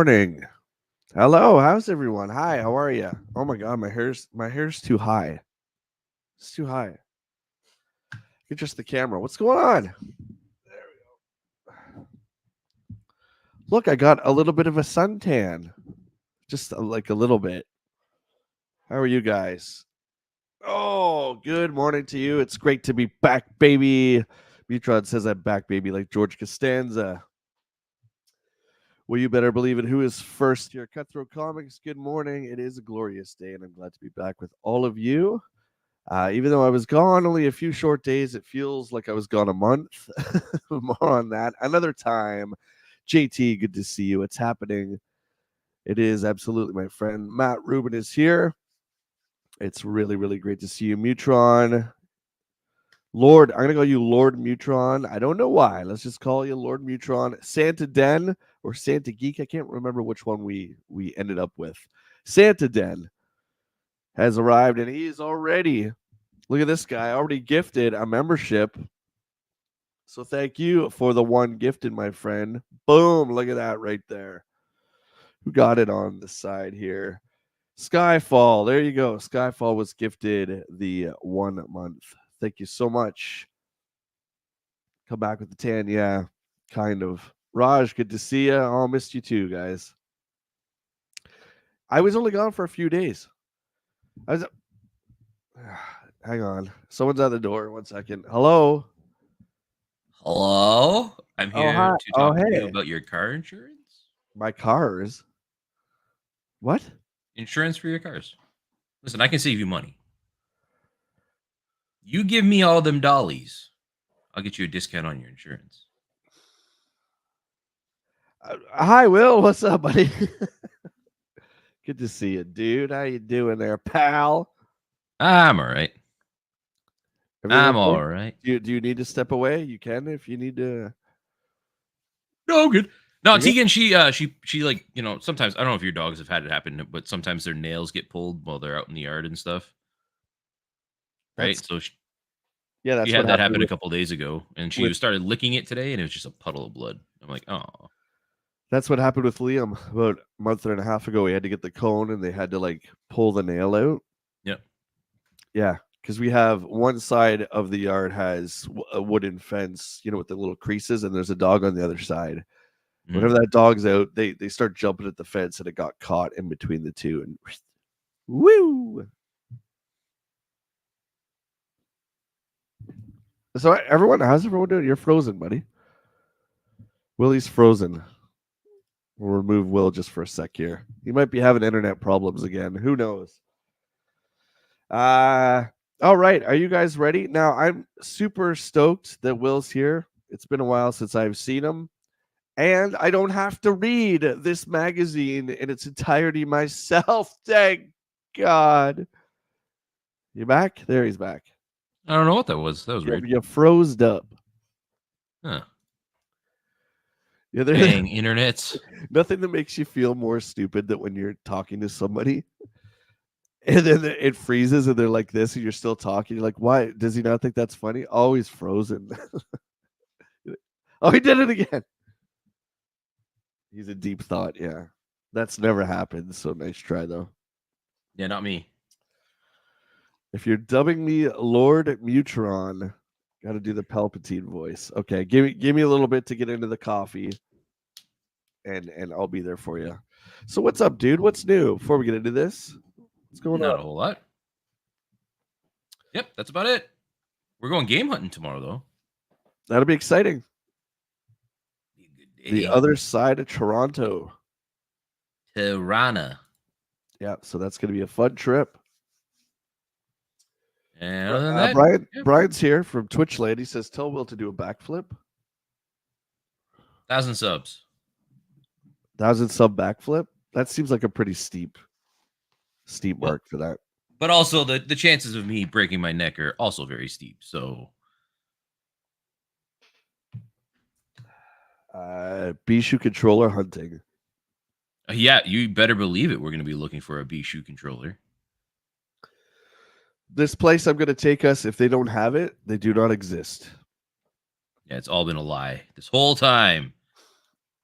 morning. Hello, how's everyone? Hi, how are you? Oh my god, my hair's too high. It's too high. Adjust the camera. What's going on? There we go. Look, I got a little bit of a suntan. Just like a little bit. How are you guys? Oh, good morning to you. It's great to be back, baby. Mutron says I'm back, baby, like George Costanza. Well, you better believe it. Who is first here? Cutthroat Comics. Good morning. It is a glorious day, and I'm glad to be back with all of you. Even though I was gone only a few short days, it feels like I was gone a month. More on that another time. JT, good to see you. It's happening. It is absolutely, my friend. Matt Rubin is here. It's really, really great to see you. Mutron. Lord, I'm going to call you Lord Mutron. I don't know why. Let's just call you Lord Mutron. Santa Den or Santa Geek. I can't remember which one we ended up with. Santa Den has arrived, and he is already, look at this guy, already gifted a membership. So thank you for the one gifted, my friend. Boom, look at that right there. Who got it on the side here? Skyfall, there you go. Skyfall was gifted the 1 month. Thank you so much. Come back with the 10, yeah, kind of. Raj, good to see you. Oh, missed you too, guys. I was only gone for a few days. Hang on. Someone's at the door. 1 second. Hello. Hello? I'm Oh, here hi. to talk with you Hey. about your car insurance. My cars. What? Insurance for your cars. Listen, I can save you money. You give me all them dollies, I'll get you a discount on your insurance. Hi, Will. What's up, buddy? Good to see you, dude. How you doing there, pal? I'm all right. Everything I'm okay? all right. Do you need to step away? You can if you need to. No, good. No, You good? Tegan, she like, sometimes, I don't know if your dogs have had it happen, but sometimes their nails get pulled while they're out in the yard and stuff. Right? That's So she that's what had that happened happen a with couple days ago, and she started licking it today, and it was just a puddle of blood. I'm like, oh. that's what happened with Liam about a month and a half ago. He had to get the cone, and they had to like pull the nail out. Yep. Yeah, because we have one side of the yard has a wooden fence, with the little creases, and there's a dog on the other side. Whenever that dog's out, they start jumping at the fence, and it got caught in between the two, and woo. So how's everyone doing? You're frozen, buddy. Willie's frozen. We'll remove Will just for a sec here. He might be having internet problems again. Who knows? All right. Are you guys ready? Now, I'm super stoked that Will's here. It's been a while since I've seen him. And I don't have to read this magazine in its entirety myself. Thank God. You back? There he's back. I don't know what that was. That was weird. You froze up. Huh. Yeah, Dang, internets. Nothing that makes you feel more stupid than when you're talking to somebody and then it freezes and they're like this and you're still talking. You're like, why? Does he not think that's funny? Oh, he's frozen. Oh, he did it again. He's a deep thought. Yeah. That's never happened. So nice try, though. Yeah, not me. If you're dubbing me Lord Mutron, got to do the Palpatine voice. Okay, give me a little bit to get into the coffee, and I'll be there for you. So what's up, dude? What's new? Before we get into this, what's going Not on? a whole lot. Yep, that's about it. We're going game hunting tomorrow, though. That'll be exciting. Be a good day. The other side of Toronto. Tirana. Yeah, so that's going to be a fun trip. And other than that, Brian's here from Twitch Land. He says, tell Will to do a backflip. 1,000 subs. 1,000 sub backflip? That seems like a pretty steep mark for that. But also, the chances of me breaking my neck are also very steep. So, Bishu controller hunting. Yeah, you better believe it. We're going to be looking for a Bishu controller. This place I'm going to take us, if they don't have it, they do not exist. Yeah, it's all been a lie this whole time.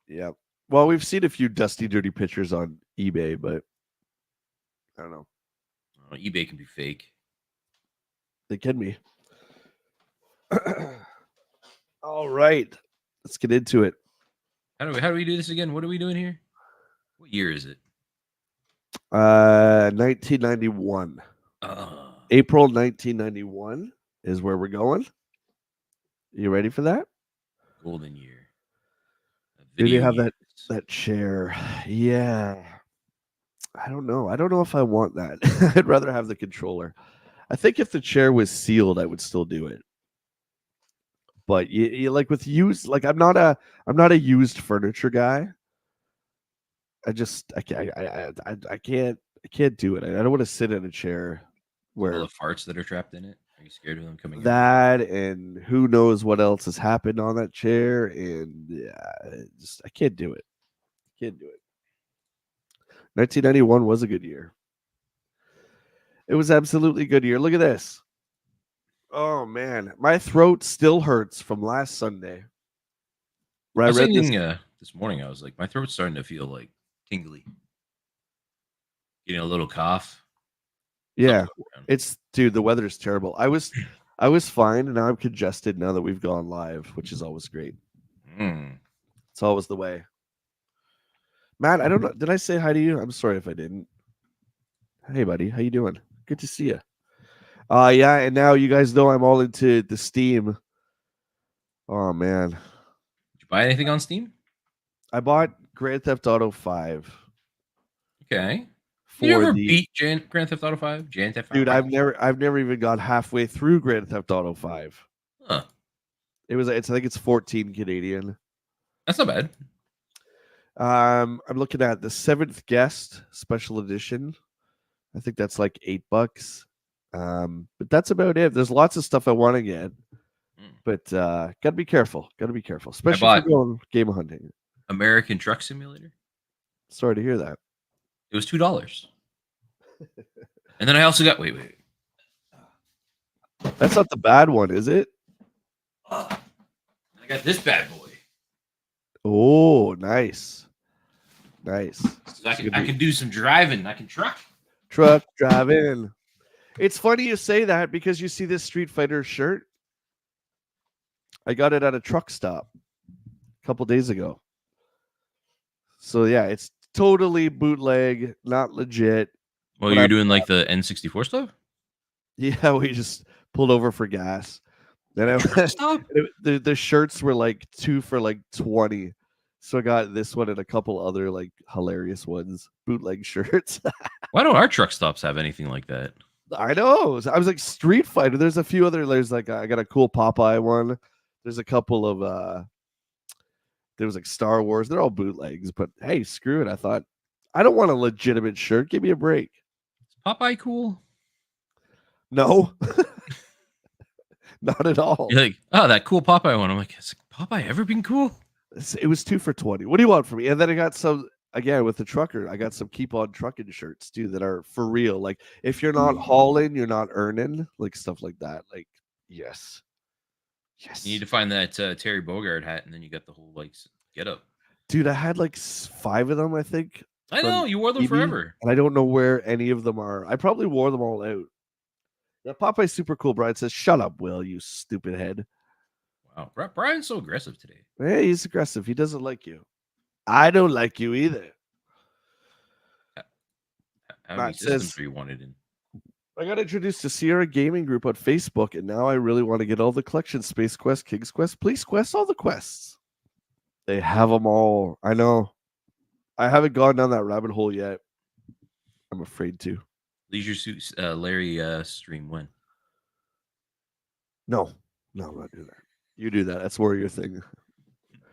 Yep. Well, we've seen a few dusty, dirty pictures on eBay, but I don't know. eBay can be fake. They can be. All right, let's get into it. How do we do this again? What are we doing here? What year is it? 1991. Uh, April 1991 is where we're going. You ready for that? golden year. Maybe Video have years. that chair. Yeah. I don't know. I don't know if I want that. I'd rather have the controller. I think if the chair was sealed, I would still do it. But you like with used, like I'm not a used furniture guy. I just I can't do it. I don't want to sit in a chair All where the farts that are trapped in it. Are you scared of them coming out? that and who knows what else has happened on that chair, and yeah, just I can't do it. Can't do it. 1991 was a good year. It was absolutely a good year. Look at this. Oh man, my throat still hurts from last Sunday. Where I I was read this. thinking this morning. I was like, my throat's starting to feel like tingly, getting a little cough. Yeah, Something going around. it's dude. The weather is terrible. I was fine, and now I'm congested. Now that we've gone live, which is always great. Mm. It's always the way. Matt, I don't know. Did I say hi to you? I'm sorry if I didn't. Hey, buddy, how you doing? Good to see you. Yeah, and now you guys know I'm all into the Steam. Oh man, Did you buy anything on Steam? I bought Grand Theft Auto 5 Okay. You for never the beat Grand Theft Auto 5? Grand Theft Auto dude. 5? I've never even got halfway through Grand Theft Auto 5. Huh. I think it's 14 Canadian. That's not bad. I'm looking at the Seventh Guest Special Edition. I think that's like $8. But that's about it. There's lots of stuff I want to get, but gotta be careful. Gotta be careful, especially if bought- you're going game hunting. American Truck Simulator. Sorry to hear that. It was $2. And then I also got wait. That's not the bad one, is it? I got this bad boy. Oh, nice. Nice. So I can do some driving. I can truck. Truck driving. It's funny you say that because you see this Street Fighter shirt. I got it at a truck stop a couple days ago. So yeah, it's totally bootleg, not legit. Well, But you're I'm- doing like the N64 stuff? Yeah, we just pulled over for gas. Then I Truck stop? the shirts were like 2 for like 20. So I got this one and a couple other like hilarious ones, bootleg shirts. Why don't our truck stops have anything like that? I know. I was like Street Fighter. There's a few other. There's like I got a cool Popeye one. There's a couple of there was like Star Wars. They're all bootlegs, but hey, screw it. I thought I don't want a legitimate shirt. Give me a break. Is Popeye cool? No, not at all. You're like, oh, that cool Popeye one. I'm like, has Popeye ever been cool? It was 2 for 20. What do you want from me? And then I got some again with the trucker. I got some keep on trucking shirts too that are for real. Like if you're not hauling, you're not earning. Like stuff like that. Like yes. You need to find that Terry Bogard hat, and then you got the whole like get up. Dude, I had like 5 of them, I think. I know you wore them EB, forever. And I don't know where any of them are. I probably wore them all out. That Popeye's super cool. Brian says, "Shut up, Will, you stupid head." Wow, Brian's so aggressive today. Hey, he's aggressive. He doesn't like you. I don't like you either. How many systems are you wanted in? I got introduced to Sierra Gaming Group on Facebook, and now I really want to get all the collections: Space Quest, King's Quest, Police Quest, all the quests. They have them all. I know. I haven't gone down that rabbit hole yet. I'm afraid to. Leisure Suits Larry stream when? No, I'm not doing that. You do that. That's more your thing.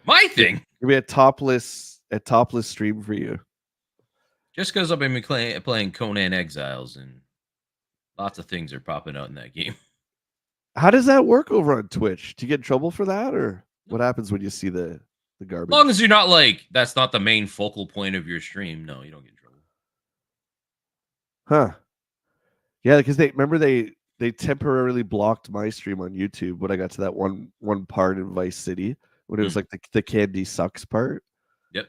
My thing. Give me a topless stream for you. Just because I've been playing Conan Exiles and lots of things are popping out in that game. How does that work over on Twitch? Do you get in trouble for that, or what happens when you see the garbage? As long as you're not like that's not the main focal point of your stream, no, you don't get in trouble. Huh? Yeah, because they temporarily blocked my stream on YouTube when I got to that one part in Vice City when it was like the candy sucks part. Yep.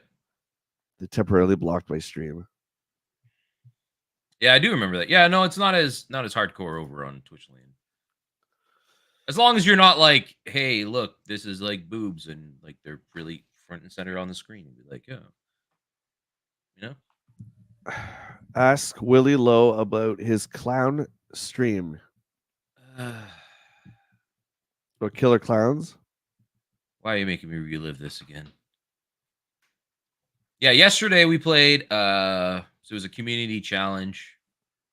They temporarily blocked my stream. Yeah, I do remember that. Yeah, no, it's not as hardcore over on Twitch Land. As long as you're not like, hey, look, this is like boobs and like they're really front and center on the screen, and be like, yeah, you know. Ask WillLo about his clown stream. Or Killer Clowns. Why are you making me relive this again? Yeah, yesterday we played. So it was a community challenge.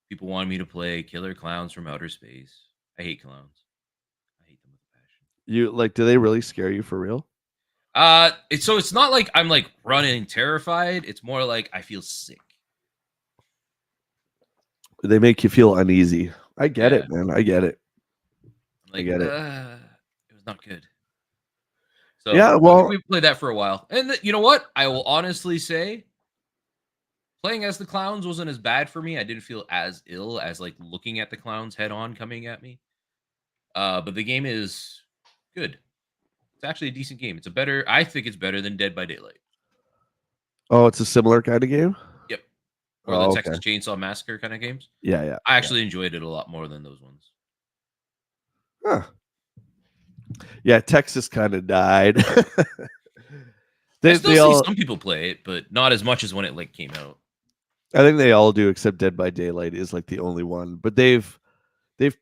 People wanted me to play Killer Clowns from Outer Space. I hate clowns. I hate them with a passion. You like? Do they really scare you for real? It's not like I'm like running terrified. It's more like I feel sick. They make you feel uneasy. I get Yeah. it, man. I get it. I'm like, I get it. it was not good. So Yeah, well, we played that for a while, and you know what? I will honestly say, playing as the clowns wasn't as bad for me. I didn't feel as ill as like looking at the clowns head on coming at me. But the game is good. It's actually a decent game. I think it's better than Dead by Daylight. oh, it's a similar kind of game. Yep. Or the Oh, Texas okay. Chainsaw Massacre kind of games. Yeah, yeah. I actually enjoyed it a lot more than those ones. Huh. Yeah, Texas kind of died. I still see some people play it, but not as much as when it like came out. I think they all do, except Dead by Daylight is like the only one. But they've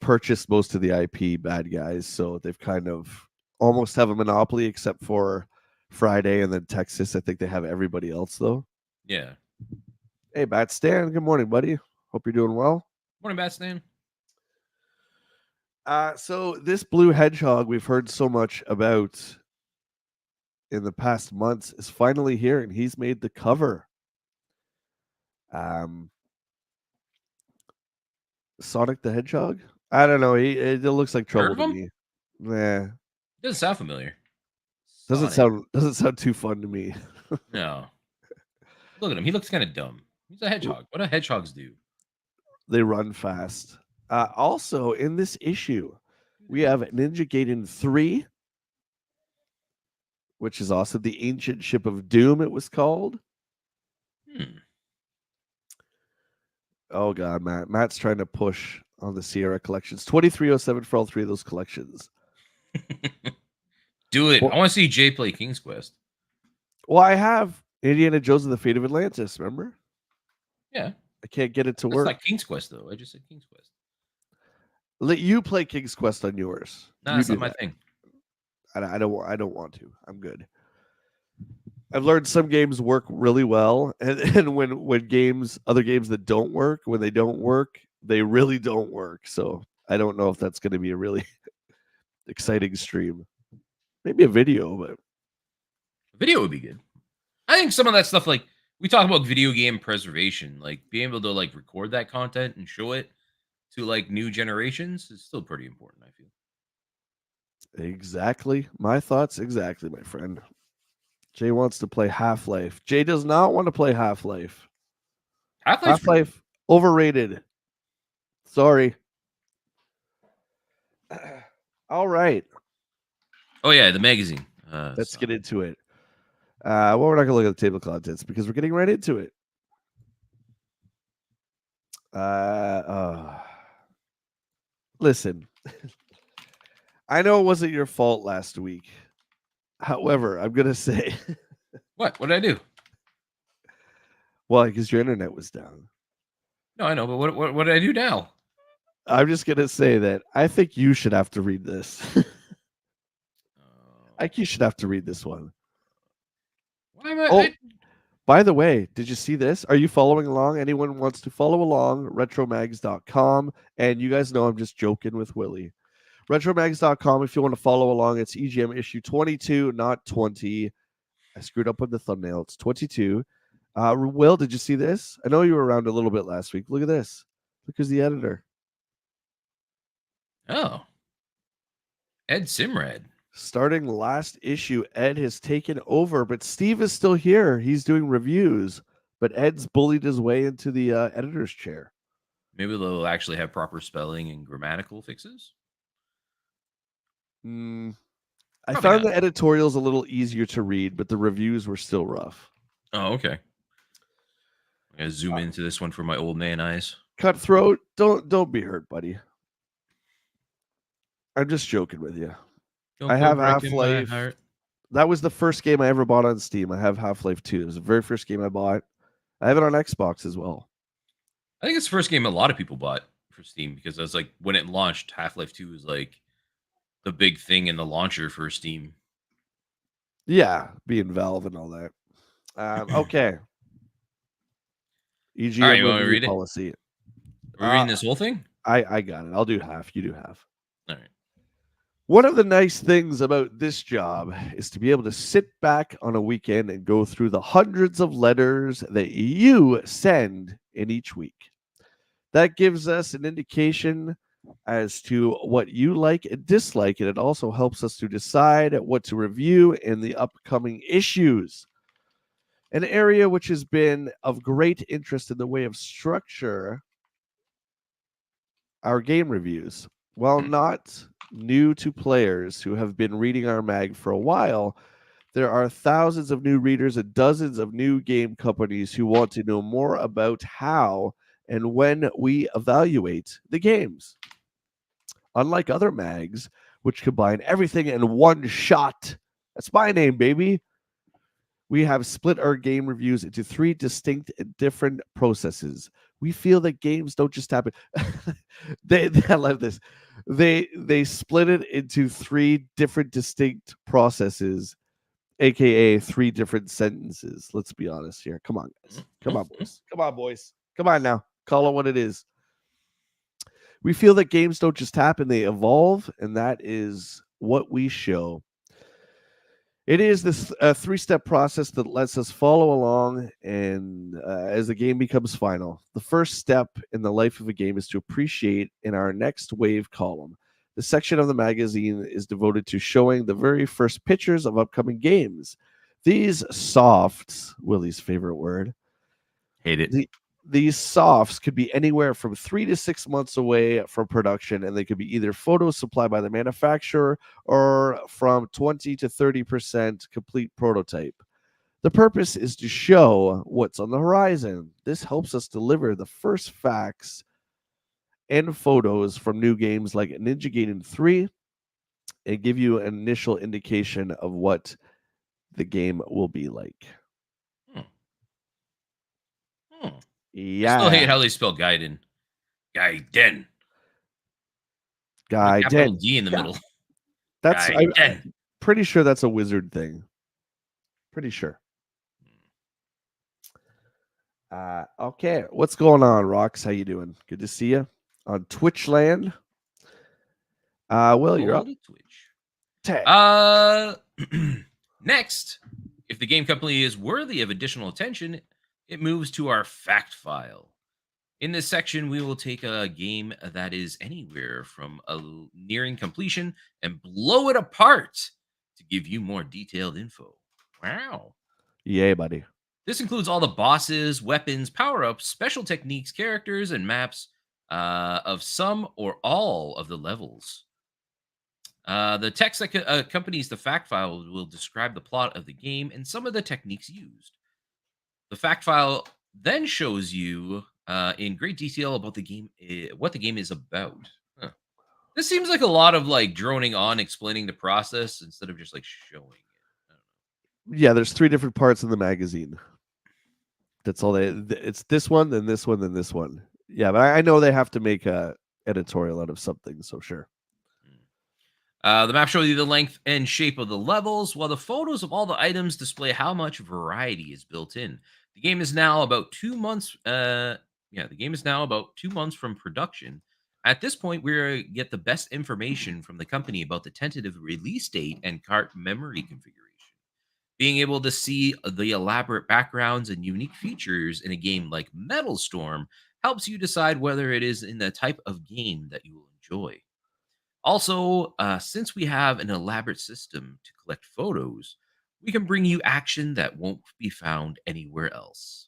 purchased most of the IP, bad guys, so they've kind of almost have a monopoly, except for Friday and then Texas. I think they have everybody else though. Yeah. Hey, Bat Stan, good morning, buddy. Hope you're doing well. Morning, Bat Stan. So this blue hedgehog we've heard so much about in the past months is finally here, and he's made the cover. Sonic the Hedgehog? I don't know. It looks like trouble to me. Nah. Doesn't sound familiar. Doesn't sound too fun to me. No. Look at him. He looks kind of dumb. He's a hedgehog. What do hedgehogs do? They run fast. Also, in this issue, we have Ninja Gaiden 3, which is also the Ancient Ship of Doom, it was called. Oh, God, Matt. Matt's trying to push on the Sierra collections. 2307 for all three of those collections. Do it. Well, I want to see Jay play King's Quest. Well, I have Indiana Jones and the Fate of Atlantis, remember? Yeah. I can't get it to work. It's not King's Quest, though. I just said King's Quest. Let you play King's Quest on yours. No, that's not my thing. I don't want to. I'm good. I've learned some games work really well, and when other games that don't work, when they don't work, they really don't work. So I don't know if that's going to be a really exciting stream. Maybe a video, but a video would be good. I think some of that stuff, like we talk about video game preservation, like being able to like record that content and show it to like new generations is still pretty important, I feel. Exactly. My thoughts, exactly, my friend. Jay wants to play Half-Life. Jay does not want to play Half-Life. Half-Life overrated. Sorry. All right. Oh yeah, the magazine. Let's get into it. Well, we're not going to look at the table of contents because we're getting right into it. Listen, I know it wasn't your fault last week. However, I'm going to say... What did I do? Well, because your internet was down. No, I know, but what did I do now? I'm just going to say that I think you should have to read this. I think you should have to read this one. Why am I... By the way, did you see this? Are you following along? Anyone wants to follow along, retromags.com. And you guys know I'm just joking with Willie. Retromags.com, if you want to follow along, it's EGM issue 22, not 20. I screwed up on the thumbnail. It's 22. Will, did you see this? I know you were around a little bit last week. Look at this. Look who's the editor. Oh. Ed Simrad. Starting last issue, Ed has taken over, but Steve is still here. He's doing reviews, but Ed's bullied his way into the editor's chair. Maybe they'll actually have proper spelling and grammatical fixes? I found the editorials a little easier to read, but the reviews were still rough. Oh, okay. I'm gonna zoom into this one for my old man eyes. Cutthroat, don't be hurt, buddy. I'm just joking with you. Don't I go have breaking my Half-Life. heart. That was the first game I ever bought on Steam. I have Half-Life 2. It was the very first game I bought. I have it on Xbox as well. I think it's the first game a lot of people bought for Steam because I was like, when it launched, Half Life 2 was like the big thing in the launcher for Steam. Yeah, being Valve and all that. Okay. All right, EGM you want me to review read it? policy. Are we reading this whole thing? I got it. I'll do half. You do half. All right. One of the nice things about this job is to be able to sit back on a weekend and go through the hundreds of letters that you send in each week. That gives us an indication as to what you like and dislike, and it also helps us to decide what to review in the upcoming issues. An area which has been of great interest in the way of structure our game reviews. While not new to players who have been reading our mag for a while, there are thousands of new readers and dozens of new game companies who want to know more about how and when we evaluate the games. Unlike other mags, which combine everything in one shot, that's my name, baby. We have split our game reviews into three distinct and different processes. We feel that games don't just happen. I love this. They split it into three different distinct processes, aka three different sentences. Let's be honest here. Come on, guys. Come on, boys. Come on, boys. Come on now. Call it what it is. We feel that games don't just happen, they evolve, and that is what we show. It is this three-step process that lets us follow along and as the game becomes final. The first step in the life of a game is to appreciate in our next wave column. The section of the magazine is devoted to showing the very first pictures of upcoming games. These softs, Willie's favorite word, Hate it. these softs could be anywhere from 3 to 6 months away from production, and they could be either photos supplied by the manufacturer or from 20 to 30% complete prototype. The purpose is to show what's on the horizon. This helps us deliver the first facts and photos from new games like Ninja Gaiden 3 and give you an initial indication of what the game will be like. Hmm. Hmm. I still Yeah, hate how they spell Gaiden. Gaiden. With a guy, capital Den. D in the Yeah, middle. I'm Gaiden. pretty sure that's a wizard thing. Pretty sure. Okay, what's going on, Rox? How you doing? Good to see you on Twitch land. Will, you're up. Holy Twitch. Tag. Next, if the game company is worthy of additional attention, it moves to our fact file. In this section, we will take a game that is anywhere from nearing completion and blow it apart to give you more detailed info. Wow. Yay, buddy. This includes all the bosses, weapons, power ups, special techniques, characters, and maps of some or all of the levels. The text that accompanies the fact file will describe the plot of the game and some of the techniques used. The fact file then shows you in great detail about the game, what the game is about. Huh. This seems like a lot of like droning on, explaining the process instead of just like showing it. I don't know. Yeah, there's three different parts in the magazine. That's all it's this one, then this one, then this one. Yeah, but I know they have to make a editorial out of something, so sure. The map shows you the length and shape of the levels, while the photos of all the items display how much variety is built in. The game is now about 2 months. The game is now about 2 months from production. At this point, we get the best information from the company about the tentative release date and cart memory configuration. Being able to see the elaborate backgrounds and unique features in a game like Metal Storm helps you decide whether it is in the type of game that you will enjoy. Also, since we have an elaborate system to collect photos, we can bring you action that won't be found anywhere else.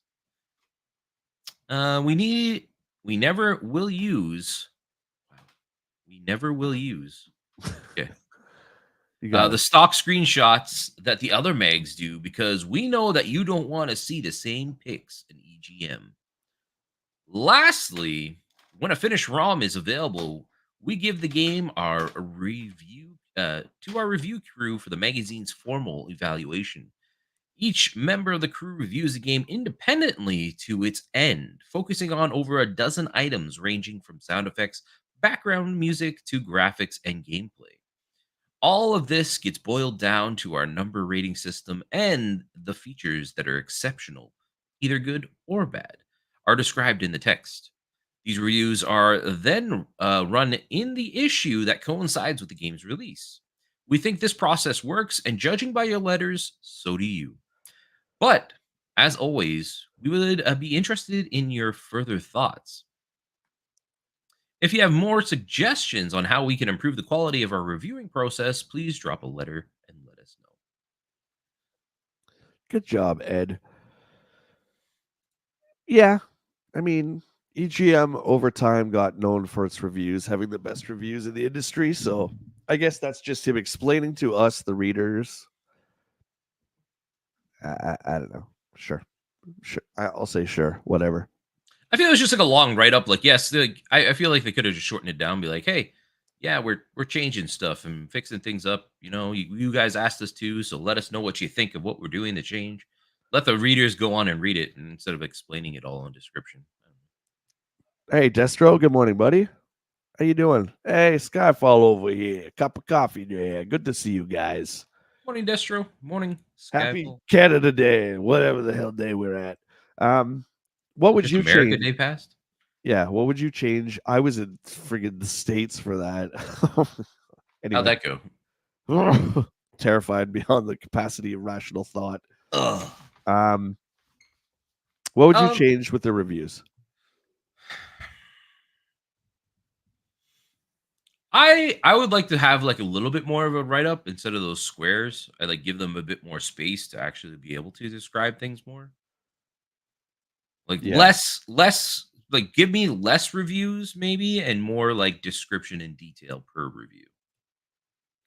We never will use. Wow. We never will use. Okay. You got The it. stock screenshots that the other mags do because we know that you don't want to see the same pics in EGM. Lastly, when a finished ROM is available, we give the game our review to our review crew for the magazine's formal evaluation. Each member of the crew reviews the game independently to its end, focusing on over a dozen items ranging from sound effects, background music, to graphics and gameplay. All of this gets boiled down to our number rating system, and the features that are exceptional, either good or bad, are described in the text. These reviews are then run in the issue that coincides with the game's release. We think this process works, and judging by your letters, so do you. But as always, we would be interested in your further thoughts. If you have more suggestions on how we can improve the quality of our reviewing process, please drop a letter and let us know. Good job, Ed. Yeah, I mean, EGM over time got known for its reviews, having the best reviews in the industry. So I guess that's just him explaining to us, the readers. I don't know. Sure. I'll say sure. Whatever. I feel it's just like a long write up. Like, yes, I feel like they could have just shortened it down, be like, hey, yeah, we're changing stuff and fixing things up. You know, you guys asked us to, so let us know what you think of what we're doing to change. Let the readers go on and read it instead of explaining it all in description. Hey, Destro. Good morning, buddy. How you doing? Hey, Skyfall over here. Cup of coffee there. Good to see you guys. Morning, Destro. Morning, Happy Skyfall. Canada Day, whatever the hell day we're at. Um, what would Just you America change? Day passed. Yeah, what would you change? I was in friggin' the States for that. How'd Anyway, that go? terrified beyond the capacity of rational thought. Ugh. Um, what would you Um, change with the reviews? I would like to have like a little bit more of a write up instead of those squares. I like give them a bit more space to actually be able to describe things more. Like Yeah, less like give me less reviews maybe and more like description and detail per review.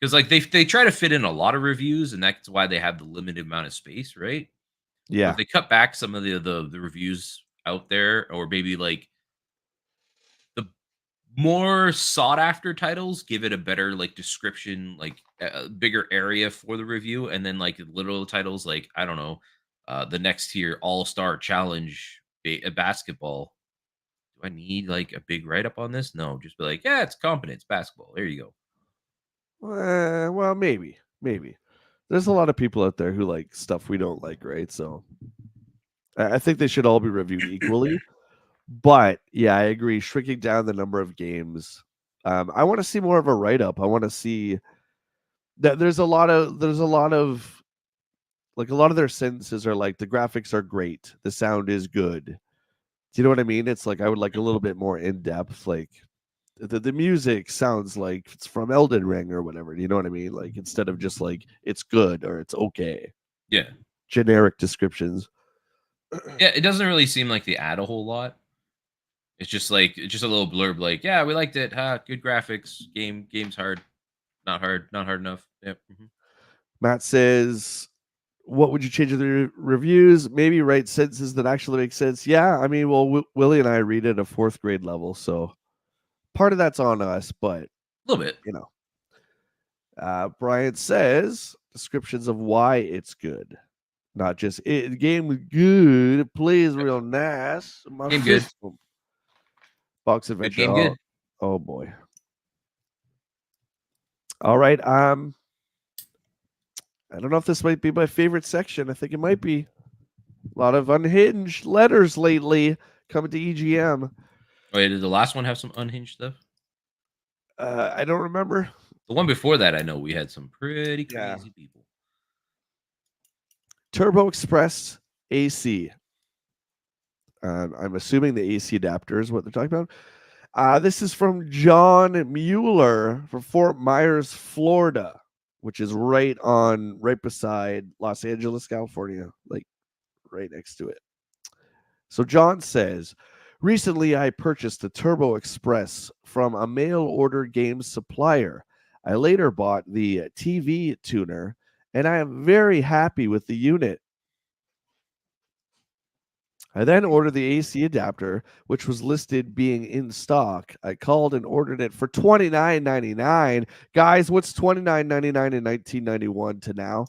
Because like they try to fit in a lot of reviews and that's why they have the limited amount of space, right? So if yeah, they cut back some of the reviews out there, or maybe like the more sought after titles, give it a better like description, like a bigger area for the review, and then like little titles like I don't know, the next tier All Star Challenge basketball. Do I need like a big write up on this? No, just be like, yeah, it's competence basketball. There you go. well, maybe. There's a lot of people out there who like stuff we don't like, right? So I think they should all be reviewed equally. But yeah, I agree. Shrinking down the number of games. I want to see more of a write up. I want to see that there's a lot of like a lot of their sentences are like the graphics are great, the sound is good. Do you know what I mean? It's like I would like a little bit more in depth. Like the music sounds like it's from Elden Ring or whatever. Do you know what I mean? Like instead of just like it's good or it's okay, Yeah. generic descriptions. Yeah, it doesn't really seem like they add a whole lot. It's just a little blurb like, yeah, we liked it. Good graphics. Game's hard, not hard enough. Yep. Matt says, "What would you change in the reviews? Maybe write sentences that actually make sense." Yeah, I mean, well, Willie and I read at a fourth grade level, so part of that's on us. But A little bit. you know, Brian says descriptions of why it's good, not just it. The game was good. It plays real nice. My Game good. system. Box Good adventure. game Oh, good. oh boy. All right. I don't know if this might be my favorite section. I think it might be. A lot of unhinged letters lately coming to EGM. Oh yeah, did the last one have some unhinged stuff? I don't remember. The one before that, I know we had some pretty Yeah. crazy people. Turbo Express AC. I'm assuming the AC adapter is what they're talking about. This is from John Mueller from Fort Myers, Florida, which is right beside Los Angeles, California, like right next to it. So John says, recently I purchased the Turbo Express from a mail order game supplier. I later bought the TV tuner, and I am very happy with the unit. I then ordered the AC adapter, which was listed being in stock. I called and ordered it for $29.99. Guys, what's $29.99 in 1991 to now?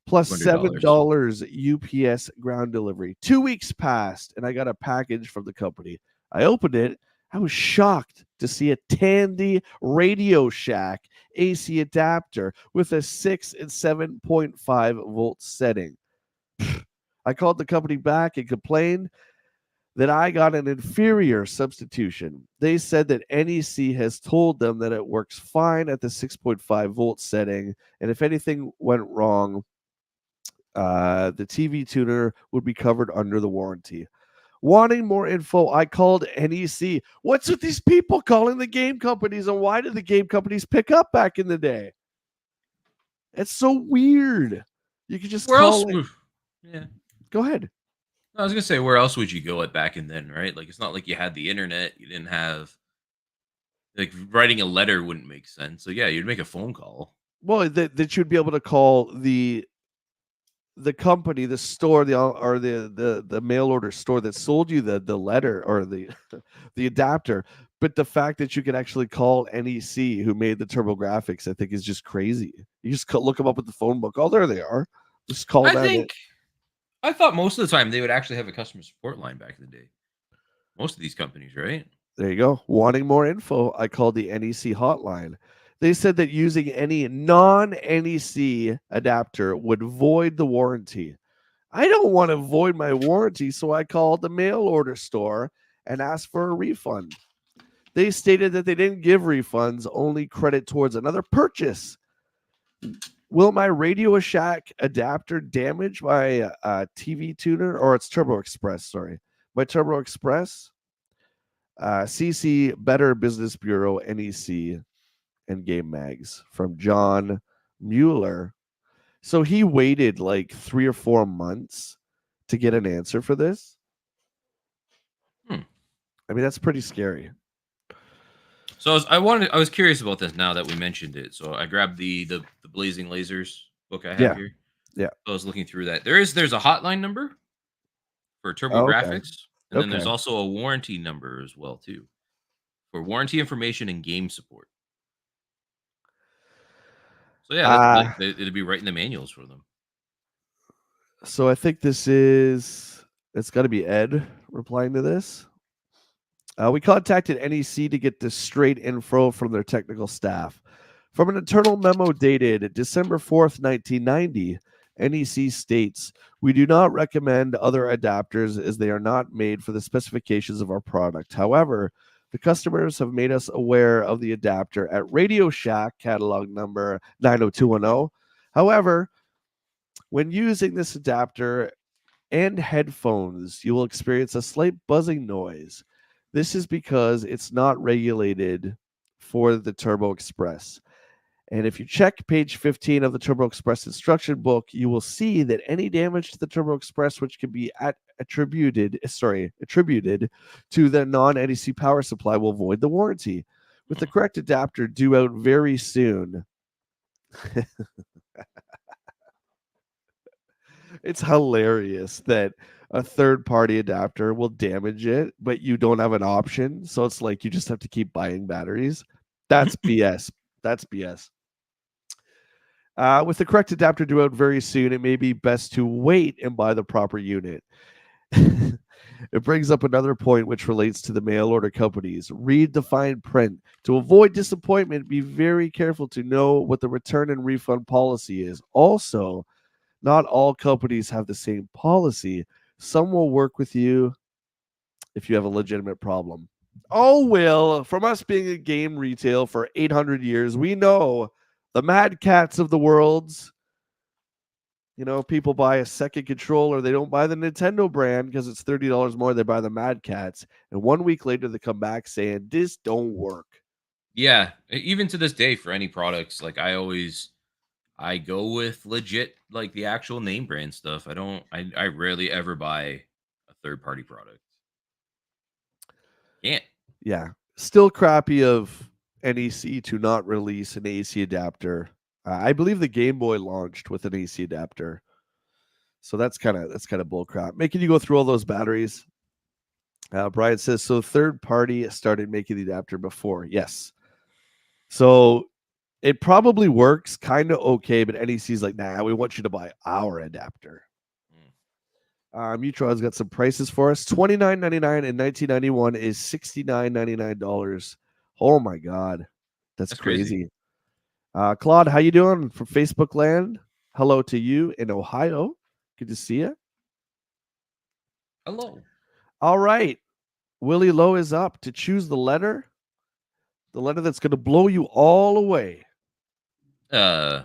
Plus $200. $7 UPS ground delivery. 2 weeks passed, and I got a package from the company. I opened it. I was shocked to see a Tandy Radio Shack AC adapter with a 6 and 7.5 volt setting. I called the company back and complained that I got an inferior substitution. They said that NEC has told them that it works fine at the 6.5 volt setting, and if anything went wrong, the TV tuner would be covered under the warranty. Wanting more info, I called NEC. What's with these people calling the game companies, and why did the game companies pick up back in the day? It's so weird. You could just Where else? call it. Yeah. Go ahead. I was gonna say, where else would you go at back in then, right? Like, it's not like you had the internet. You didn't have like writing a letter wouldn't make sense. So yeah, you'd make a phone call. Well, that you'd be able to call the company, the store, the mail order store that sold you the letter or the the adapter. But the fact that you can actually call NEC, who made the TurboGrafx, I think is just crazy. You just look them up at the phone book. Oh, there they are. Just call I that in. think I thought most of the time they would actually have a customer support line back in the day. Most of these companies, right? There you go. Wanting more info, I called the NEC hotline. They said that using any non NEC adapter would void the warranty. I don't want to void my warranty, so I called the mail order store and asked for a refund. They stated that they didn't give refunds, only credit towards another purchase. Will my Radio Shack adapter damage my TV tuner, or it's Turbo Express? Sorry, my Turbo Express. CC Better Business Bureau, NEC, and Game Mags from John Mueller. So he waited like 3 or 4 months to get an answer for this. Hmm. I mean, that's pretty scary. So I was curious about this now that we mentioned it. So I grabbed the Blazing Lasers book I have Yeah. here. Yeah. So I was looking through that. There's a hotline number for Oh, okay. TurboGrafx, and then Okay. there's also a warranty number as well too for warranty information and game support. So yeah, Uh, it'd be right in the manuals for them. so I think it's got to be Ed replying to this. We contacted NEC to get the straight info from their technical staff. From an internal memo dated December 4th, 1990, NEC states, "We do not recommend other adapters as they are not made for the specifications of our product. However, the customers have made us aware of the adapter at Radio Shack catalog number 90210. However, when using this adapter and headphones, you will experience a slight buzzing noise. This is because it's not regulated for the Turbo Express. And if you check page 15 of the Turbo Express instruction book, you will see that any damage to the Turbo Express, which can be attributed to the non-NEC power supply, will void the warranty. With the correct adapter due out very soon." It's hilarious that a third party adapter will damage it, but you don't have an option. So it's like you just have to keep buying batteries. That's BS. That's BS. With the correct adapter due out very soon, it may be best to wait and buy the proper unit. It brings up another point which relates to the mail order companies. Read the fine print. To avoid disappointment, be very careful to know what the return and refund policy is. Also, not all companies have the same policy. Some will work with you if you have a legitimate problem. Oh, Will, from us being in game retail for 800 years, we know the Mad Cats of the worlds. You know, people buy a second controller. They don't buy the Nintendo brand because it's $30 more. They buy the Mad Cats. And 1 week later, they come back saying, this don't work. Yeah, even to this day, for any products, like I go with legit, like the actual name brand stuff. I rarely ever buy a third party product. Can't. Yeah. Still crappy of NEC to not release an AC adapter. I believe the Game Boy launched with an AC adapter. So that's kind of bullcrap. Making you go through all those batteries. Brian says so. Third party started making the adapter before. Yes. So it probably works kind of okay, but NEC's like, nah, we want you to buy our adapter. Mutron's got some prices for us. $29.99 in 1991 is $69.99. Oh my god, that's That's crazy. crazy. Claude, how you doing from Facebook land? Hello to you in Ohio. Good to see you. Hello. All right, WillLo is up to choose the letter that's going to blow you all away. I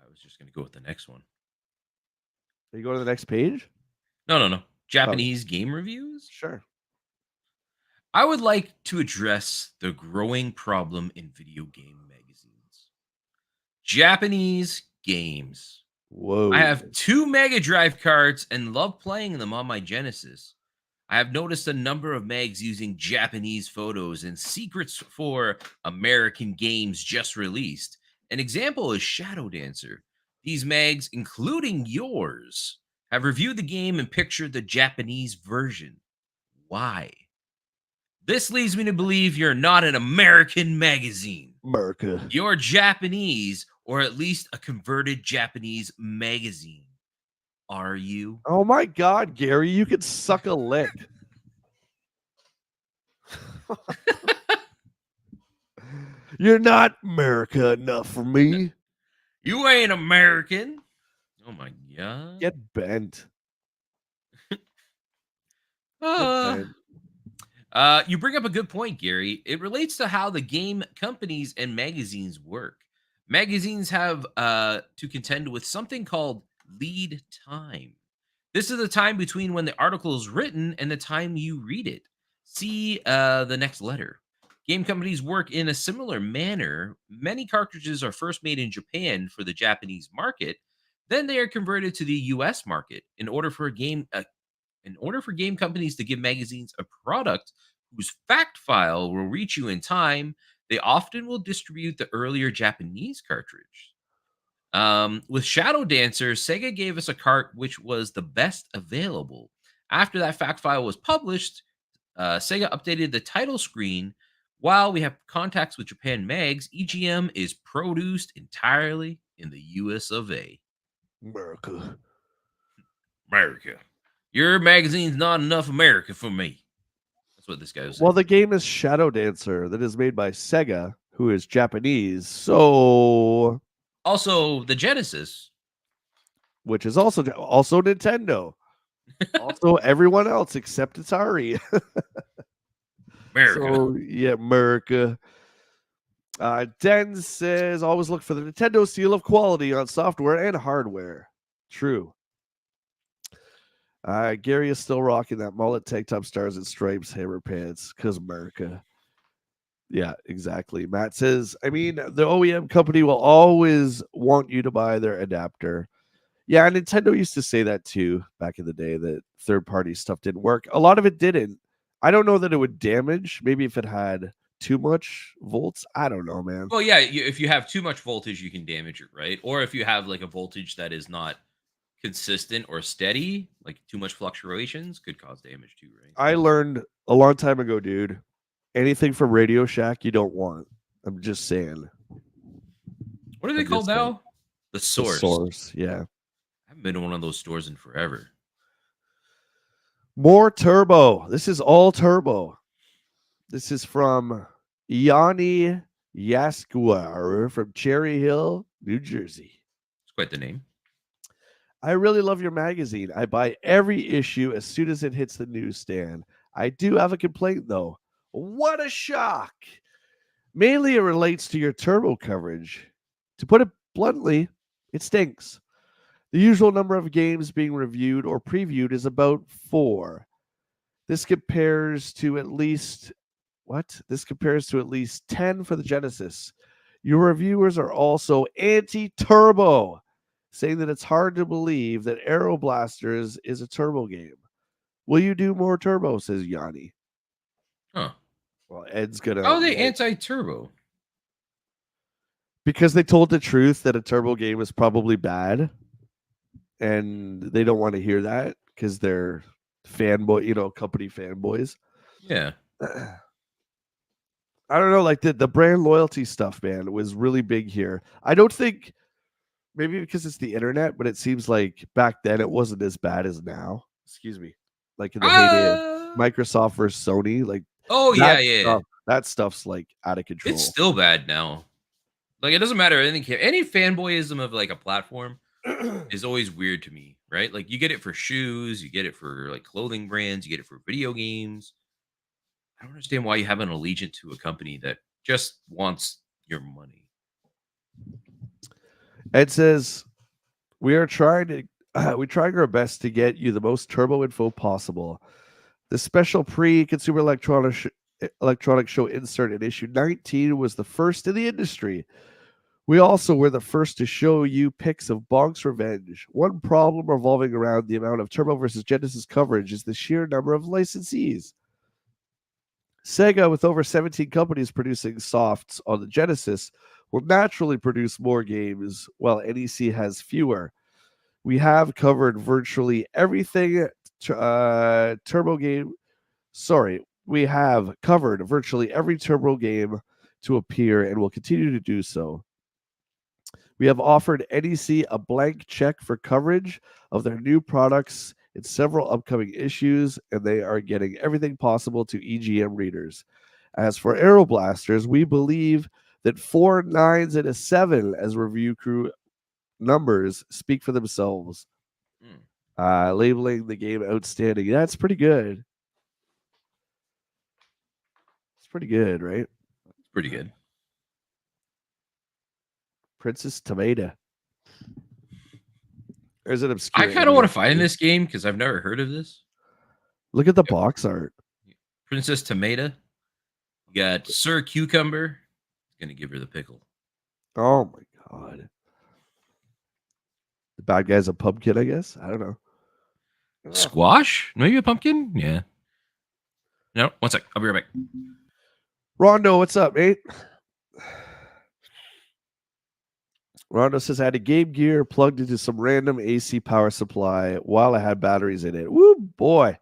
was just gonna go with the next one. Are you going to the next page? No. Japanese game reviews. Sure. I would like to address the growing problem in video game magazines. Japanese games. Whoa. I have 2 Mega Drive cards and love playing them on my Genesis. I have noticed a number of mags using Japanese photos and secrets for American games just released. An example is Shadow Dancer. These mags, including yours, have reviewed the game and pictured the Japanese version. Why? This leads me to believe you're not an American magazine. America. You're Japanese, or at least a converted Japanese magazine. Are you? Oh my god, Gary, you could suck a lick. You're not America enough for me. You ain't American. Oh my god. Get bent. Uh, you bring up a good point, Gary. It relates to how the game companies and magazines work. Magazines have to contend with something called lead time. This is the time between when the article is written and the time you read it. See the next letter. Game companies work in a similar manner. Many cartridges are first made in Japan for the Japanese market, then they are converted to the US market. In order for game companies to give magazines a product whose fact file will reach you in time, they often will distribute the earlier Japanese cartridge. With Shadow Dancer, Sega gave us a cart which was the best available. After that fact file was published, Sega updated the title screen. While we have contacts with Japan Mags, EGM is produced entirely in the US of A. America. America. Your magazine's not enough America for me. That's what this guy was saying. Well, the game is Shadow Dancer that is made by Sega, who is Japanese. So, Also, the Genesis. which is also Nintendo. Also everyone else except Atari. America. So, yeah, America. Den says always look for the Nintendo seal of quality on software and hardware. True. Gary is still rocking that mullet, tank top, stars and stripes, hammer pants, because America. Yeah, exactly. Matt says, I mean, the OEM company will always want you to buy their adapter. Yeah, Nintendo used to say that too back in the day, that third-party stuff didn't work. A lot of it didn't. I don't know that it would damage. Maybe if it had too much volts. I don't know, man. Well, yeah, if you have too much voltage, you can damage it, right? Or if you have like a voltage that is not consistent or steady, like too much fluctuations, could cause damage too, right? I learned a long time ago, dude. Anything from Radio Shack you don't want. I'm just saying. What are they called now? The Source. The Source, yeah. I haven't been to one of those stores in forever. More turbo. This is all turbo. This is from Yanni Yasguar from Cherry Hill, New Jersey. It's quite the name. I really love your magazine. I buy every issue as soon as it hits the newsstand. I do have a complaint, though. What a shock. Mainly it relates to your turbo coverage. To put it bluntly, it stinks. The usual number of games being reviewed or previewed is about 4. This compares to at least 10 for the Genesis. Your reviewers are also anti-turbo, saying that it's hard to believe that Aero Blasters is a turbo game. Will you do more turbo, says Yanni. Huh. Well, Ed's gonna How are they anti-turbo? because they told the truth that a turbo game is probably bad, and they don't want to hear that because they're fanboy, company fanboys. Yeah. I don't know, like the brand loyalty stuff, man, was really big here. I don't think maybe because it's the internet, but it seems like back then it wasn't as bad as now. Excuse me. Like in the heyday of Uh, Microsoft versus Sony, like oh that yeah, yeah. that stuff's like out of It's control. still bad now. Like it doesn't matter anything. Any fanboyism of like a platform is always weird to me, right? Like you get it for shoes, you get it for like clothing brands, you get it for video games. I don't understand why you have an allegiance to a company that just wants your money. Ed says we're trying our best to get you the most turbo info possible. The special pre-consumer electronic show insert in issue 19 was the first in the industry. We also were the first to show you pics of Bonk's Revenge. One problem revolving around the amount of Turbo versus Genesis coverage is the sheer number of licensees. Sega, with over 17 companies producing softs on the Genesis, will naturally produce more games, while NEC has fewer. We have covered virtually everything Turbo game. Sorry, we have covered virtually every Turbo game to appear and will continue to do so. We have offered NEC a blank check for coverage of their new products in several upcoming issues, and they are getting everything possible to EGM readers. As for Aeroblasters, we believe that 4 9s and a 7 as review crew numbers speak for themselves. Mm, Labeling the game outstanding. That's pretty good. It's pretty good, right? it's pretty good. Princess Tomato. There's an I obscure kind of want internet to find in name. this game because I've never heard of this. Look at the Yep. box art. Princess Tomato. You got Sir Cucumber. Gonna give her the pickle. Oh my god. The bad guy's a pumpkin, I guess. I don't know. Ugh. Squash? Maybe a pumpkin? Yeah. No, one sec. I'll be right back. Rondo, what's up, mate? Rondo says I had a Game Gear plugged into some random AC power supply while I had batteries in it. Woo boy.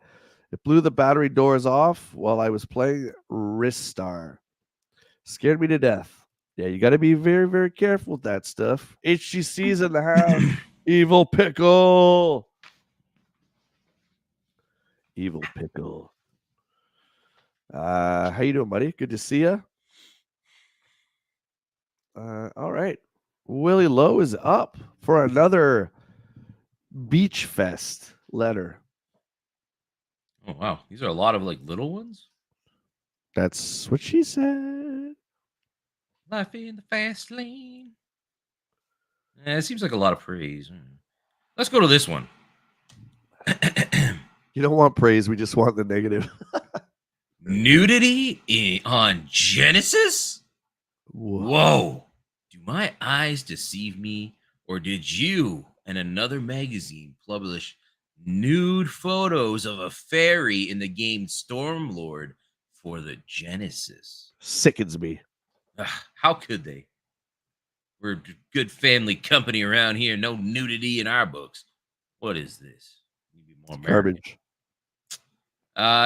It blew the battery doors off while I was playing Ristar. Scared me to death. Yeah, you got to be very, very careful with that stuff. HGC's in the house. Evil Pickle. Evil Pickle. How you doing, buddy? Good to see you. All right. WillLo is up for another Beach Fest letter. Oh wow, these are a lot of like little ones. That's what she said. Life in the fast lane. It seems like a lot of praise. Let's go to this one. You don't want praise. We just want the negative. Nudity on Genesis? Whoa. Whoa. Do my eyes deceive me? Or did you and another magazine publish nude photos of a fairy in the game Stormlord for the Genesis? Sickens me. Ugh, how could they? We're a good family company around here. No nudity in our books. What is this? We need to be more American. Garbage.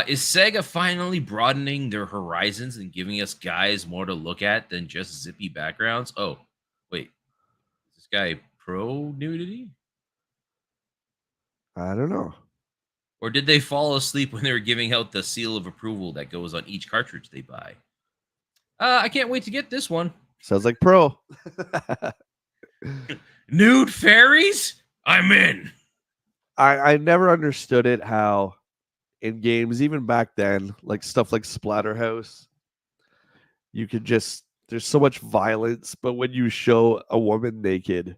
Is Sega finally broadening their horizons and giving us guys more to look at than just zippy backgrounds? Oh, wait. Is this guy pro nudity? I don't know. Or did they fall asleep when they were giving out the seal of approval that goes on each cartridge they buy? I can't wait to get this one. Sounds like pro. Nude fairies? I'm in. I never understood it how in games, even back then, like stuff like Splatterhouse, you could just there's so much violence, but when you show a woman naked,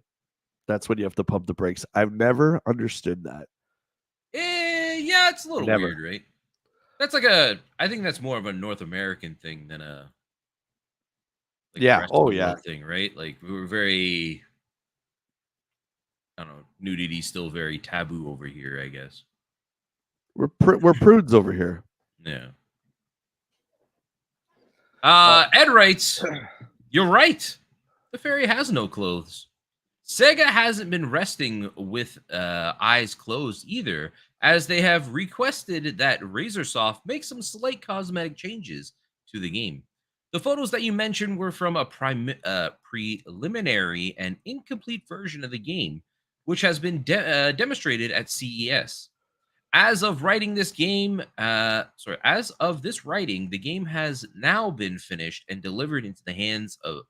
that's when you have to pump the brakes. I've never understood that. Yeah, it's a little Never. weird, right? That's I think that's more of a North American thing than a Yeah. rest of Oh the yeah. world thing, right? Like we were very, I don't know, nudity still very taboo over here, I guess. We're prudes over here. Yeah. Ed writes, "You're right. The fairy has no clothes. Sega hasn't been resting with eyes closed either, as they have requested that Razorsoft make some slight cosmetic changes to the game. The photos that you mentioned were from a preliminary and incomplete version of the game, which has been demonstrated at CES. As of this writing, the game has now been finished and delivered into the hands of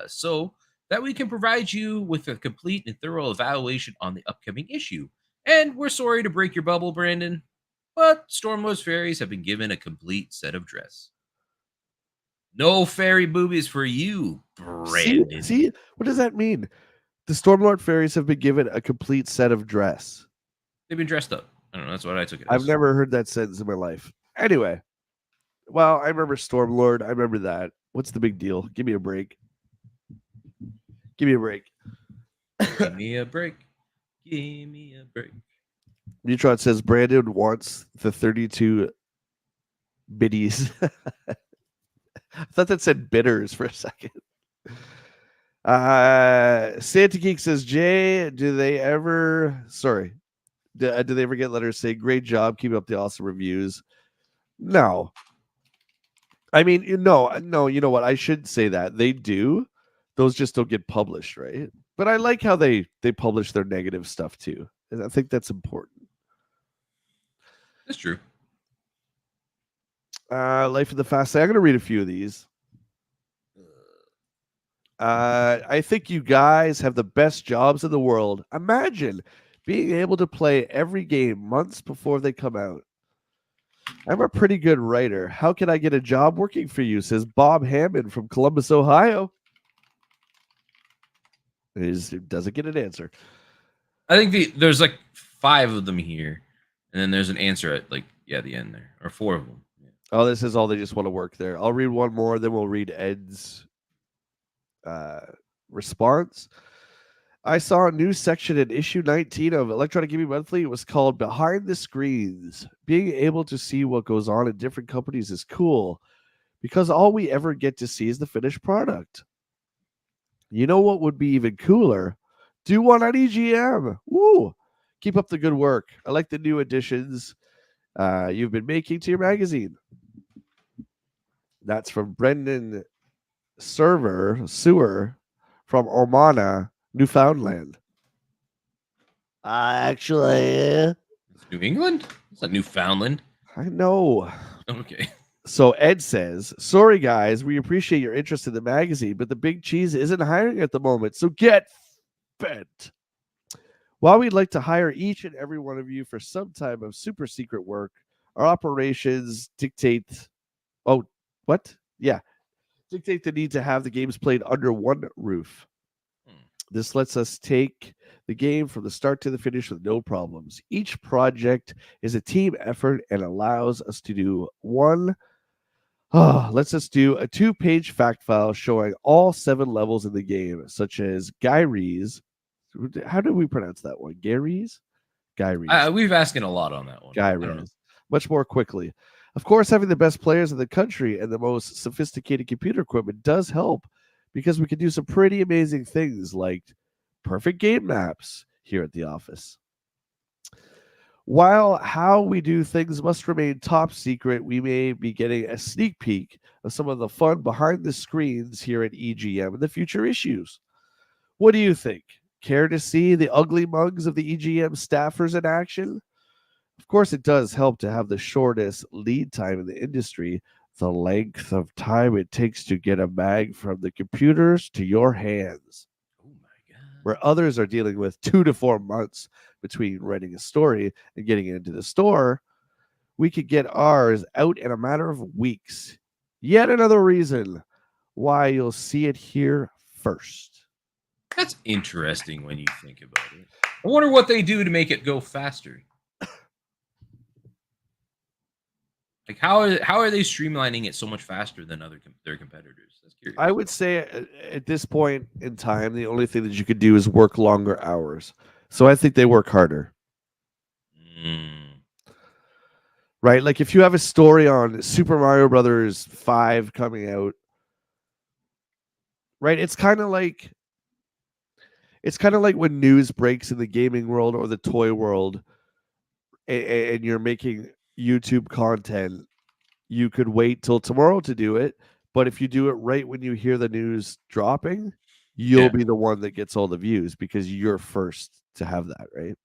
so that we can provide you with a complete and thorough evaluation on the upcoming issue. And we're sorry to break your bubble, Brandon, but Stormlord's fairies have been given a complete set of dress. No fairy boobies for you, Brandon. See, what does that mean? The Stormlord fairies have been given a complete set of dress. They've been dressed up. I don't know. That's what I took it I've as. never heard that sentence in my life. Anyway, well, I remember Stormlord. I remember that. What's the big deal? Give me a break. Give me a break. Give me a break. Give me a break. Neutron says Brandon wants the 32 biddies. I thought that said bitters for a second. Santa Geek says, Jay, do they ever get letters saying great job, keep up the awesome reviews? No. I mean, no, you know what? I should say that. They do. Those just don't get published, right? But I like how they publish their negative stuff too. And I think that's important. That's true. Life in the Fast Lane. I'm going to read a few of these. I think you guys have the best jobs in the world. Imagine being able to play every game months before they come out. I'm a pretty good writer. How can I get a job working for you? Says Bob Hammond from Columbus, Ohio. He doesn't get an answer. I think there's like 5 of them here, and then there's an answer at the end there, or 4 of them. Yeah. Oh, this is all they just want to work there. I'll read one more, then we'll read Ed's response. I saw a new section in issue 19 of Electronic Gaming Monthly. It was called Behind the Screens. Being able to see what goes on in different companies is cool because all we ever get to see is the finished product. You know what would be even cooler? Do one on EGM. Woo! Keep up the good work. I like the new additions you've been making to your magazine. That's from Brendan Sewer from Omana, Newfoundland. Actually, It's New England? It's not Newfoundland. I know. Okay. So Ed says, sorry guys, we appreciate your interest in the magazine, but the big cheese isn't hiring at the moment, so get bent. While we'd like to hire each and every one of you for some type of super secret work, our operations dictate dictate the need to have the games played under one roof. This lets us take the game from the start to the finish with no problems. Each project is a team effort and allows us to do lets us do a 2-page fact file showing all 7 levels in the game, such as Gyries. How do we pronounce that one? Gyries? Gyries. We've asking a lot on that one. Gyries. Much more quickly. Of course, having the best players in the country and the most sophisticated computer equipment does help because we can do some pretty amazing things like perfect game maps here at the office. While how we do things must remain top secret, we may be getting a sneak peek of some of the fun behind the screens here at EGM in the future issues. What do you think? Care to see the ugly mugs of the EGM staffers in action? Of course, it does help to have the shortest lead time in the industry, the length of time it takes to get a mag from the computers to your hands. Oh my God. Where others are dealing with 2 to 4 months between writing a story and getting it into the store, we could get ours out in a matter of weeks. Yet another reason why you'll see it here first. That's interesting when you think about it. I wonder what they do to make it go faster. Like how are they streamlining it so much faster than their competitors? That's curious. I would say at this point in time, the only thing that you could do is work longer hours. So I think they work harder. Right? Like if you have a story on Super Mario Brothers 5 coming out, right? It's kind of like when news breaks in the gaming world or the toy world, and you're making YouTube content. You could wait till tomorrow to do it, but if you do it right when you hear the news dropping, you'll Yeah, be the one that gets all the views because you're first to have that, right?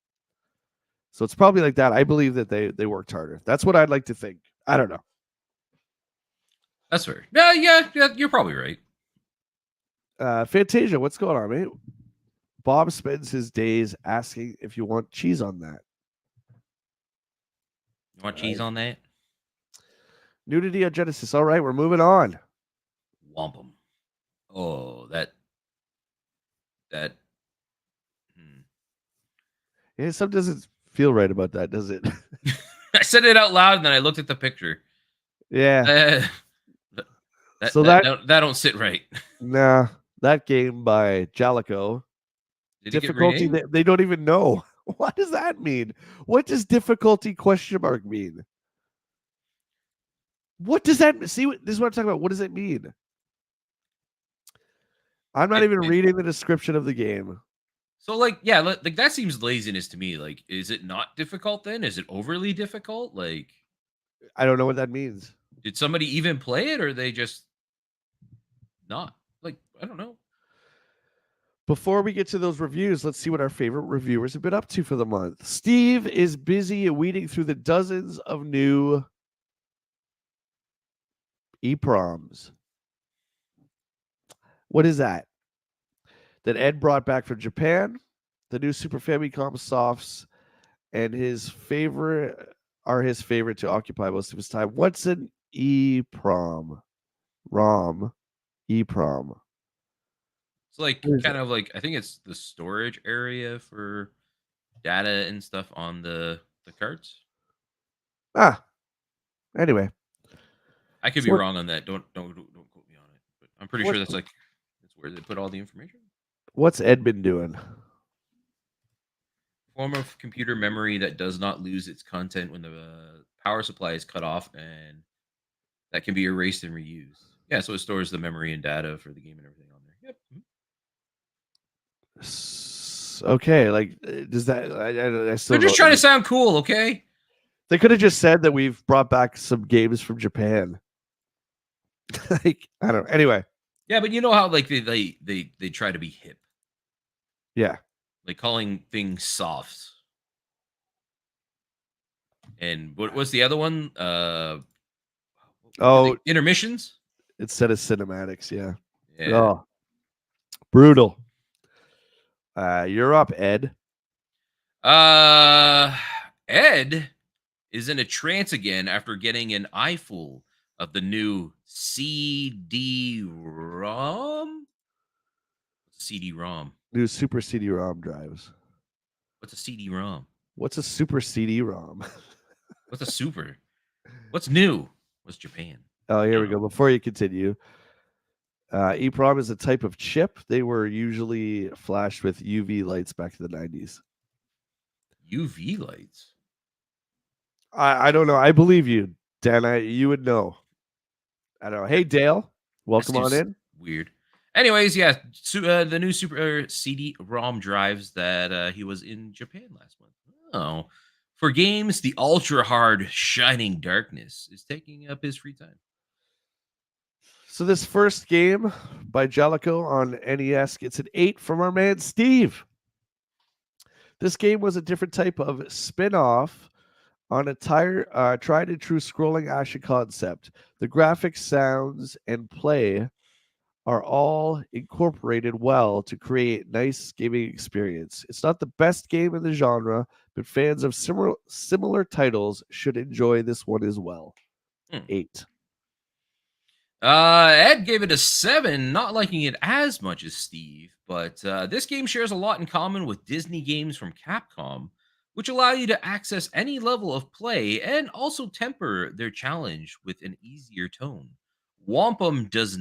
So it's probably like that. I believe that they worked harder. That's what I'd like to think. I don't know. that's fair. Yeah, you're probably right. Fantasia, what's going on, mate? Bob spends his days asking if you want cheese on that. You want All cheese right. on that? Nudity on Genesis. All right, we're moving on. Wampum. Oh, that. Hmm. Yeah, something doesn't feel right about that, does it? I said it out loud, and then I looked at the picture. Yeah. Uh, that So that that that don't sit right. nah, that game by Jalico Did it get difficulty renamed? they don't even know. What does that mean? What does difficulty question mark mean? What does that see? This is what I'm talking about. What does it mean? I'm not even It reading the description of the game. So like yeah, like that seems laziness to me. Like, is it not difficult then? Is it overly difficult? Like, I don't know what that means. did somebody even play it or they just not? Like, I don't know. Before we get to those reviews, let's see what our favorite reviewers have been up to for the month. Steve is busy weeding through the dozens of new EPROMs. What is that? That Ed brought back from Japan, the new Super Famicom softs, and his favorite are his favorite to occupy most of his time. What's an EPROM? ROM, EPROM. It's like What is kind it? of like I think it's the storage area for data and stuff on the cards. Ah, anyway. I could So be wrong on that. Don't quote me on it, but I'm pretty sure what, that's like that's where they put all the information. what's Ed been doing? Form of computer memory that does not lose its content when the power supply is cut off, and that can be erased and reused. Yeah, so it stores the memory and data for the game and everything on there. Yep. Okay, like does that? I They're still just don't. trying to sound cool, okay? They could have just said that we've brought back some games from Japan. Like I don't know. Anyway, Yeah, but you know how like they try to be hip, yeah. like calling things softs. And what's the other one? What were Oh, they? Intermissions. instead of cinematics, yeah. Yeah. Oh, brutal. You're up, Ed. Uh, Ed is in a trance again after getting an eyeful of the new CD-ROM. CD-ROM. New Super CD-ROM drives. What's a CD-ROM? What's a Super CD-ROM? What's a super? What's new? What's Japan? Oh, I here don't we go. know. Before you continue, EEPROM is a type of chip. They were usually flashed with UV lights back in the 90s. UV lights. I don't know. I believe you, Dan. You would know. I don't know. Hey, Dale, That welcome on seems in. weird. Anyways, yeah, the new super CD-ROM drives that he was in Japan last month. Oh, for games, the ultra hard Shining Darkness is taking up his free time. So this first game by Jellico on NES gets an 8 from our man Steve. This game was a different type of spin-off on a tried and true scrolling action concept. The graphics, sounds, and play are all incorporated well to create nice gaming experience. It's not the best game in the genre, but fans of similar titles should enjoy this one as well. Hmm. 8. Ed gave it a 7, not liking it as much as Steve, but this game shares a lot in common with Disney games from Capcom, which allow you to access any level of play and also temper their challenge with an easier tone. Wampum does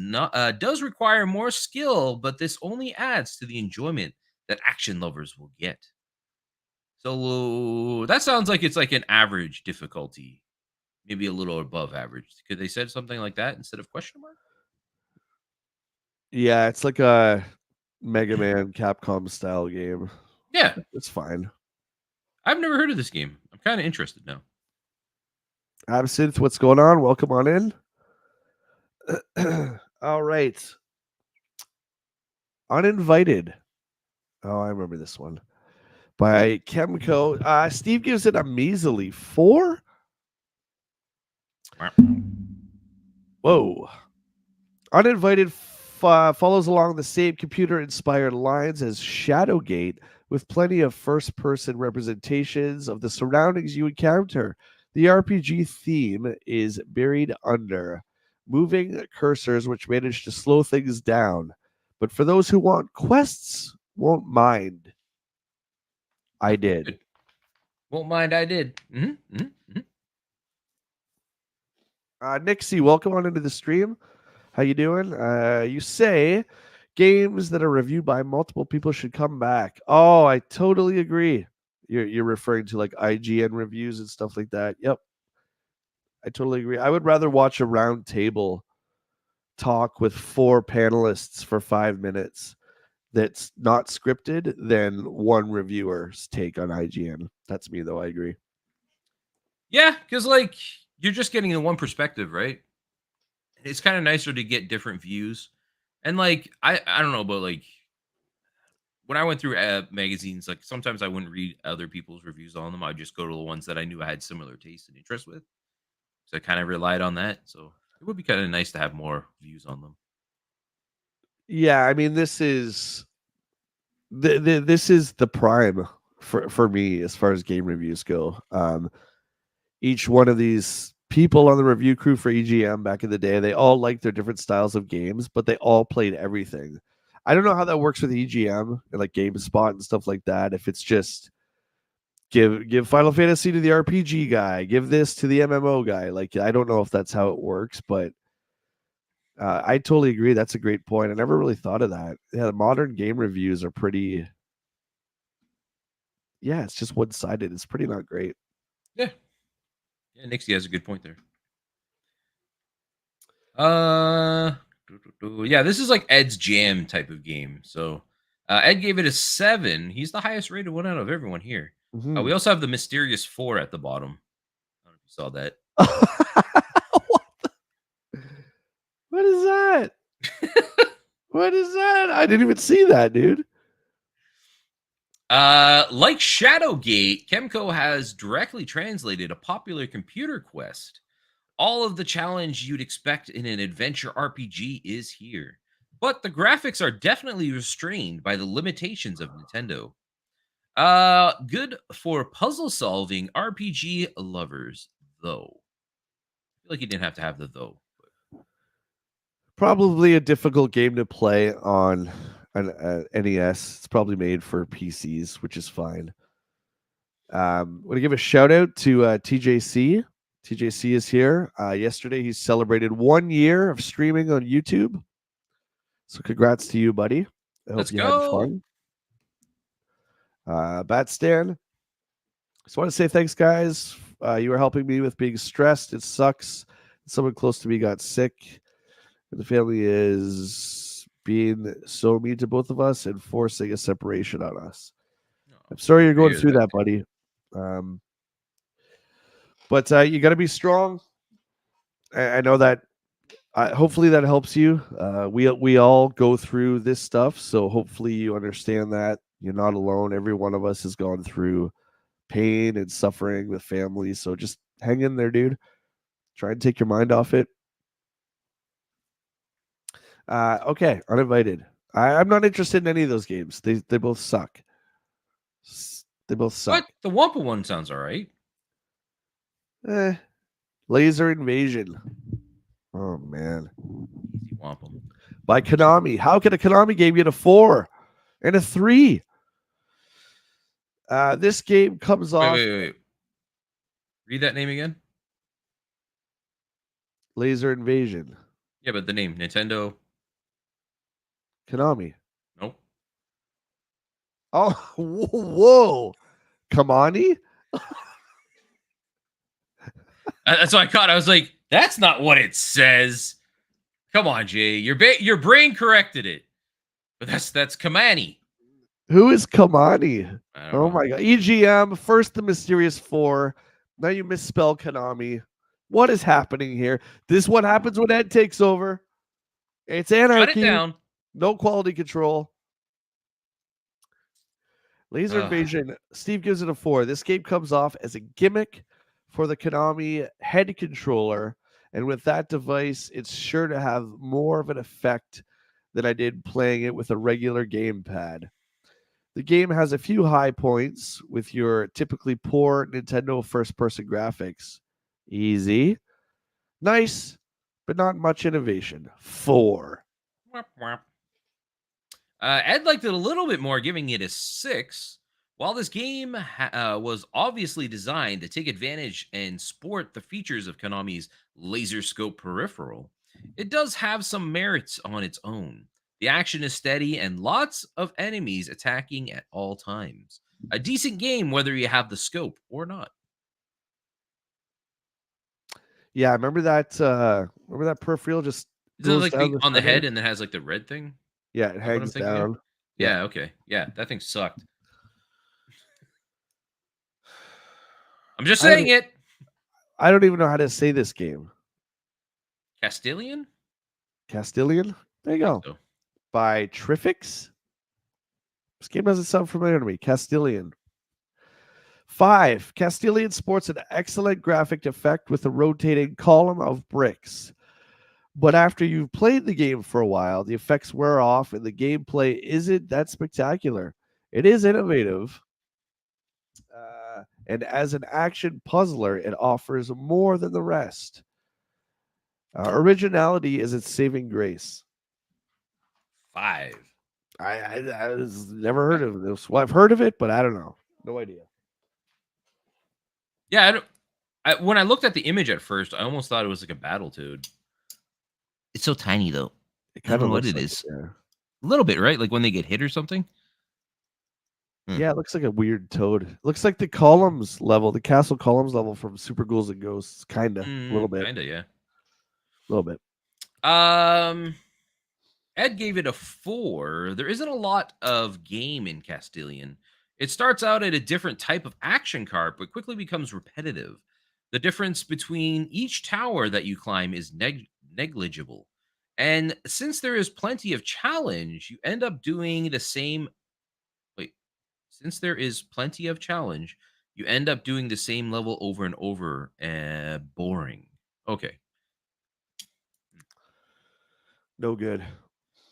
require more skill, but this only adds to the enjoyment that action lovers will get. So that sounds like it's like an average difficulty, maybe a little above average. Could they said something like that instead of question mark? Yeah, it's like a Mega Man Capcom style game. Yeah, It's fine. I've never heard of this game. I'm kind of interested now. Absinthe, what's going on? Welcome on in. All right. Uninvited. Oh, I remember this one. By Chemco. Steve gives it a measly 4. Whoa. Uninvited follows along the same computer inspired lines as Shadowgate, with plenty of first person representations of the surroundings you encounter. The RPG theme is buried under moving cursors, which manage to slow things down. But for those who want quests, won't mind. I did. Good. Won't mind. I did. Nixie, welcome on into the stream. How you doing? You say games that are reviewed by multiple people should come back. Oh, I totally agree. You're referring to like IGN reviews and stuff like that. Yep, I totally agree. I would rather watch a round table talk with 4 panelists for 5 minutes that's not scripted than one reviewer's take on IGN. That's me though. I agree. Yeah, because like you're just getting the one perspective, right? It's kind of nicer to get different views. And like I don't know, but like when I went through magazines, like sometimes I wouldn't read other people's reviews on them. I'd just go to the ones that I knew I had similar taste and interest with. So I kind of relied on that. So it would be kind of nice to have more views on them. Yeah, I mean this is the prime for me as far as game reviews go. Each one of these people on the review crew for EGM back in the day, they all liked their different styles of games, but they all played everything. I don't know how that works with EGM and like GameSpot and stuff like that. If it's just give Final Fantasy to the RPG guy, give this to the MMO guy. Like I don't know if that's how it works, but I totally agree. That's a great point. I never really thought of that. Yeah, the modern game reviews are pretty. Yeah, it's just one sided. It's pretty not great. Yeah. Yeah, Nixie has a good point there. Uh yeah, this is like Ed's jam type of game. So Ed gave it a 7. He's the highest rated one out of everyone here. We Mm-hmm. also have the mysterious 4 at the bottom. I don't know if you saw that. What is that? What is that? I didn't even see that, dude. Like Shadowgate, Chemco has directly translated a popular computer quest. All of the challenge you'd expect in an adventure RPG is here. But the graphics are definitely restrained by the limitations of Nintendo. Good for puzzle solving RPG lovers, though. I feel like you didn't have to have the though. Probably a difficult game to play on an NES. It's probably made for PCs, which is fine. Want to give a shout out to TJC. TJC is here. Yesterday, he celebrated 1 year of streaming on YouTube. So, congrats to you, buddy. I hope Let's you had go. fun. Batstan, just want to say thanks, guys. You were helping me with being stressed. It sucks. Someone close to me got sick. And the family is being so mean to both of us and forcing a separation on us. No, I'm sorry you're I going hear through that. that, buddy. But you got to be strong. I know that. Hopefully that helps you. We all go through this stuff, so hopefully you understand that you're not alone. Every one of us has gone through pain and suffering with family. So just hang in there, dude. Try and take your mind off it. Okay, uninvited. I'm not interested in any of those games. They both suck. They both suck. What? The Wampa one sounds all right. Eh, Laser Invasion. Oh man. Easy Wampum. By Konami. How can a Konami game get a 4 and a 3? This game comes Wait, off wait, wait. Read that name again. Laser Invasion. Yeah, but the name Nintendo. Konami. Nope. Oh, whoa. Kamani? That's what I caught. I was like, that's not what it says. Come on, Jay. Your brain corrected it. But that's Kamani. Who is Kamani? I don't Oh know. my god. EGM, first the Mysterious Four. Now you misspell Konami. What is happening here? This is what happens when Ed takes over. It's Shut it anarchy. down. No quality control. Laser Ugh. Invasion. Steve gives it a 4. This game comes off as a gimmick for the Konami head controller. And with that device, it's sure to have more of an effect than I did playing it with a regular gamepad. The game has a few high points with your typically poor Nintendo first person graphics. Easy. Nice, but not much innovation. 4. Womp womp. Ed liked it a little bit more, giving it a 6. While this game was obviously designed to take advantage and sport the features of Konami's laser scope peripheral, it does have some merits on its own. The action is steady and lots of enemies attacking at all times. A decent game, whether you have the scope or not. Yeah, remember that peripheral just Is it goes like down the the on the center? head and then has like the red thing? Yeah, it Is that what I'm hangs thinking of? down. Yeah. Yeah, okay. Yeah, that thing sucked. I'm just I saying don't it. I don't even know how to say this game. Castilian? Castilian? There you I think go. so. By Trifix? This game doesn't sound familiar to me. Castilian. 5. Castilian sports an excellent graphic effect with a rotating column of bricks. But after you've played the game for a while, the effects wear off and the gameplay isn't that spectacular. It is innovative. And as an action puzzler, it offers more than the rest. Originality is its saving grace. 5. I never heard of this. Well, I've heard of it, but I don't know. No idea. Yeah, when I looked at the image at first, I almost thought it was like a battle toad. It's so tiny though. It I don't kind of know what looks it like it. is. Yeah. A little bit, right? Like when they get hit or something. Yeah, it looks like a weird toad. Looks like the columns level, the castle columns level from Super Ghouls and Ghosts, kinda, a little bit, Kinda, yeah. a little bit. Ed gave it a 4. There isn't a lot of game in Castilian. It starts out at a different type of action card, but quickly becomes repetitive. The difference between each tower that you climb is negligible. And since there is plenty of challenge, you end up doing the same. Wait, since there is plenty of challenge, you end up doing the same level over and over. Boring. Okay. No good.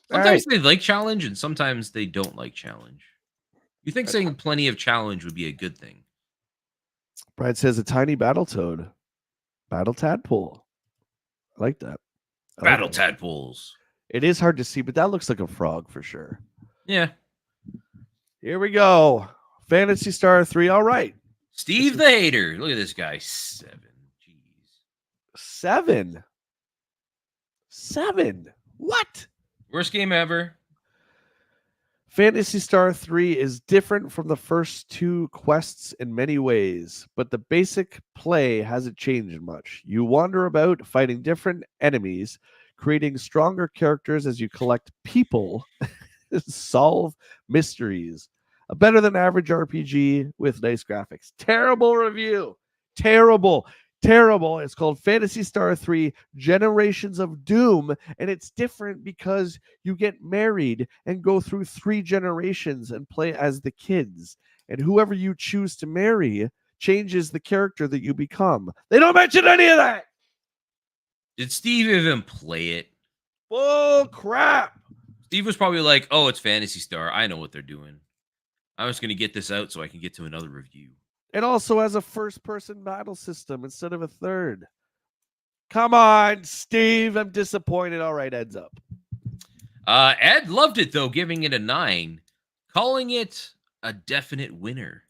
All right. Sometimes they like challenge and sometimes they don't like challenge. You think saying plenty of challenge would be a good thing? Brad says a tiny battle toad. Battle tadpole. I like that. I like Battle that. tadpoles. It is hard to see, but that looks like a frog for sure. Yeah. Here we go. Fantasy Star 3. All right. Steve the hater. Look at this guy. 7. Jeez. 7. 7. What? Worst game ever. Fantasy Star 3 is different from the first 2 quests in many ways, but the basic play hasn't changed much. You wander about fighting different enemies, creating stronger characters as you collect people, solve mysteries. A better than average RPG with nice graphics. Terrible review. Terrible. Terrible. It's called Fantasy Star 3 Generations of Doom, and it's different because you get married and go through 3 generations and play as the kids. And whoever you choose to marry changes the character that you become. They don't mention any of that. Did Steve even play it? Bull crap. Steve was probably like, oh, it's Fantasy Star. I know what they're doing. I'm just going to get this out so I can get to another review. It also has a first-person battle system instead of a third. Come on, Steve. I'm disappointed. All right, Ed's up. Ed loved it, though, giving it a 9, calling it a definite winner.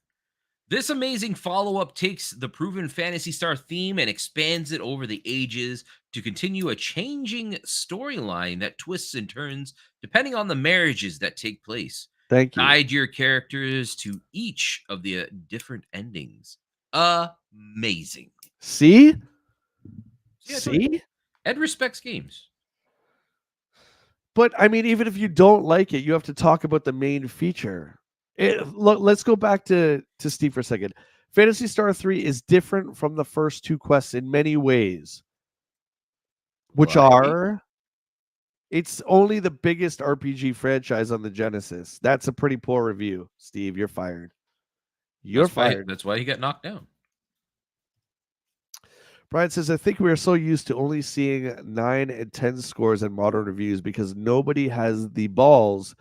This amazing follow-up takes the proven Phantasy Star theme and expands it over the ages to continue a changing storyline that twists and turns depending on the marriages that take place. Thank you. Guide your characters to each of the different endings. Amazing. See? Yeah, See? Ed respects games. But I mean, even if you don't like it, you have to talk about the main feature. Look, let's go back to Steve for a second. Phantasy Star 3 is different from the first two quests in many ways, which Like, are it's only the biggest RPG franchise on the Genesis. That's a pretty poor review, Steve. You're fired. You're fired. that's why he got knocked down. Brian says, I think we are so used to only seeing 9 and 10 scores in modern reviews because nobody has the balls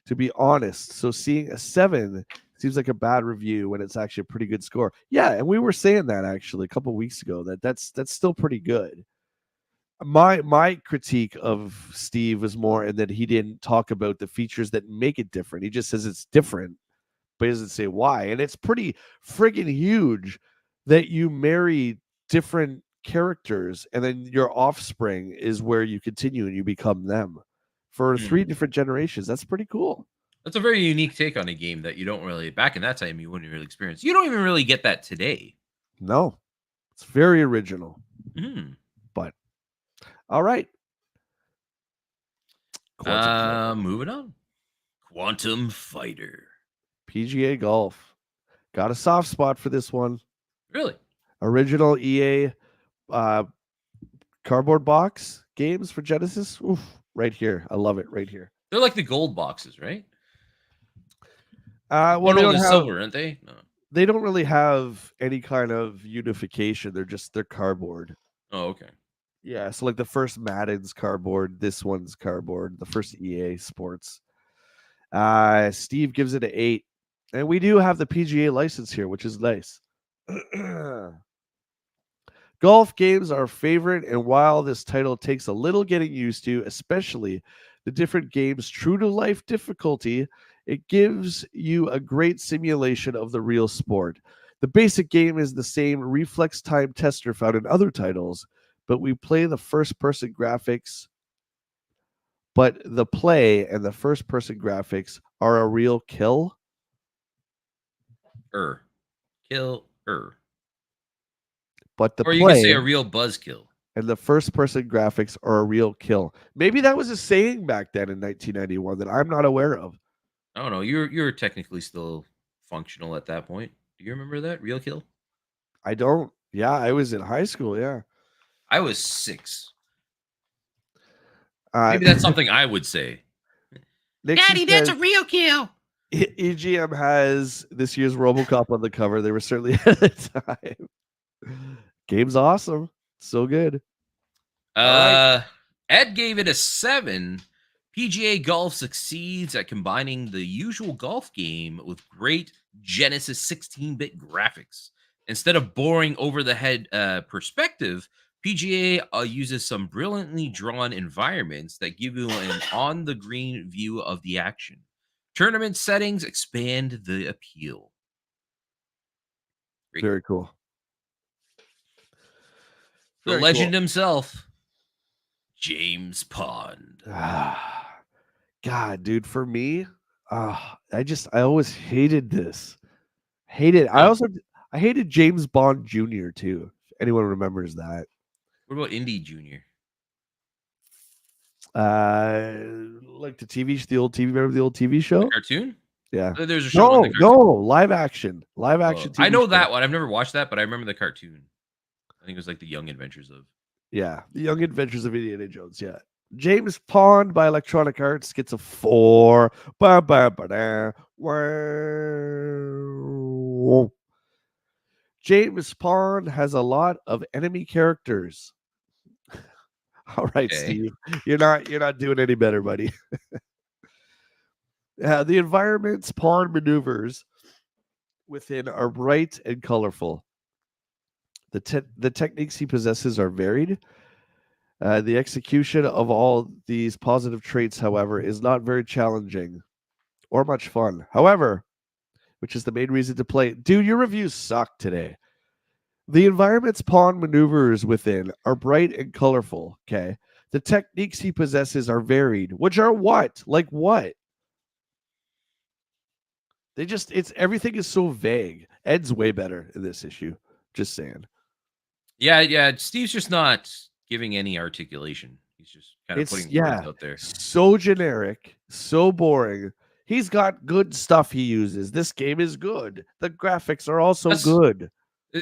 to be honest. So seeing a 7 seems like a bad review when it's actually a pretty good score. Yeah, and we were saying that actually a couple weeks ago that's still pretty good. My critique of Steve was more in that he didn't talk about the features that make it different. He just says it's different, but he doesn't say why. And it's pretty friggin' huge that you marry different characters and then your offspring is where you continue and you become them for 3 different generations. That's pretty cool. That's a very unique take on a game that you don't really, back in that time, you wouldn't really experience. You don't even really get that today. No, it's very original. Mm-hmm. But all right. Moving on. Quantum Fighter. PGA Golf. Got a soft spot for this one. Really? Original EA cardboard box games for Genesis. Oof, right here. I love it right here. They're like the gold boxes, right? Well, no, they don't the have silver, aren't they? No. They don't really have any kind of unification. They're cardboard. Oh, okay. Yeah, so like the first Madden's cardboard, this one's cardboard, the first EA Sports. Steve gives it an 8. And we do have the PGA license here, which is nice. Golf games are favorite, and while this title takes a little getting used to, especially the different games' true to life difficulty, it gives you a great simulation of the real sport. The basic game is the same reflex time tester found in other titles, but we play the first person graphics. But the play and the first person graphics are a real kill. Kill. But the Or you can play say a real buzzkill. and the first person graphics are a real kill. Maybe that was a saying back then in 1991 that I'm not aware of. I don't know. You're technically still functional at that point. Do you remember that? Real kill? I don't. Yeah, I was in high school. Yeah. I was 6. Maybe that's something I would say. Nixie Daddy, that's says, a real kill. EGM has this year's RoboCop on the cover. They were certainly at the time. Game's awesome. So good. Right. Ed gave it a 7. PGA Golf succeeds at combining the usual golf game with great Genesis 16-bit graphics. Instead of boring over-the-head perspective, PGA uses some brilliantly drawn environments that give you an on-the-green view of the action. Tournament settings expand the appeal. Great. Very cool. The legend himself, James Pond. God, dude, for me, I always hated this. I hated James Bond Jr. too. If anyone remembers that. What about Indy Jr.? Like the old TV. Remember the old TV show? The cartoon? Yeah. There's a show. No, live action. TV I know show. that one. I've never watched that, but I remember the cartoon. I think it was like the Young Adventures of. Yeah, the Young Adventures of Indiana Jones. Yeah. James Pond by Electronic Arts gets a 4. James Pond has a lot of enemy characters. All right, okay. Steve, you're not doing any better, buddy. The environment's pawn maneuvers within are bright and colorful. The techniques he possesses are varied. The execution of all these positive traits, however, is not very challenging or much fun. However, which is the main reason to play. Dude, your reviews suck today. The environment's pawn maneuvers within are bright and colorful, okay? The techniques he possesses are varied, which are what? Like what? Everything is so vague. Ed's way better in this issue. Just saying. Yeah. Steve's just not giving any articulation. He's just kind of It's putting words yeah, out there. so generic, so boring. He's got good stuff he uses. This game is good. The graphics are also That's good.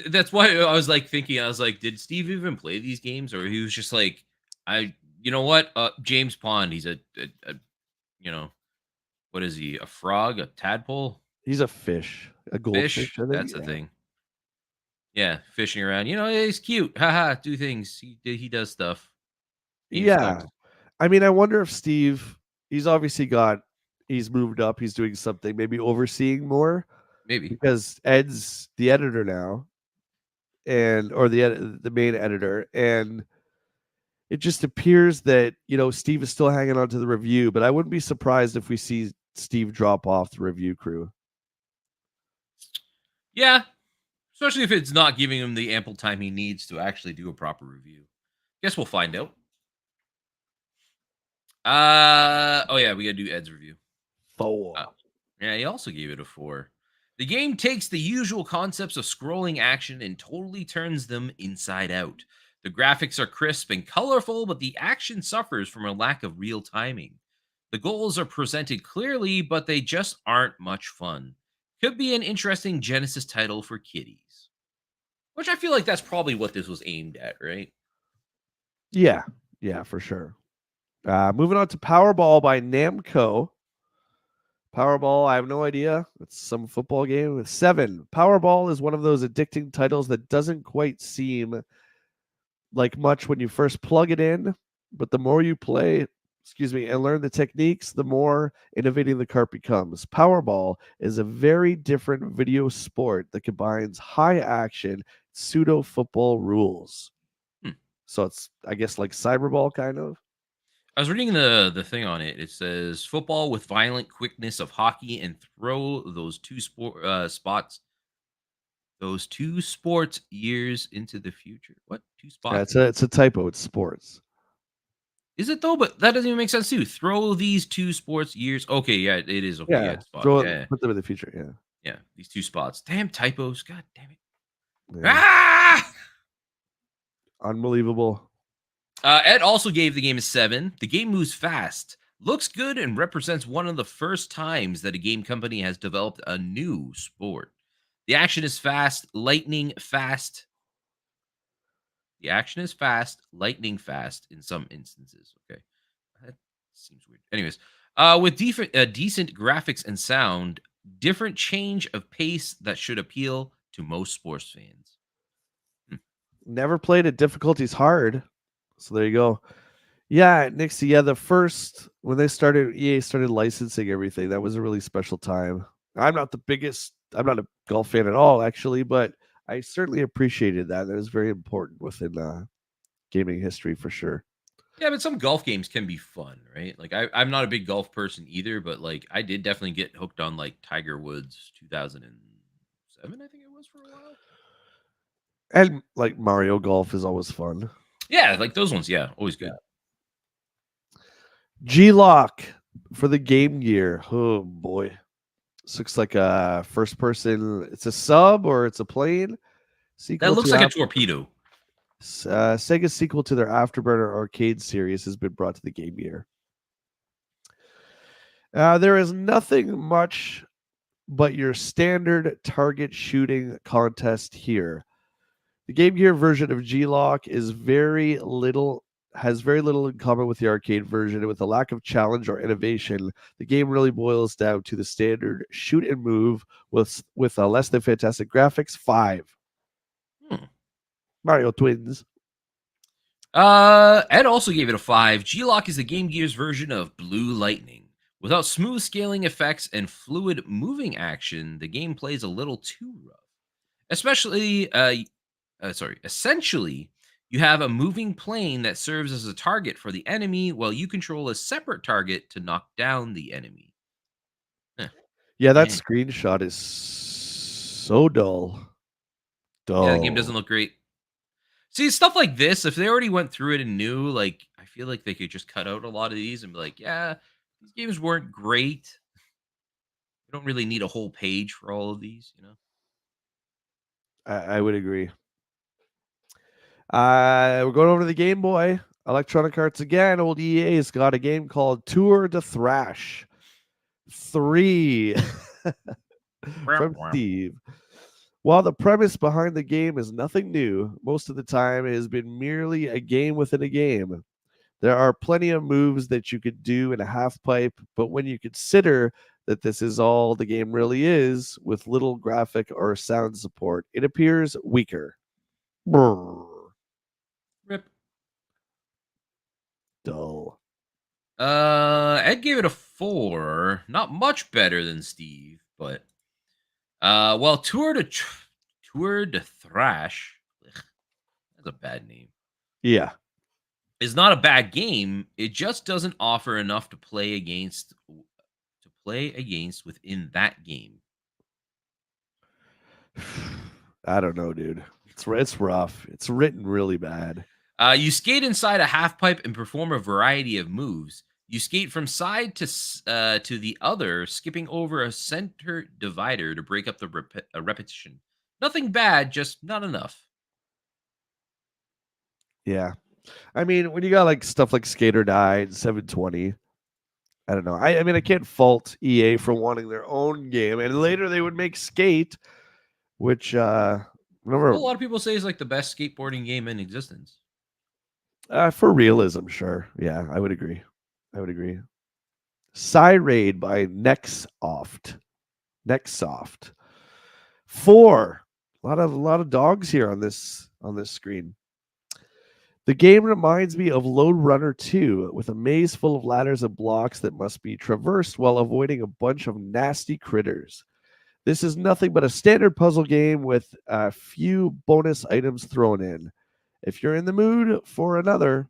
that's why I was like thinking. I was like, did Steve even play these games, or he was just like, I, you know what? James Pond. He's a you know, what is he? A frog? A tadpole? He's a fish, a Fish? goldfish, I think. That's the Yeah. thing. Yeah, fishing around. You know, he's cute. Haha, do things. He does stuff. Game Yeah. sucks. I mean, I wonder if Steve, he's obviously he's moved up, he's doing something, maybe overseeing more Maybe. because Ed's the editor now and or the main editor, and it just appears that, Steve is still hanging on to the review, but I wouldn't be surprised if we see Steve drop off the review crew. Yeah, especially if it's not giving him the ample time he needs to actually do a proper review. Guess we'll find out. Oh yeah, we gotta do Ed's review. 4. Uh, yeah, he also gave it a 4. The game takes the usual concepts of scrolling action and totally turns them inside out. The graphics are crisp and colorful, but the action suffers from a lack of real timing. The goals are presented clearly, but they just aren't much fun. Could be an interesting Genesis title for kiddies. Which I feel like that's probably what this was aimed at, right? Yeah. Yeah, for sure. Moving on to Powerball by Namco. Powerball, I have no idea. It's some football game with 7. Powerball is one of those addicting titles that doesn't quite seem like much when you first plug it in, but the more you play, and learn the techniques, the more innovating the cart becomes. Powerball is a very different video sport that combines high action, pseudo football rules. Hmm. So it's, I guess, like Cyberball kind of. I was reading the thing on it. It says football with violent quickness of hockey and throw those two sports years into the future. What two Yeah, spots? it's a typo. It's sports. Is it though? But that doesn't even make sense too. Throw these two sports years. Okay, yeah, it is okay. Yeah, Yeah, it's spots. throw Yeah, put them in the future. Yeah, yeah. These two spots. Damn typos. God damn it. yeah, Ah! unbelievable. Ed also gave the game a 7. The game moves fast, looks good, and represents one of the first times that a game company has developed a new sport. The action is fast, lightning fast. The action is fast, lightning fast in some instances. Okay. That seems weird. Anyways, with decent graphics and sound, different change of pace that should appeal to most sports fans. Hmm. Never played it. Difficulty's hard. So there you go. Yeah, Nixie. Yeah, the first when EA started licensing everything, that was a really special time. I'm not a golf fan at all, actually, but I certainly appreciated that. That was very important within gaming history for sure. Yeah, but some golf games can be fun, right? Like I'm not a big golf person either, but like I did definitely get hooked on like Tiger Woods 2007, I think it was for a while. And like Mario Golf is always fun. Yeah, like those ones, yeah, always good. G Lock for the Game Gear. Oh boy. This looks like a first person. It's a sub or it's a plane That sequel looks to like a torpedo. Sega's sequel to their Afterburner arcade series has been brought to the Game Gear. There is nothing much but your standard target shooting contest here. The Game Gear version of G-Lock has very little in common with the arcade version, and with a lack of challenge or innovation, the game really boils down to the standard shoot and move with less than fantastic graphics. 5. Hmm. Mario Twins. Ed also gave it a 5. G-Lock is the Game Gear's version of Blue Lightning. Without smooth scaling effects and fluid moving action, the game plays a little too rough. Essentially, you have a moving plane that serves as a target for the enemy while you control a separate target to knock down the enemy. Eh, Yeah, that eh. screenshot is so dull. Yeah, the game Dull. doesn't look great. See, stuff like this, if they already went through it and knew, like, I feel like they could just cut out a lot of these and be like, yeah, these games weren't great. You don't really need a whole page for all of these, you know? I would agree. We're going over to the Game Boy. Electronic Arts again. Old EA's got a game called Tour de Thrash 3 from Steve. While the premise behind the game is nothing new, most of the time it has been merely a game within a game. There are plenty of moves that you could do in a half pipe, but when you consider that this is all the game really is, with little graphic or sound support, it appears weaker. Brrr. Rip. Dull. Ed gave it a 4. Not much better than Steve, but well, Tour de Thrash. Ugh, that's a bad name. Yeah. Is not a bad game. It just doesn't offer enough to play against within that game. I don't know, dude. It's rough. It's written really bad. You skate inside a half pipe and perform a variety of moves. You skate from side to the other, skipping over a center divider to break up the repetition. Nothing bad, just not enough. Yeah. I mean, when you got like stuff like Skate or Die and 720, I don't know. I mean, I can't fault EA for wanting their own game, and later they would make Skate, which Well, a remember lot of people say it's like the best skateboarding game in existence. for realism, sure. Yeah, I would agree. I would agree. Raid by Nexoft. Nexoft. 4. A lot of dogs here on this screen. The game reminds me of Lode Runner 2, with a maze full of ladders and blocks that must be traversed while avoiding a bunch of nasty critters. This is nothing but a standard puzzle game with a few bonus items thrown in. If you're in the mood for another,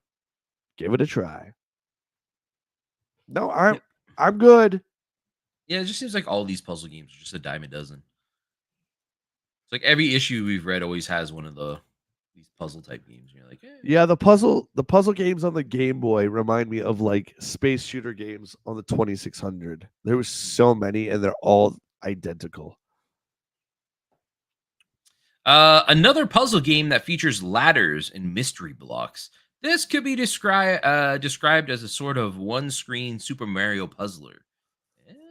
give it a try. No, Yeah, I'm good. yeah. It just seems like all these puzzle games are just a dime a dozen. It's like every issue we've read always has one of these puzzle type games. And you're like, eh. Yeah, the puzzle games on the Game Boy remind me of like space shooter games on the 2600. There was so many and they're all identical. Another puzzle game that features ladders and mystery blocks. This could be described as a sort of one-screen Super Mario puzzler.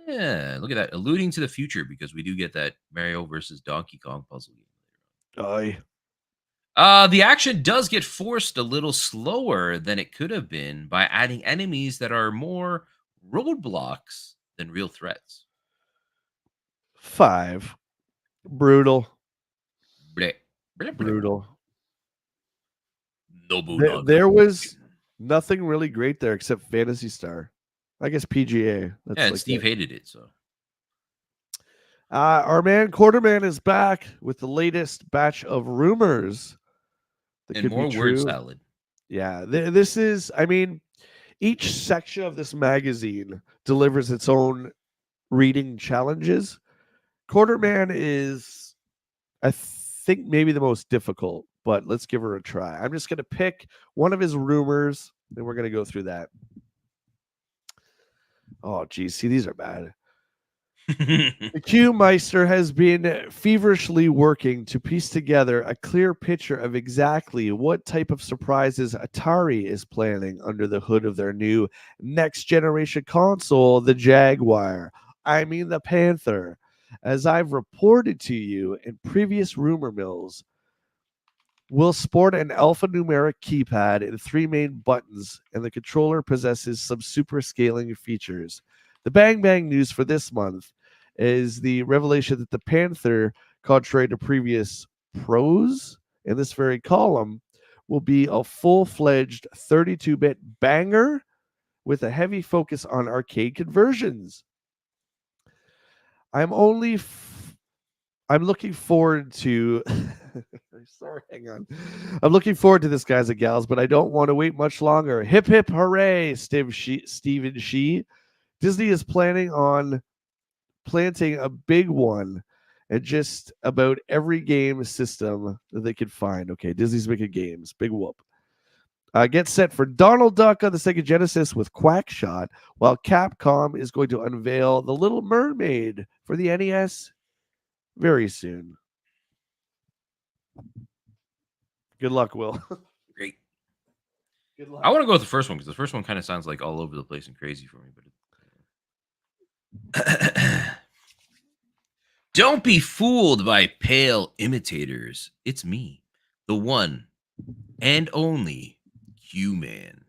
Yeah, look at that, alluding to the future because we do get that Mario versus Donkey Kong puzzle game. Aye. The action does get forced a little slower than it could have been by adding enemies that are more roadblocks than real threats. 5. Brutal. Bleh. Bleh, bleh. Brutal. Nobunaga There was Broken. nothing really great there except Fantasy Star. I guess PGA. Yeah, That's and like Steve it. hated it, so. Our man Quarterman is back with the latest batch of rumors that And could be more word true. salad. Yeah, this is. I mean, each section of this magazine delivers its own reading challenges. Quarterman is, I think, maybe the most difficult, but let's give her a try. I'm just going to pick one of his rumors, and we're going to go through that. Oh, geez. See, these are bad. The Q Meister has been feverishly working to piece together a clear picture of exactly what type of surprises Atari is planning under the hood of their new next generation console, the Jaguar. I mean, the Panther. As I've reported to you in previous rumor mills, will sport an alphanumeric keypad and 3 main buttons, and the controller possesses some super scaling features. The bang bang news for this month is the revelation that the Panther, contrary to previous pros in this very column, will be a full-fledged 32-bit banger with a heavy focus on arcade conversions. I'm only I'm looking forward to. Sorry, hang on. I'm looking forward to this, guys and gals, but I don't want to wait much longer. Hip hip hooray, Stephen Shee. Disney is planning on planting a big one at just about every game system that they could find. Okay, Disney's making games. Big whoop. Get set for Donald Duck on the Sega Genesis with Quackshot, while Capcom is going to unveil The Little Mermaid for the NES very soon. Good luck, Will. Great. Good I luck. want to go with the first one because the first one kind of sounds like all over the place and crazy for me. But don't be fooled by pale imitators. It's me, the one and only Q-Man.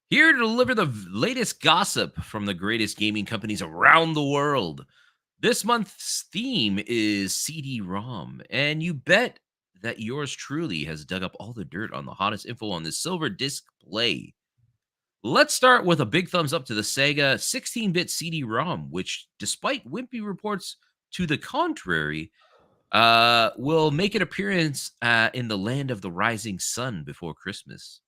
Here to deliver the latest gossip from the greatest gaming companies around the world. This month's theme is CD-ROM, and you bet that yours truly has dug up all the dirt on the hottest info on this silver display. Let's start with a big thumbs up to the Sega 16-bit CD-ROM, which, despite wimpy reports to the contrary, will make an appearance in the land of the rising sun before Christmas.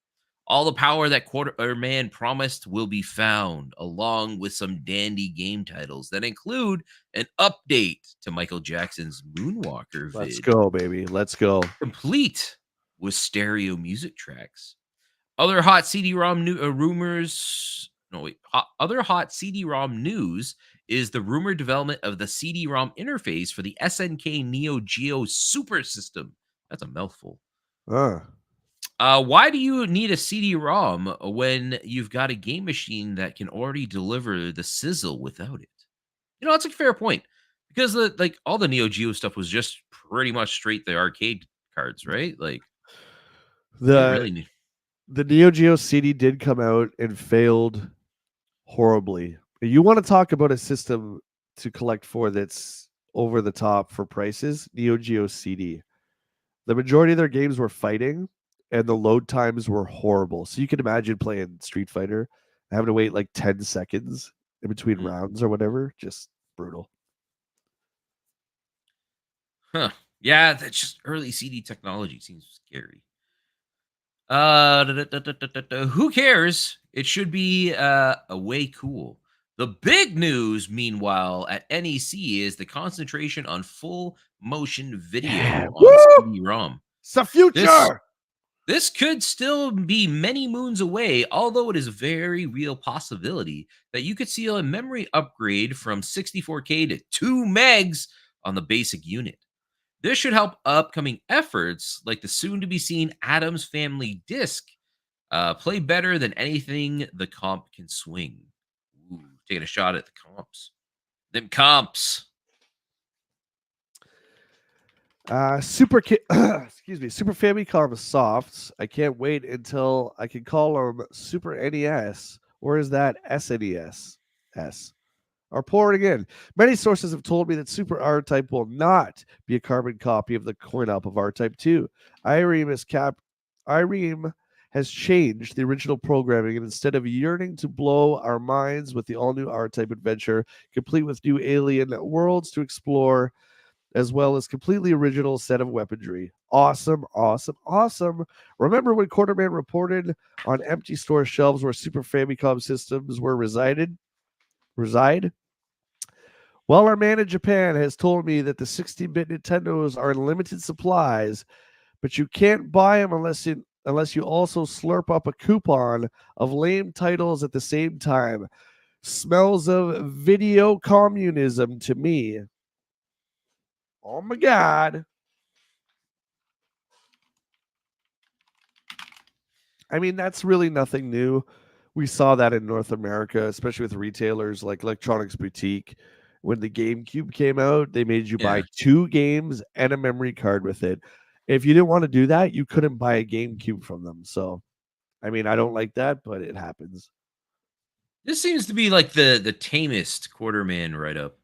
All the power that Quarterman promised will be found, along with some dandy game titles that include an update to Michael Jackson's Moonwalker Let's vid, go, baby. Let's go. complete with stereo music tracks. Other hot CD-ROM rumors. No wait. Other hot CD-ROM news is the rumored development of the CD-ROM interface for the SNK Neo Geo Super System. That's a mouthful. Uh, Why do you need a CD-ROM when you've got a game machine that can already deliver the sizzle without it? You know, that's a fair point because all the Neo Geo stuff was just pretty much straight the arcade cards, right? Like you didn't the really need. the Neo Geo CD did come out and failed horribly. You want to talk about a system to collect for that's over the top for prices? Neo Geo CD. The majority of their games were fighting, and the load times were horrible. So you can imagine playing Street Fighter, having to wait like 10 seconds in between Mm, rounds or whatever. Just brutal. huh. Yeah, that's just early CD technology. Seems scary. Who cares? It should be a way cool. The big news, meanwhile, at NEC is the concentration on full motion Yeah. video on Woo! CD-ROM. It's the This future. this could still be many moons away, although it is a very real possibility that you could see a memory upgrade from 64K to 2 megs on the basic unit. This should help upcoming efforts like the soon to be seen Adams Family disc play better than anything the comp can swing. Ooh, taking a shot at the comps. Them comps. Excuse me, Super Famicom Softs. I can't wait until I can call them Super NES, or is that SNES? S are pouring in. Many sources have told me that Super R Type will not be a carbon copy of the coin op of R Type 2. Ireme has changed the original programming, and instead of yearning to blow our minds with the all-new R Type adventure, complete with new alien worlds to explore, as well as completely original set of weaponry. Awesome, awesome, awesome. Remember when Quarterman reported on empty store shelves where Super Famicom systems were reside? Well, our man in Japan has told me that the 16-bit Nintendos are in limited supplies, but you can't buy them unless you also slurp up a coupon of lame titles at the same time. Smells of video communism to me. Oh my god. I mean, that's really nothing new. We saw that in North America, especially with retailers like Electronics Boutique. When the GameCube came out, they made you buy Yeah. 2 games and a memory card with it. If you didn't want to do that, you couldn't buy a GameCube from them. So, I mean, I don't like that, but it happens. This seems to be like the tamest Quarterman write up.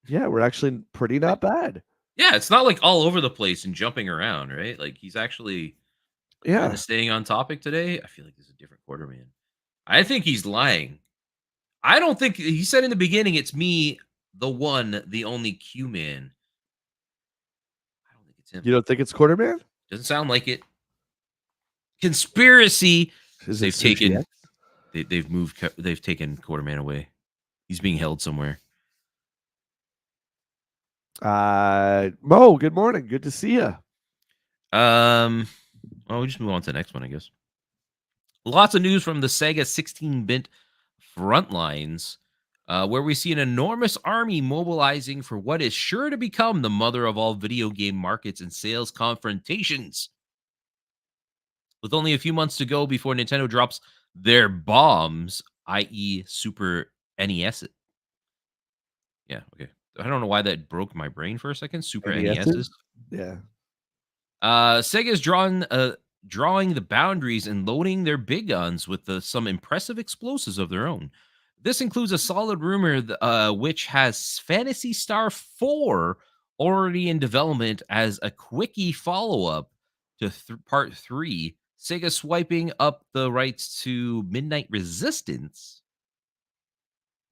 Yeah, we're actually pretty not bad. Yeah, it's not like all over the place and jumping around, right? Like he's actually kind Yeah. of staying on topic today. I feel like this is a different Quarterman. I think he's lying. I don't think he said in the beginning it's me, the one, the only Q man. I don't think it's him. You don't think it's Quarterman? Doesn't sound like it. Conspiracy. Is it They've Sushi taken X? they've taken Quarterman away. He's being held somewhere. Mo, good morning. Good to see you. Well, we'll just move on to the next one, I guess. Lots of news from the Sega 16-bit front lines, where we see an enormous army mobilizing for what is sure to become the mother of all video game markets and sales confrontations. with only a few months to go before Nintendo drops their bombs, i.e., Super NES. Yeah, okay. I don't know why that broke my brain for a second. Super NESs. NESs? Yeah. Sega's drawing the boundaries and loading their big guns with some impressive explosives of their own. This includes a solid rumor which has Fantasy Star 4 already in development as a quickie follow-up to Part 3. Sega swiping up the rights to Midnight Resistance.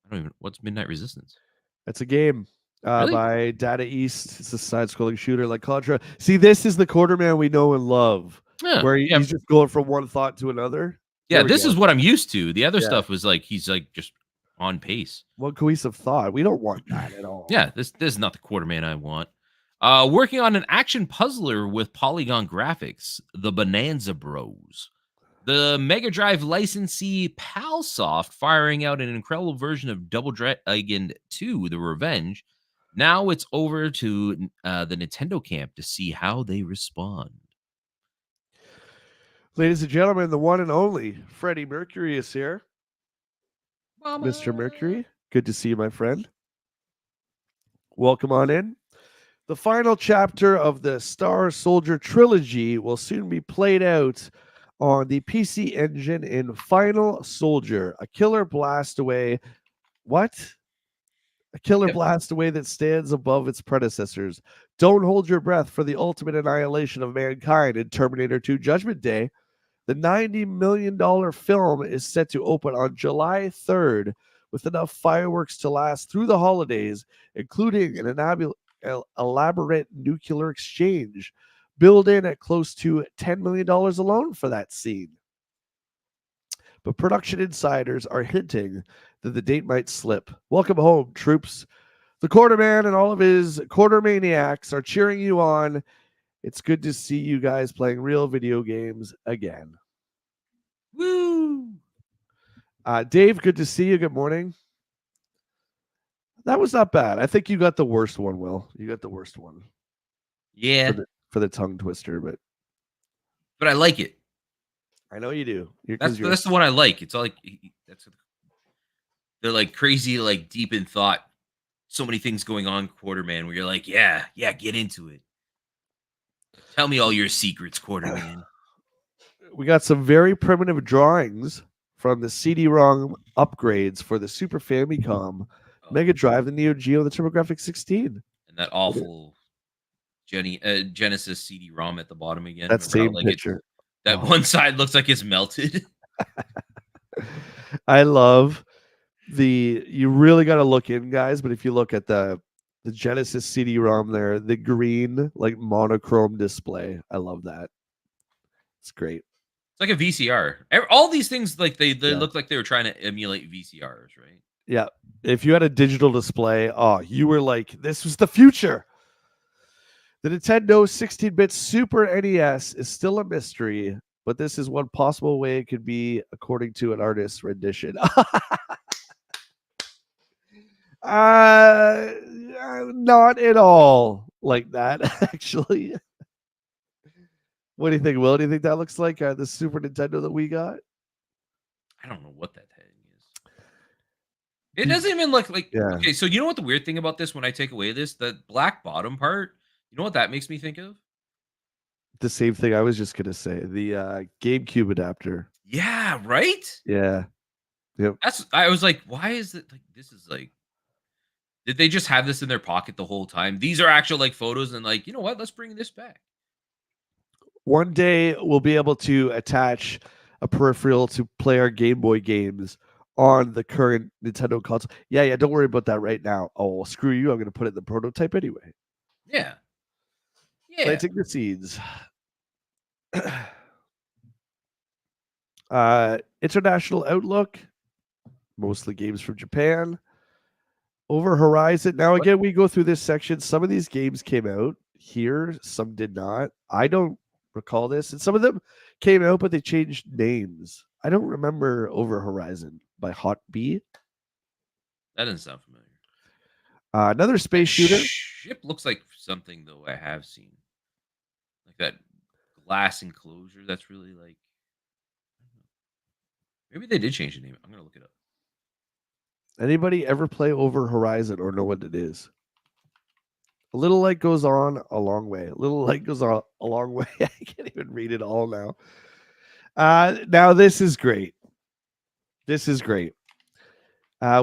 I don't even what's Midnight Resistance? That's a game Really? by Data East. It's a side-scrolling shooter like Contra. See, this is the Quarterman we know and love, Yeah. where Yeah. he's just going from one thought to another. Yeah, There we this is go. what I'm used to. The other Yeah. stuff was like he's like just on pace. One cohesive thought. We don't want that at all. Yeah, this is not the Quarterman I want. Working on an action puzzler with polygon graphics, the Bonanza Bros. The Mega Drive licensee Palsoft firing out an incredible version of Double Dragon 2: The Revenge. Now it's over to the Nintendo camp to see how they respond. Ladies and gentlemen, the one and only Freddie Mercury is here. Mama. Mr. Mercury, good to see you, my friend. Welcome on in. The final chapter of the Star Soldier trilogy will soon be played out on the PC Engine in Final Soldier, a killer blast away. What? A killer Yep. blast away that stands above its predecessors. Don't hold your breath for the ultimate annihilation of mankind in Terminator 2 Judgment Day. The $90 million film is set to open on July 3rd with enough fireworks to last through the holidays, including an elaborate nuclear exchange, billed in at close to $10 million alone for that scene. But production insiders are hinting that the date might slip. Welcome home, troops. The Quarterman and all of his quarter maniacs are cheering you on. It's good to see you guys playing real video games again. Woo! Dave, good to see you. Good morning. That was not bad. I think you got the worst one, Will. You got the worst one Yeah, for the tongue twister, but but I like it. I know you do. That's You're that's the one I like. It's all like that's they're like crazy, like deep in thought. So many things going on, Quarterman, where you're like, yeah, get into it. Tell me all your secrets, Quarterman. we got some very primitive drawings from the CD-ROM upgrades for the Super Famicom, Oh, Mega Drive, the Neo Geo, the TurboGrafx 16. and that awful Genesis CD-ROM at the bottom again. That Remember how same like it's picture. that Oh. one side looks like it's melted. I love you really got to look in, guys, but if you look at the Genesis CD-ROM there, the green like monochrome display, I love that. It's great. It's like a VCR. All these things like they Yeah. look like they were trying to emulate VCRs, right? Yeah. If you had a digital display, you were like, this was the future. The Nintendo 16-bit Super NES is still a mystery, but this is one possible way it could be, according to an artist's rendition. Not at all like that, actually. What do you think, Will? Do you think that looks like the Super Nintendo that we got? I don't know what that thing is. It doesn't even look like. Yeah. Okay, so you know what the weird thing about this when I take away this, the black bottom part, you know what that makes me think of? The same thing I was just going to say. The GameCube adapter. Yeah, right? Yeah. Yep. I was like, why is it like this is like did they just have this in their pocket the whole time? These are actual like photos and like, you know what? Let's bring this back. One day we'll be able to attach a peripheral to play our Game Boy games on the current Nintendo console. Yeah, don't worry about that right now. Oh, well, screw you. I'm going to put it in the prototype anyway. Yeah. Yeah. Planting the seeds. International Outlook, mostly games from Japan. Over Horizon. Now, again, we go through this section. Some of these games came out here, some did not. I don't recall this. And some of them came out, but they changed names. I don't remember Over Horizon by Hot B. That doesn't sound familiar. Another space shooter. Ship looks like something though I have seen. Like that glass enclosure that's really like maybe they did change the name. I'm gonna look it up. Anybody ever play Over Horizon or know what it is? A little light goes on a long way. A little light goes on a long way. I can't even read it all now. Now this is great. This is great.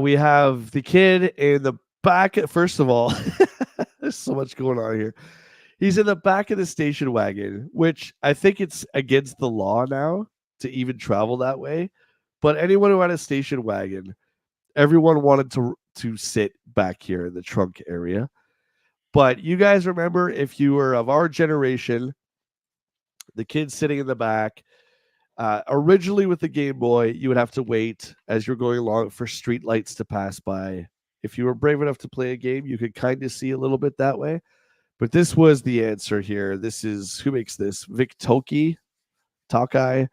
We have the kid in the back. First of all, there's so much going on here. He's in the back of the station wagon, which I think it's against the law now to even travel that way. But anyone who had a station wagon, everyone wanted to sit back here in the trunk area. But you guys remember, if you were of our generation, the kid sitting in the back. Originally, with the Game Boy, you would have to wait as you're going along for street lights to pass by. If you were brave enough to play a game, you could kind of see a little bit that way. But this was the answer here. This is who makes this? Tokai.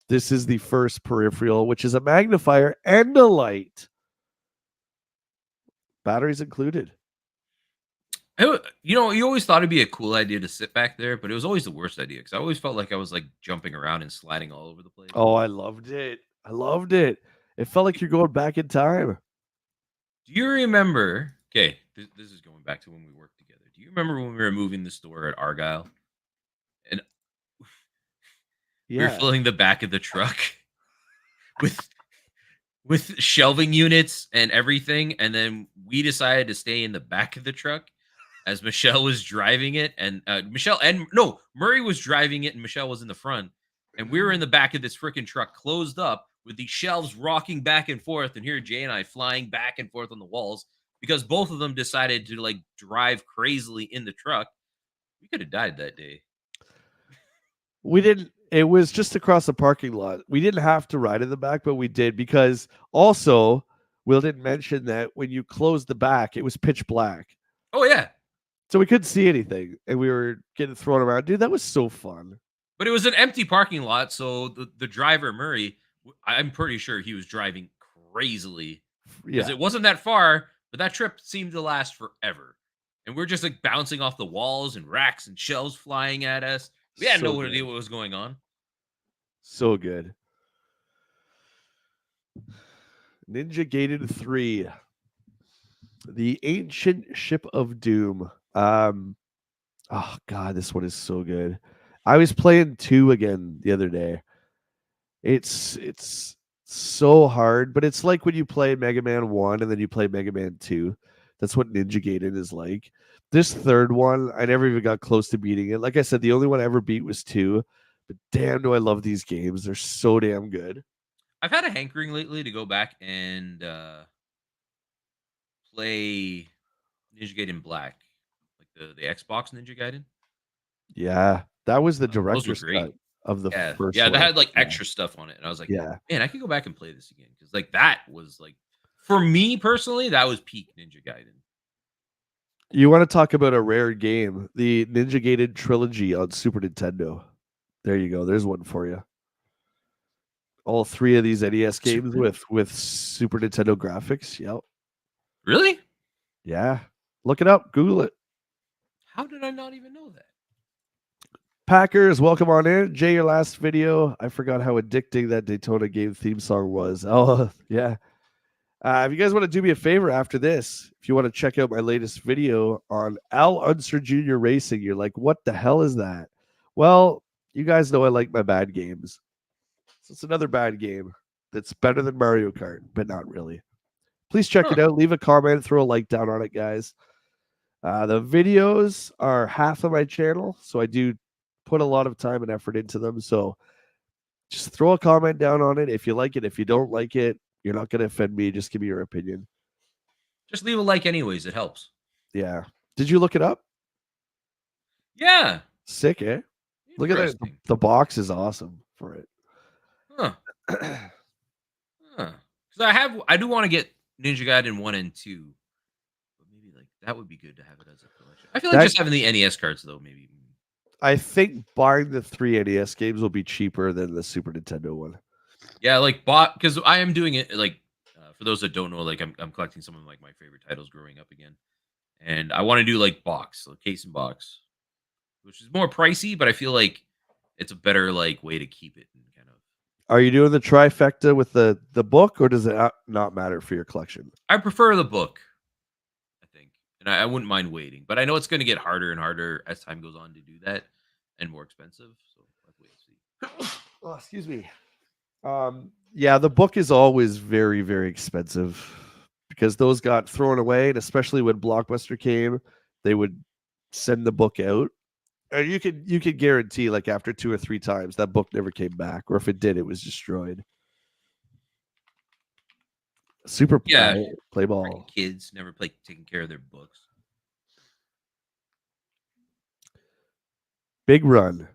This is the first peripheral, which is a magnifier and a light. Batteries included. You know, you always thought it'd be a cool idea to sit back there, but it was always the worst idea because I always felt like I was like jumping around and sliding all over the place. Oh, I loved it. I loved it. It felt like you're going back in time. Do you remember? Okay, this is going back to when we worked together. Do you remember when we were moving the store at Argyle and we were Yeah. filling the back of the truck with shelving units and everything, and then we decided to stay in the back of the truck as Michelle was driving it, and Murray was driving it, and Michelle was in the front, and we were in the back of this freaking truck, closed up with the shelves rocking back and forth, and here Jay and I flying back and forth on the walls because both of them decided to like drive crazily in the truck. We could have died that day. We didn't. It was just across the parking lot. We didn't have to ride in the back, but we did because also Will didn't mention that when you closed the back, it was pitch black. Oh yeah. So we couldn't see anything, and we were getting thrown around. Dude, that was so fun. But it was an empty parking lot, so the driver Murray, I'm pretty sure he was driving crazily because Yeah, it wasn't that far, but that trip seemed to last forever. And we're just like bouncing off the walls and racks and shelves flying at us. We had so no idea good. what was going on. So good. Ninja Gaiden 3. The Ancient Ship of Doom. Oh god, this one is so good. I was playing 2 again the other day. It's so hard, but it's like when you play Mega Man 1 and then you play Mega Man 2. That's what Ninja Gaiden is like. This third one, I never even got close to beating it. Like I said, the only one I ever beat was 2. But damn, do I love these games. They're so damn good. I've had a hankering lately to go back and play Ninja Gaiden Black, like the Xbox Ninja Gaiden. Yeah, that was the Those were director's cut great. of the Yeah, first yeah, they one. had like Yeah. extra stuff on it, and I was like, Yeah. man, I could go back and play this again because like that was like for me personally, that was peak Ninja Gaiden. You want to talk about a rare game, the Ninja Gaiden trilogy on Super Nintendo. There you go. There's one for you. All 3 of these NES games Super with Super Nintendo graphics. Yep. Really? Yeah. Look it up. Google it. How did I not even know that? Packers, welcome on in. Jay, your last video. I forgot how addicting that Daytona game theme song was. Oh, yeah. If you guys want to do me a favor after this, if you want to check out my latest video on Al Unser Jr. Racing, you're like, what the hell is that? Well, you guys know I like my bad games. So it's another bad game that's better than Mario Kart, but not really. Please check it out. Leave a comment, throw a like down on it, guys. The videos are half of my channel, so I do put a lot of time and effort into them. So just throw a comment down on it if you like it. If you don't like it, you're not going to offend me. Just give me your opinion. Just leave a like anyways, it helps. Yeah. Did you look it up? Yeah. Sick, eh? Look at that. The box is awesome for it. Huh. Because I do want to get Ninja Gaiden 1 and 2. But maybe like that would be good to have it as a collection. I feel like just having the NES cards though, maybe. I think buying the 3 NES games will be cheaper than the Super Nintendo one. Yeah, like because I am doing it like for those that don't know, like I'm collecting some of like my favorite titles growing up again, and I want to do like box, case and box, which is more pricey, but I feel like it's a better like way to keep it and kind of. Are you doing the trifecta with the book, or does it not matter for your collection? I prefer the book, I think, and I wouldn't mind waiting, but I know it's going to get harder and harder as time goes on to do that, and more expensive. So let's wait and see. Oh, excuse me. Yeah, the book is always very, very expensive because those got thrown away, and especially when Blockbuster came, they would send the book out. And you could guarantee like after 2 or 3 times that book never came back, or if it did, it was destroyed. Super Yeah, play freaking ball. kids never play taking care of their books. Big run.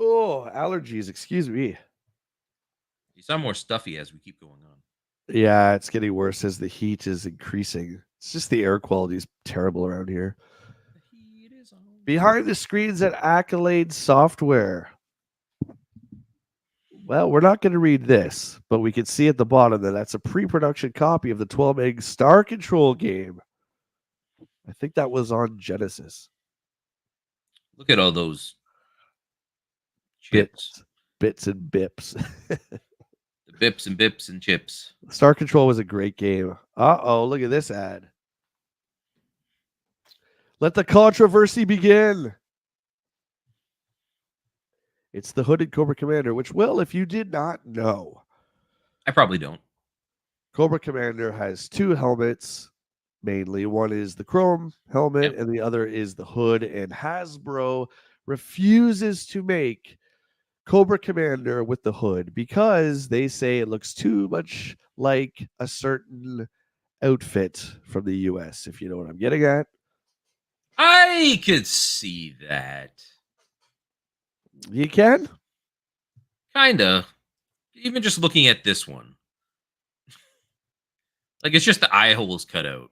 Oh, allergies, excuse me. You sound more stuffy as we keep going on. Yeah, it's getting worse as the heat is increasing. It's just the air quality is terrible around here. The heat is on. Behind the screens at Accolade Software. Well, we're not going to read this, but we can see at the bottom that that's a pre-production copy of the 12 meg Star Control game. I think that was on Genesis. Look at all those chips. Bits and bips. The bips and bips and chips. Star Control was a great game. Uh-oh, look at this ad. Let the controversy begin. It's the hooded Cobra Commander, which, Will, if you did not know, I probably don't. Cobra Commander has 2 helmets, mainly. One is the chrome helmet, Yep. and the other is the hood. And Hasbro refuses to make Cobra Commander with the hood because they say it looks too much like a certain outfit from the US, if you know what I'm getting at. I could see that. You can? Kinda. Even just looking at this one. Like it's just the eye holes cut out.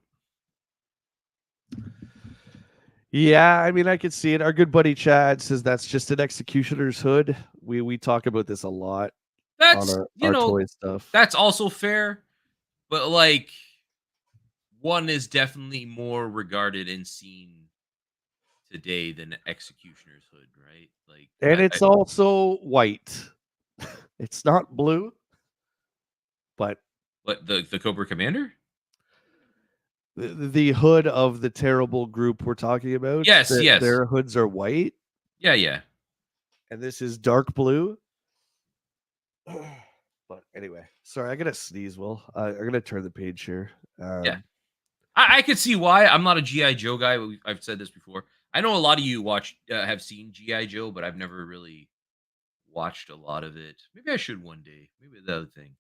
Yeah, I mean, I could see it. Our good buddy Chad says that's just an executioner's hood. We talk about this a lot on That's our toy stuff. that's also fair. But like one is definitely more regarded and seen today than Executioner's Hood, right? Like And it's also white. It's not blue, but what the Cobra Commander? the hood of the terrible group we're talking about. Yes, yes. Their hoods are white. Yeah, yeah. And this is dark blue. But anyway, sorry, I gotta sneeze. Will I'm gonna turn the page here. Yeah. I could see why. I'm not a GI Joe guy. I've said this before. I know a lot of you have seen GI Joe, but I've never really watched a lot of it. Maybe I should one day. Maybe the other thing.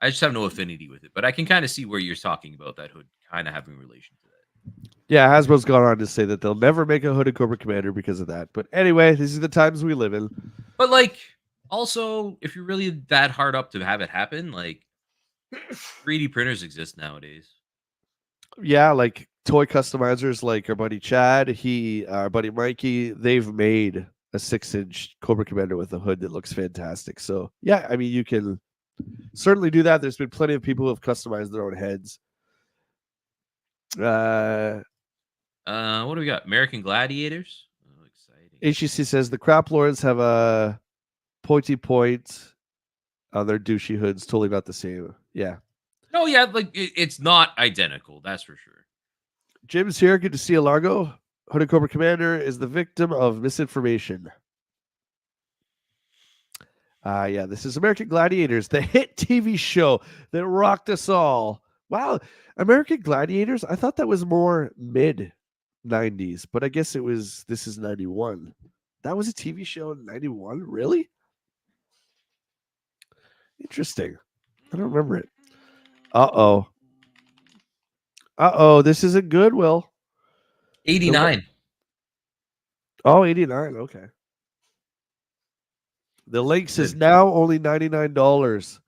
I just have no affinity with it, but I can kind of see where you're talking about that hood kind of having relation to that. Yeah, Hasbro's gone on to say that they'll never make a hooded Cobra Commander because of that. But anyway, these are the times we live in. But like, also, if you're really that hard up to have it happen, like 3D printers exist nowadays. Yeah, like toy customizers like our buddy Chad, our buddy Mikey, they've made a 6-inch Cobra Commander with a hood that looks fantastic. So yeah, I mean, you can certainly do that. There's been plenty of people who have customized their own heads. What do we got? American Gladiators. Oh, exciting. HEC says the crap lords have a pointy point on their douchey hoods. Totally not the same. Yeah. No, yeah, like it's not identical. That's for sure. Jim's here. Good to see you, Largo. Hooded Cobra Commander is the victim of misinformation. Yeah, this is American Gladiators, the hit TV show that rocked us all. Wow, American Gladiators. I thought that was more mid 90s, but I guess this is 91. That was a TV show in 91? Really? Interesting. I don't remember it. Uh-oh. This isn't good, Will. 89. Oh, 89. Okay. The Lynx is now only $99.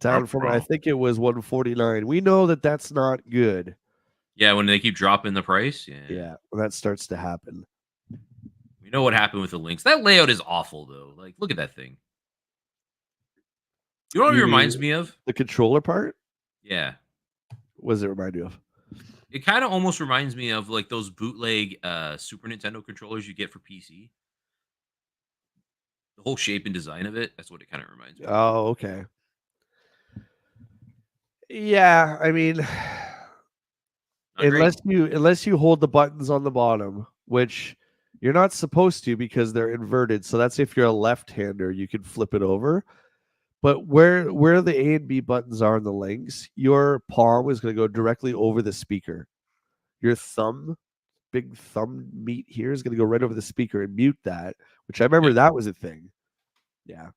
Down from, I think it was $149. We know that that's not good. Yeah, when they keep dropping the price. Yeah, when that starts to happen. We know what happened with the Lynx. That layout is awful, though. Like, look at that thing. You know what it reminds me of? The controller part? Yeah. What does it remind you of? It kind of almost reminds me of like those bootleg Super Nintendo controllers you get for PC. The whole shape and design of it, that's what it kind of reminds me of. Oh, okay. Yeah, I mean, Not great. unless you hold the buttons on the bottom, which you're not supposed to because they're inverted. So that's if you're a left-hander, you can flip it over. But where the A and B buttons are in the links, your palm is going to go directly over the speaker. Your thumb, big thumb meat here, is going to go right over the speaker and mute that, which I remember Yeah. that was a thing. Yeah.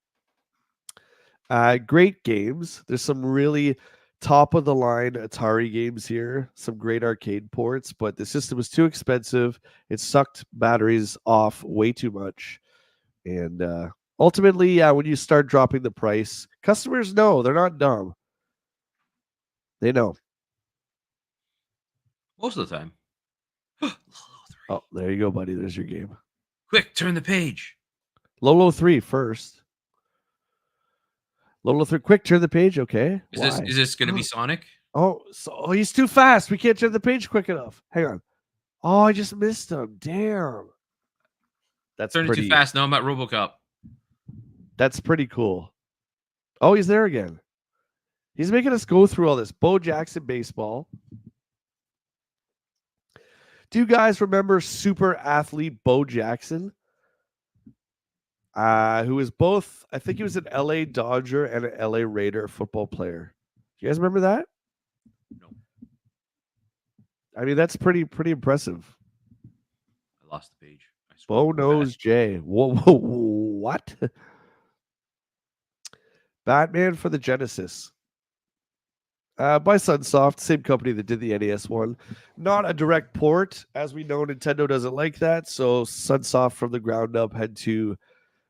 Great games. There's some really top of the line Atari games here, some great arcade ports, but the system was too expensive. It sucked batteries off way too much. And ultimately, yeah, when you start dropping the price, customers know they're not dumb. They know. Most of the time. Lolo 3. Oh, there you go, buddy. There's your game. Quick, turn the page. Lolo 3 first. Lolo 3, quick, turn the page. Okay. Why? Is this going to be Sonic? Oh, he's too fast. We can't turn the page quick enough. Hang on. Oh, I just missed him. Damn. That's Turn it too fast. Now I'm at RoboCop. That's pretty cool. Oh, he's there again. He's making us go through all this. Bo Jackson baseball. Do you guys remember super athlete Bo Jackson? Who was both, I think he was an LA Dodger and an LA Raider football player. Do you guys remember that? No. I mean, that's pretty impressive. I lost the page. Bo knows Jay. Whoa, what? Batman for the Genesis. By Sunsoft, same company that did the NES one. Not a direct port. As we know, Nintendo doesn't like that. So Sunsoft from the ground up had to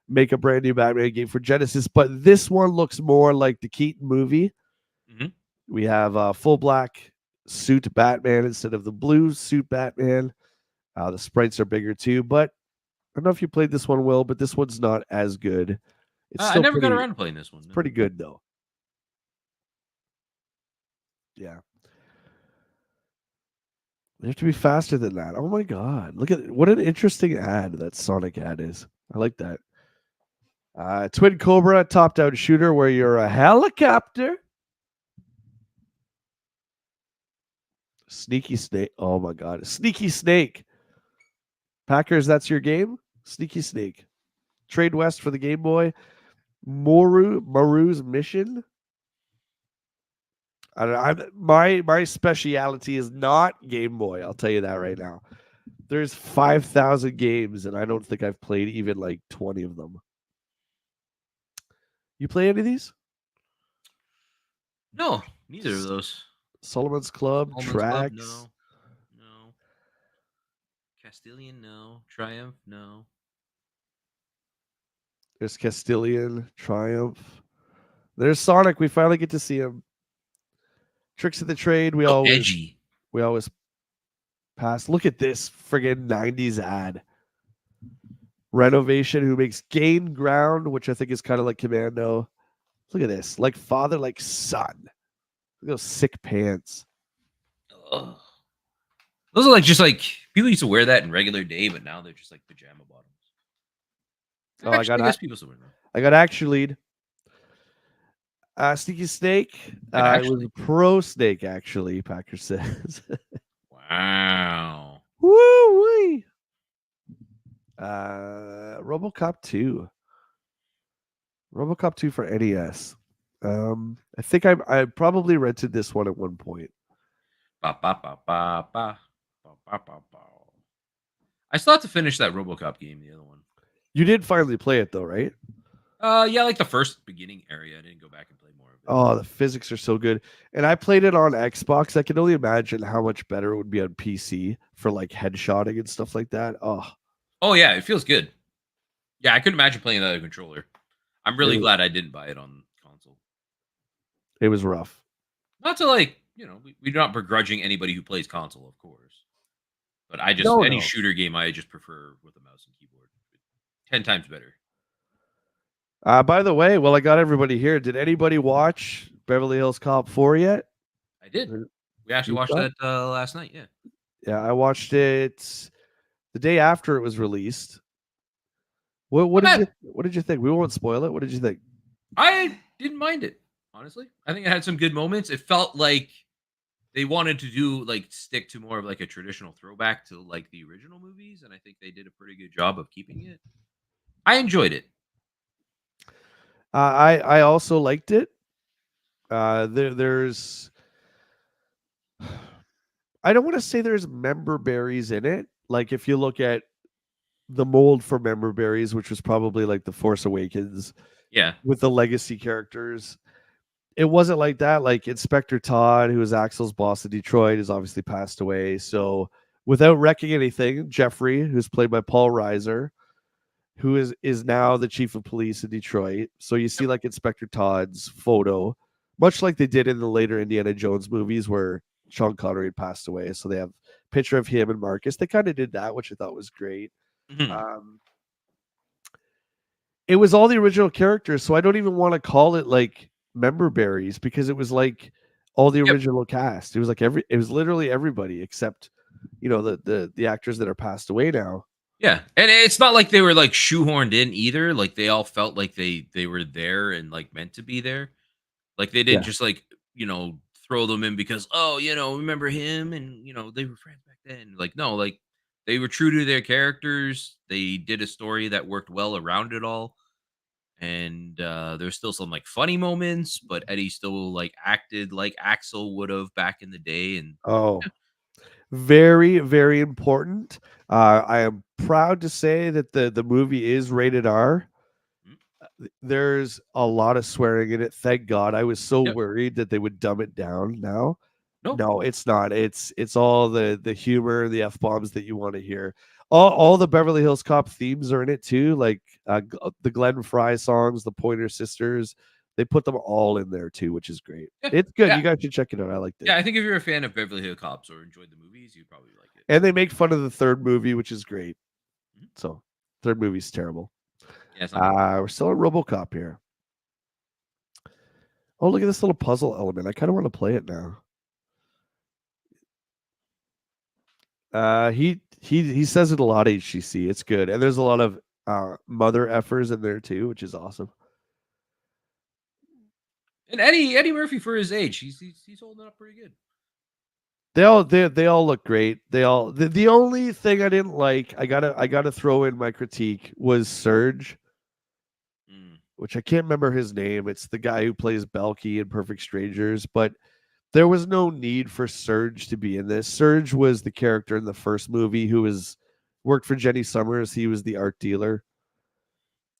make a brand new Batman game for Genesis. But this one looks more like the Keaton movie. Mm-hmm. We have a full black suit Batman instead of the blue suit Batman. The sprites are bigger too. But I don't know if you played this one, Will, but this one's not as good. It's I still never got around to playing this one. No. Pretty good, though. Yeah. They have to be faster than that. Oh my god. Look at what an interesting ad that Sonic ad is. I like that. Twin Cobra top-down shooter where you're a helicopter. Sneaky Snake. Oh my god. Sneaky Snake. Packers, that's your game? Sneaky Snake. Trade West for the Game Boy. Maru's Mission. I don't know. My speciality is not Game Boy. I'll tell you that right now. There's 5,000 games, and I don't think I've played even like 20 of them. You play any of these? No, neither of those. Solomon's Club, Tracks. No. Castilian, no. Triumph, no. There's Castilian, Triumph. There's Sonic. We finally get to see him. Tricks of the Trade. We always pass. Look at this friggin' 90s ad. Renovation, who makes Gain Ground, which I think is kind of like Commando. Look at this. Like father, like son. Look at those sick pants. Ugh. Those are just like people used to wear that in regular day, but now they're just like pajama bottoms. Oh, I guess people still wear them. I got Actually. Sneaky Snake. It was Pro Snake, actually, Packer says. Wow. Woo-wee. RoboCop 2. RoboCop 2 for NES. I think I probably rented this one at one point. I still have to finish that RoboCop game, the other one. You did finally play it though, right? Yeah, like the first beginning area. I didn't go back and play more of it. Oh, the physics are so good. And I played it on Xbox. I can only imagine how much better it would be on PC for like headshotting and stuff like that. Oh yeah, it feels good. Yeah, I couldn't imagine playing that on a controller. I'm really glad I didn't buy it on console. It was rough. Not to we're not begrudging anybody who plays console, of course. But I just shooter game I just prefer with a mouse and keyboard. 10 times better. By the way, I got everybody here. Did anybody watch Beverly Hills Cop 4 yet? I did. We actually You watched saw it? that last night. Yeah. Yeah, I watched it the day after it was released. Not bad. What did you think? We won't spoil it. What did you think? I didn't mind it, honestly. I think it had some good moments. It felt like they wanted to do like stick to more of like a traditional throwback to like the original movies, and I think they did a pretty good job of keeping it. I enjoyed it. I also liked it. There's I don't want to say there's member berries in it. Like if you look at the mold for member berries, which was probably like the Force Awakens Yeah. with the legacy characters, it wasn't like that. Like Inspector Todd, who was Axel's boss in Detroit, has obviously passed away. So without wrecking anything, Jeffrey, who's played by Paul Reiser, who is now the chief of police in Detroit. So you see Yep. like Inspector Todd's photo, much like they did in the later Indiana Jones movies where Sean Connery had passed away. So they have a picture of him and Marcus. They kind of did that, which I thought was great. Mhm. Um, it was all the original characters, so I don't even want to call it like member berries because it was like all the Yep. original cast. It was like it was literally everybody except the actors that are passed away now. Yeah, and it's not like they were like shoehorned in either. Like they all felt like they were there and like meant to be there. Like they didn't Yeah. just like throw them in because remember him and they were friends back then. Like no, like they were true to their characters. They did a story that worked well around it all. And there's still some like funny moments, but Eddie still like acted like Axel would have back in the day. And Oh, very, very important. I am proud to say that the movie is rated R. mm, There's a lot of swearing in it. Thank God. I was so yep, worried that they would dumb it down now. no, No, it's not. It's all the humor, the F bombs that you want to hear. All the Beverly Hills Cop themes are in it too, like the Glenn Fry songs, the Pointer Sisters. They put them all in there too, which is great. yeah, It's good. yeah, You guys should check it out. I liked it. yeah. I think if you're a fan of Beverly Hills Cops or enjoyed the movies, you'd probably like it. And they make fun of the third movie, which is great. Mhm. So third movie's terrible. Yeah, it's not good. We're still at RoboCop here. Oh, look at this little puzzle element. I kind of want to play it now. He says it a lot. HGC. It's good, and there's a lot of mother effers in there too, which is awesome. And Eddie Murphy for his age, he's holding up pretty good. They all look great. They all the only thing I didn't like, I gotta throw in my critique was Surge, Mm. which I can't remember his name. It's the guy who plays Belky in Perfect Strangers, but there was no need for Surge to be in this. Surge was the character in the first movie who was worked for Jenny Summers. He was the art dealer.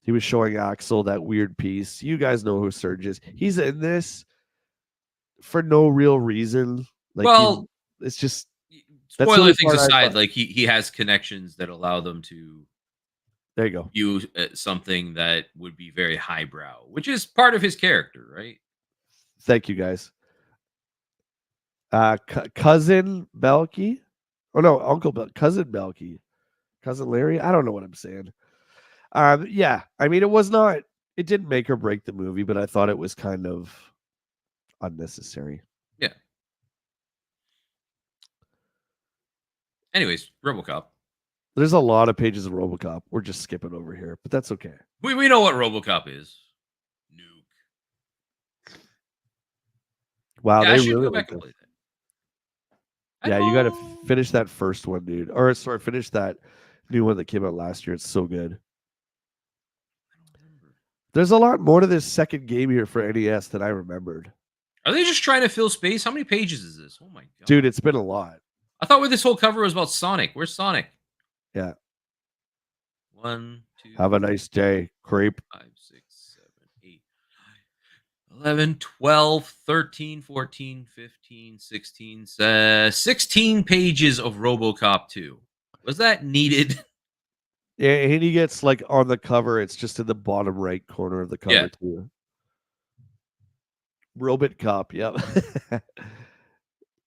He was showing Axel that weird piece. You guys know who Surge is. He's in this for no real reason. Like Well, it's just that's the spoiler only things part I aside, thought. like he has connections that allow them to There you go. view something that would be very highbrow, which is part of his character, right? Thank you guys. Cousin Belky. Oh no, cousin Belky. Cousin Larry. I don't know what I'm saying. Yeah. I mean, it was not. It didn't make or break the movie, but I thought it was kind of unnecessary. Yeah. Anyways, RoboCop. There's a lot of pages of RoboCop. We're just skipping over here, but that's okay. We know what RoboCop is. Nuke. Wow, Yeah, I they should really go like back and this. play that. I Yeah, you got to don't. finish that first one, dude. Or sorry, finish that new one that came out last year. It's so good. I don't remember. There's a lot more to this second game here for NES than I remembered. Are they just trying to fill space? How many pages is this? Oh my Dude, god! it's been a lot. I thought this whole cover was about Sonic. Where's Sonic? Yeah. One, Have a two, nice day, creep. 5, 6, 7, 8, 11, 12, 13, 14, 15, 16, 16 pages of RoboCop 2. Was that needed? Yeah, and he gets like on the cover, it's just in the bottom right corner of the Yeah. cover too. Robot Cop, yep.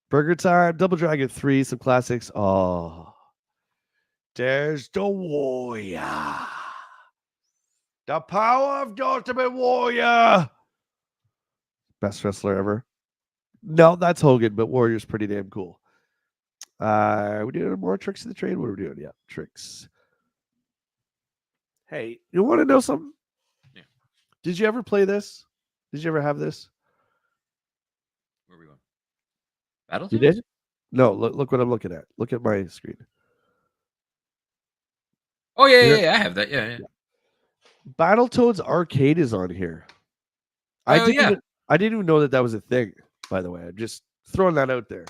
Burger Time, Double Dragon 3, some classics. Oh, there's the warrior. The power of the ultimate warrior. Best wrestler ever. No, that's Hogan, but Warrior's pretty damn cool. We doing more tricks of the trade? What are we doing? Yeah, tricks. Hey, you want to know something? Yeah. Did you ever play this? Did you ever have this? Where are we going? You Battletoads? did? No, look what I'm looking at. Look at my screen. Oh yeah, yeah, Here, yeah, I have that. Yeah, yeah. yeah. Battletoads Arcade is on here. I Oh didn't yeah. even I didn't even know that that was a thing. By the way, I'm just throwing that out there.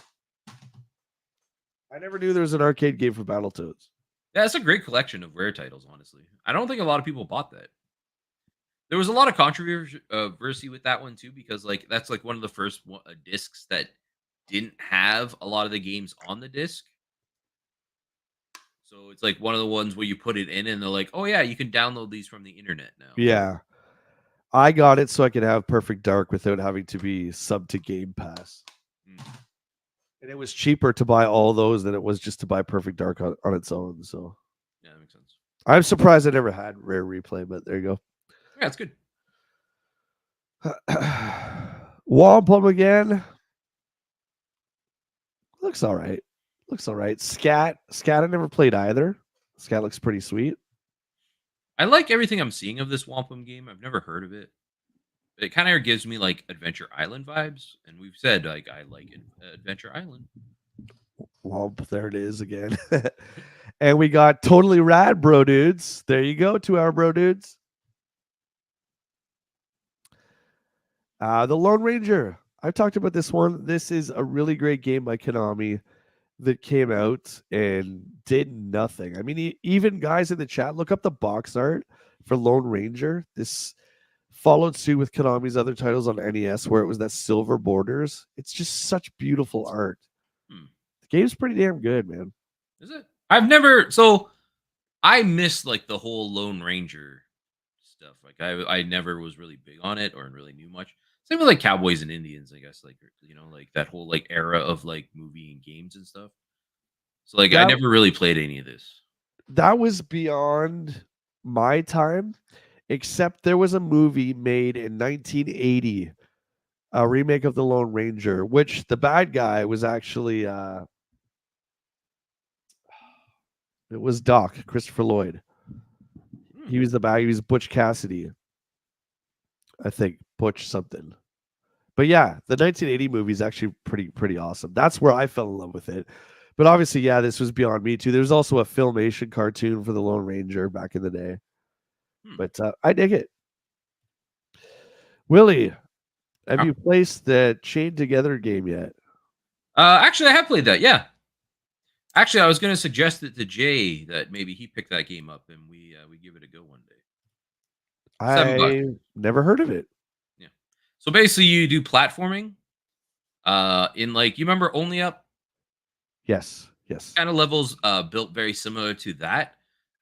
I never knew there was an arcade game for Battletoads. Yeah, that's a great collection of rare titles, honestly. I don't think a lot of people bought that. There was a lot of controversy with that one too, because like that's like one of the first discs that didn't have a lot of the games on the disc. So it's like one of the ones where you put it in and they're like, "Oh yeah, you can download these from the internet now." Yeah, I got it so I could have Perfect Dark without having to be sub to Game Pass. Mm, And it was cheaper to buy all those than it was just to buy Perfect Dark on its own. So yeah, that makes sense. I'm surprised I never had Rare Replay, but there you Yeah, it's good. go. Wampum again. Looks all right. Looks all right. Scat, I never played either. Scat looks pretty sweet. I like everything I'm seeing of this Wampum game. I've never heard of it. It kind of gives me like Adventure Island vibes, and we've said like I like Adventure Island. Womp, there it is again. And we got Totally Rad Bro Dudes. There you go, 2 hour Bro Dudes. The Lone Ranger. I've talked about this one. This is a really great game by Konami that came out and did nothing. I mean, even guys in the chat, look up the box art for Lone Ranger. This followed suit with Konami's other titles on NES, where it was that silver borders. It's just such beautiful art. Hmm. The game's pretty damn good, man. Is it? I've never. So I missed like the whole Lone Ranger stuff. Like I never was really big on it or really knew much. Same with like Cowboys and Indians, I guess. Like like that whole like era of like movie and games and stuff. So like I That never really played any of this. that was beyond my time, except there was a movie made in 1980, a remake of The Lone Ranger, which the bad guy was actually it was Doc, Christopher Lloyd. Hmm. He was the bad, he was Butch Cassidy. I think Butch something. But yeah, the 1980 movie is actually pretty awesome. That's where I fell in love with it. But obviously, yeah, this was beyond me too. There's also a Filmation cartoon for the Lone Ranger back in the day. Hmm. But I dig it. Willie, have Huh? you placed the Chained Together game yet? Actually, I have played that. Yeah. Actually, I was going to suggest it to Jay that maybe he picked that game up and we give it a go one day. $7. I never heard of it. Yeah. So basically, you do platforming. In like you remember Only Up Yes, yes. kind of levels built very similar to that,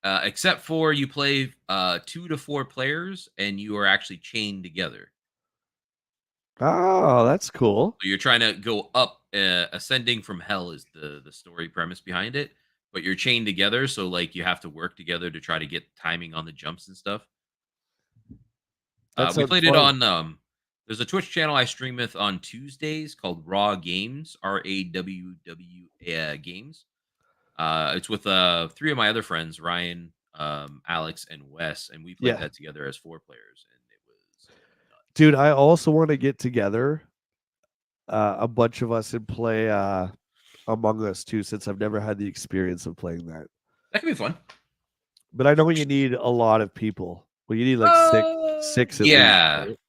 except for you play 2 to 4 players and you are actually chained together. Oh, that's cool. So you're trying to go up, ascending from hell is the story premise behind it. But you're chained together, so like you have to work together to try to get timing on the jumps and stuff. That We sounds played it fun. on. There's a Twitch channel I stream with on Tuesdays called Raw Games, RAWW Games. It's with 3 of my other friends, Ryan, Alex, and Wes, and we played Yeah. that together as 4 players, and it was Dude, nuts. I also want to get together a bunch of us and play Among Us too, since I've never had the experience of playing that. That could be fun. But I know you need a lot of people. Well, you need like six at least, Yeah, right?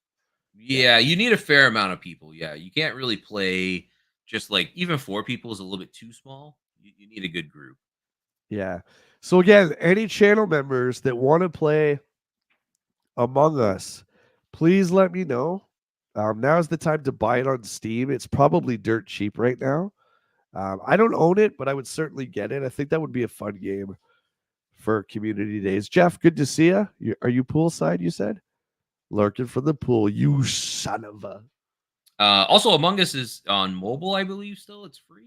Yeah. yeah. You need a fair amount of people. Yeah, you can't really play just like even 4 people is a little bit too small. You need a good group. Yeah. So again, any channel members that want to play Among Us, please let me know. Now's the time to buy it on Steam. It's probably dirt cheap right now. I don't own it, but I would certainly get it. I think that would be a fun game for community days. Jeff, good to see you. Are you poolside? You said lurking from the pool. You son of a. Also, Among Us is on mobile, I believe. Still, it's free.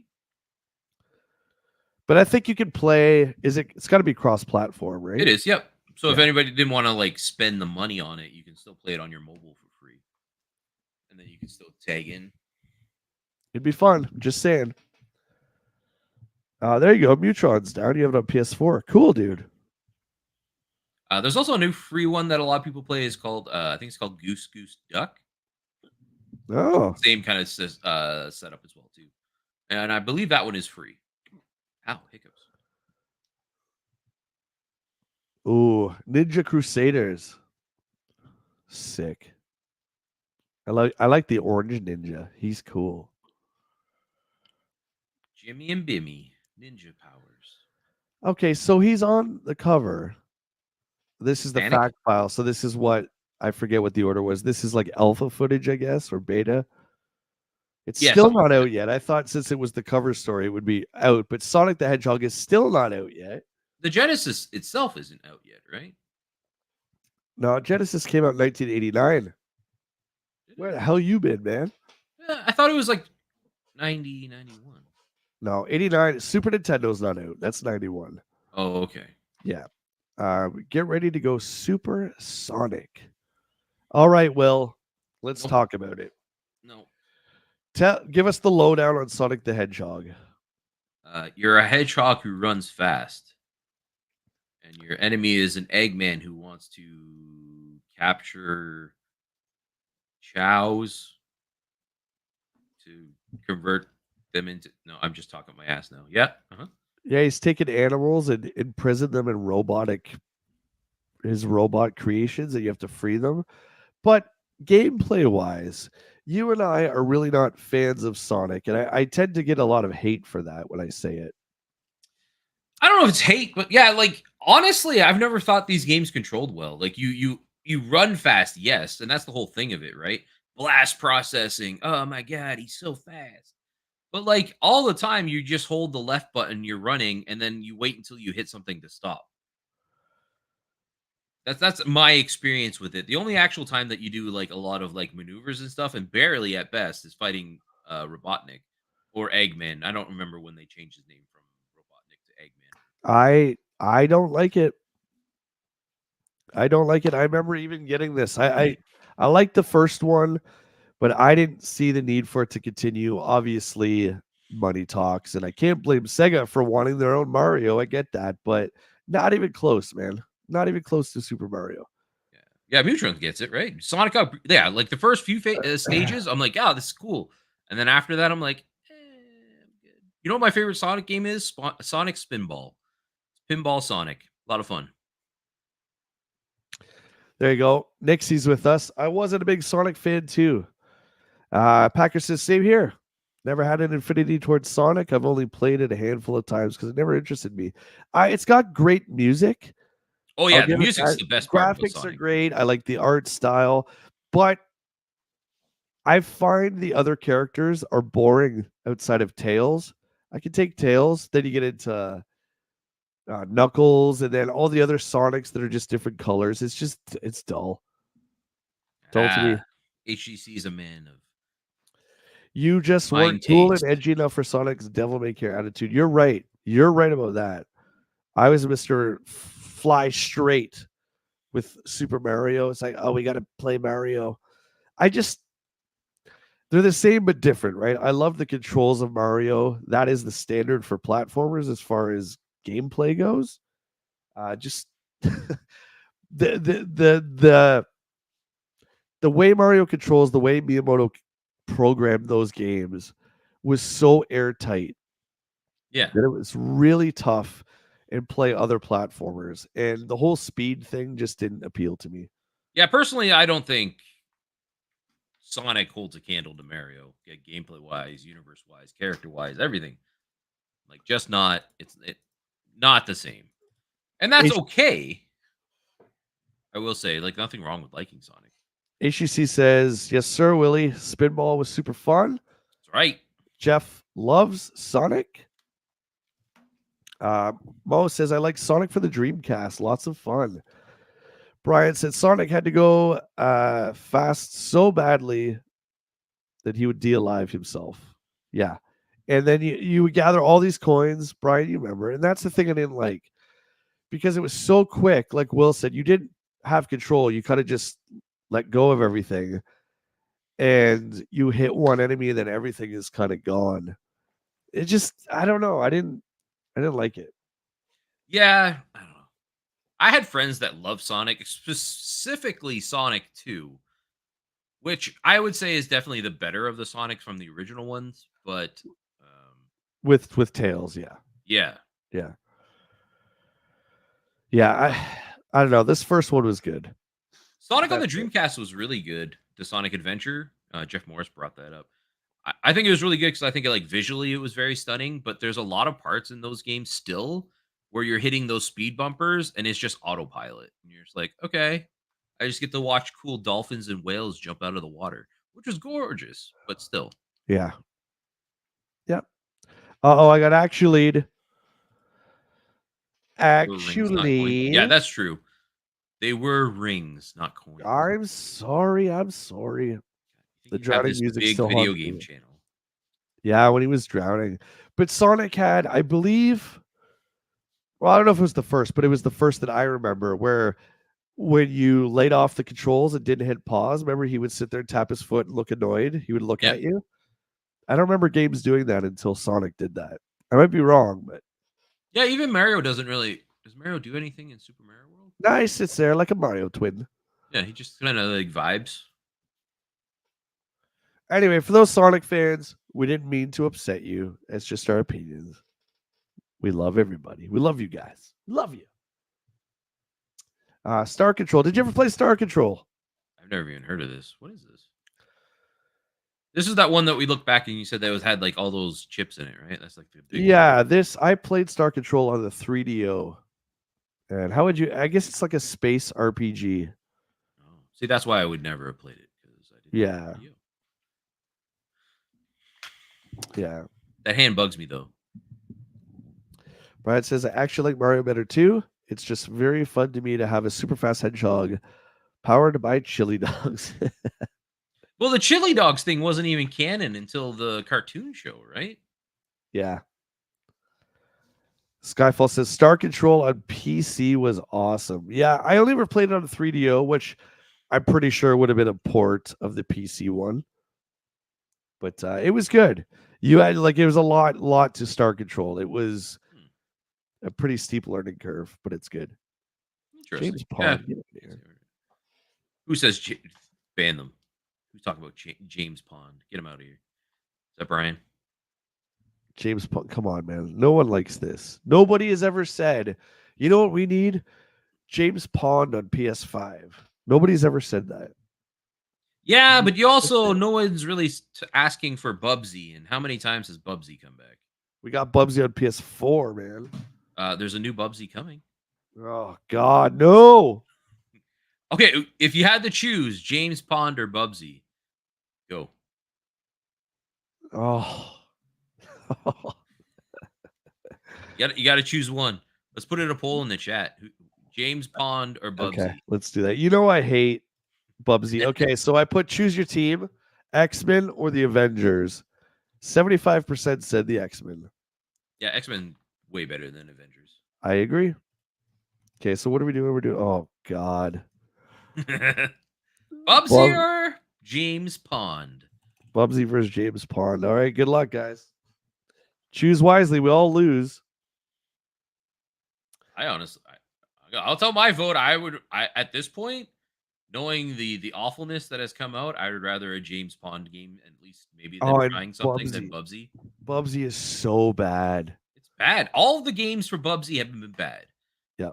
But I think you can play. Is it? It's got to be cross-platform, It right? is. Yep. So if Yeah. anybody didn't want to like spend the money on it, you can still play it on your mobile for free, and then you can still tag in. It'd be fun. Just saying. There you go. Mutron's down. You have it on PS4. Cool, dude. There's also a new free one that a lot of people play. Is called I think it's called Goose Goose Duck. Oh, Same kind of setup as well too, and I believe that one is free. Ow, hiccups. ooh, Ninja Crusaders. Sick. I like the orange ninja. He's cool. Jimmy and Bimmy Ninja Powers. Okay, so he's on the cover. This is the Panic? fact file. So this is what I forget what the order was. This is like alpha footage, I guess, or beta. It's Yeah, still something not like that. out yet. I thought since it was the cover story, it would be out, but Sonic the Hedgehog is still not out yet. The Genesis itself isn't out yet, right? No, Genesis came out in 1989. Did Where it? the hell you been, man? I thought it was like 90, 91. No, 89. Super Nintendo's not out. That's 91. Oh, okay. Yeah. Get ready to go Super Sonic. All right, Will. Let's No, talk about it. no. Give us the lowdown on Sonic the Hedgehog. You're a hedgehog who runs fast, and your enemy is an Eggman who wants to capture chows to convert them into. No, I'm just talking my ass now. Yeah. Uh-huh. Yeah, he's taken animals and imprisoned them in his robot creations, and you have to free them. But gameplay wise, you and I are really not fans of Sonic, and I tend to get a lot of hate for that when I say it. I don't know if it's hate, but yeah, like honestly, I've never thought these games controlled well. Like you run fast, yes, and that's the whole thing of it, right? Blast processing. Oh my god, he's so fast. But like all the time, you just hold the left button, you're running, and then you wait until you hit something to stop. That's my experience with it. The only actual time that you do like a lot of like maneuvers and stuff, and barely at best, is fighting Robotnik or Eggman. I don't remember when they changed his name from Robotnik to Eggman. I don't like it. I don't like it. I remember even getting this. I liked the first one, but I didn't see the need for it to continue. Obviously, money talks, and I can't blame Sega for wanting their own Mario. I get that, but not even close, man. Not even close to Super Mario. Yeah, yeah, Mutron gets it right. Sonic up, yeah, like the first few stages, I'm like, oh, this is cool, and then after that, I'm like, I'm good. You know what my favorite Sonic game is? Sonic Spinball, Pinball Sonic, a lot of fun. There you go. Nixie's with us. I wasn't a big Sonic fan too. Packer says, same here. Never had an affinity towards Sonic. I've only played it a handful of times because it never interested me. It's got great music. Oh I'll yeah, the give it music's that. the best part about Graphics are Sonic. great. I like the art style, but I find the other characters are boring outside of Tails. I can take Tails, then you get into Knuckles, and then all the other Sonics that are just different colors. It's dull. Dull to me. Ah, HGC is a man of You just fine weren't cool and taste. edgy enough for Sonic's devil may care attitude. You're right. You're right about that. I was Mr. Fly Straight with Super Mario. It's like, oh, we got to play Mario. I just they're the same but different, right? I love the controls of Mario. That is the standard for platformers as far as gameplay goes. Just the the way Mario controls, the way Miyamoto programmed those games was so airtight Yeah, that it was really tough and play other platformers. And the whole speed thing just didn't appeal to me. yeah. Personally, I don't think Sonic holds a candle to Mario. Yeah, gameplay wise, universe wise, character wise, everything. Like just not. It's not the same, and that's H- okay. I will say, like nothing wrong with liking Sonic. HUC says, yes, sir, Willie. Spinball was super fun. That's right. Jeff loves Sonic. Mo says, I like Sonic for the Dreamcast. Lots of fun. Brian said Sonic had to go fast so badly that he would de-alive himself. Yeah. And then you would gather all these coins, Brian, you remember. And that's the thing I didn't like because it was so quick. Like Will said, you didn't have control. You kind of just let go of everything. and you hit one enemy and then everything is kind of gone. It just, I don't know. I didn't like it. Yeah, I don't know. I had friends that love Sonic, specifically Sonic 2, which I would say is definitely the better of the Sonics from the original ones. But With Tails, yeah. yeah, Yeah. Yeah, uh, I don't know. This first one was good. Sonic on the That's it. Dreamcast was really good. The Sonic Adventure, Jeff Morris brought that up. I think it was really good because I think like visually it was very stunning. But there's a lot of parts in those games still where you're hitting those speed bumpers and it's just autopilot, and you're just like, okay, I just get to watch cool dolphins and whales jump out of the water, which was gorgeous, but still. Yeah. Yep. Uh-oh, I got actually. Were rings, not coins. Yeah, Actually, that's true. They were rings, not coins. I'm sorry. I'm sorry. I think The you have drowning this music big still video haunts game me. channel. Yeah, when he was drowning. But Sonic had, I believe, well, I don't know if it was the first, but it was the first that I remember where when you laid off the controls and didn't hit pause, remember he would sit there and tap his foot and look annoyed. He would look Yeah. at you. I don't remember games doing that until Sonic did that. I might be wrong, but Yeah, even Mario doesn't really. Does Mario do anything in Super Mario World? nice. Sits there like a Mario twin. Yeah, he just kind of like vibes. Anyway, for those Sonic fans, we didn't mean to upset you. It's just our opinions. We love everybody. We love you guys. Love you. Star Control. Did you ever play Star Control? I've never even heard of this. What is this? This is that one that we look back and you said that was had like all those chips in it, right? That's like the big one. Yeah, I played Star Control on the 3DO. And how would you? I guess it's like a space RPG. Oh, see, that's why I would never have played it because I didn't have Yeah, a video. yeah. That hand bugs me though. Brian says I actually like Mario better too. It's just very fun to me to have a super fast hedgehog powered by chili dogs. Well, the chili dogs thing wasn't even canon until the cartoon show, right? Yeah. Skyfall says Star Control on PC was awesome. Yeah, I only ever played it on the 3DO, which I'm pretty sure would have been a port of the PC one. But it was good. You had like it was a lot to Star Control. It was a pretty steep learning curve, but it's good. Interesting. James Yeah. Pond, get out of here. Who says ban them? Who's talking about James Pond? Get him out of here. Is that Brian? James Pond, come on, man. No one likes this. Nobody has ever said, you know what we need? James Pond on PS5. Nobody's ever said that. Yeah, but you also no one's really asking for Bubsy. And how many times has Bubsy come back? We got Bubsy on PS4, man. There's a new Bubsy coming. Oh God, no. Okay, if you had to choose James Pond or Bubsy, go. Oh. You got to choose one. Let's put it a poll in the chat. James Pond or Bubsy? Okay, let's do that. You know I hate Bubsy. Okay, so I put choose your team, X-Men or the Avengers. 75% said the X-Men. Yeah, X-Men way better than Avengers. I agree. Okay, so what are we doing? We're doing oh God. Bubsy or James Pond? Bubsy versus James Pond. All right, good luck, guys. Choose wisely. We all lose. I honestly, I'll tell my vote. I at this point, knowing the awfulness that has come out, I would rather a James Pond game, at least maybe them and trying something than Bubsy. Bubsy is so bad. It's bad. All of the games for Bubsy have been bad. Yeah,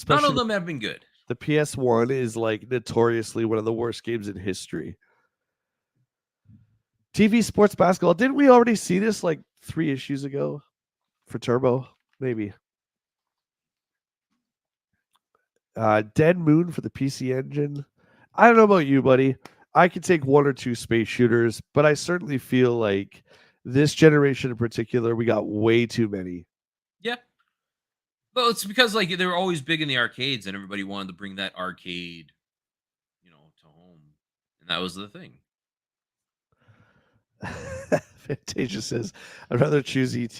none of them have been good. The PS1 is like notoriously one of the worst games in history. TV sports basketball. Didn't we already see this like 3 issues ago for Turbo? Maybe. Dead Moon for the PC Engine. I don't know about you, buddy. I could take 1 or 2 space shooters, but I certainly feel like this generation in particular, we got way too many. Yeah. Well, it's because like they were always big in the arcades and everybody wanted to bring that arcade, to home. And that was the thing. Fantasia says, I'd rather choose ET.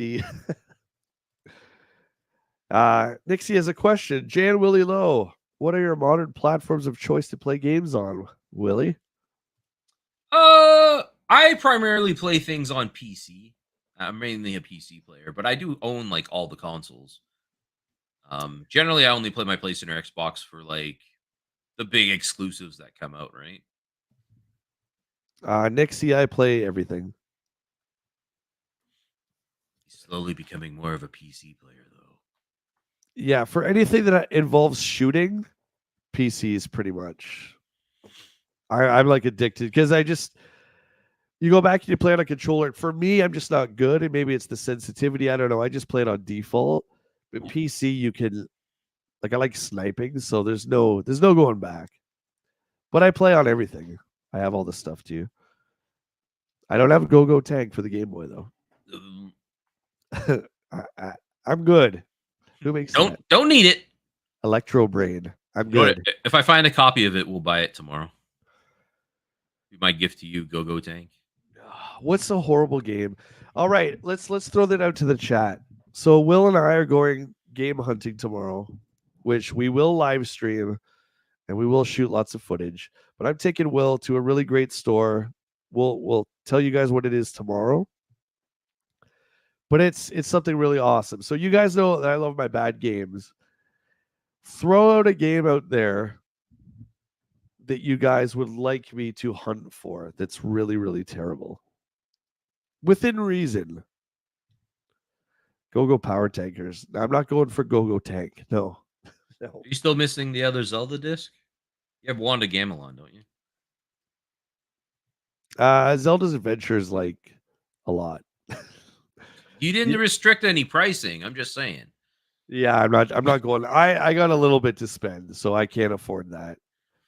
Nixie has a question. Jan WillLo, what are your modern platforms of choice to play games on, Willie? I primarily play things on PC. I'm mainly a PC player, but I do own like all the consoles. Generally, I only play my PlayStation or Xbox for like the big exclusives that come out, right? Nick, see, I play everything. He's slowly becoming more of a PC player, though. Yeah, for anything that involves shooting, PCs pretty much. I'm like addicted because you go back and you play on a controller. For me, I'm just not good, and maybe it's the sensitivity. I don't know. I just play it on default. But PC, you can like I like sniping, so there's no going back. But I play on everything. I have all the stuff too. I don't have a go-go tank for the Game Boy though. Um, I, I'm good. Who makes don't that? don't need it. Electro Brain. I'm You know what? good. If I find a copy of it, we'll buy it tomorrow. Be my gift to you, Go Tank. What's a horrible game? All right, let's throw that out to the chat. So Will and I are going game hunting tomorrow, which we will live stream and we will shoot lots of footage. But I'm taking Will to a really great store. We'll tell you guys what it is tomorrow. But it's something really awesome. So you guys know that I love my bad games. Throw out a game out there that you guys would like me to hunt for that's really, really terrible. Within reason. Go Power Tankers. I'm not going for Go Tank. No. No. Are you still missing the other Zelda disc? You have Wanda Gamelon, don't you? Zelda's Adventure is like a lot. You didn't restrict any pricing. I'm just saying. Yeah, I'm not going. I got a little bit to spend, so I can't afford that.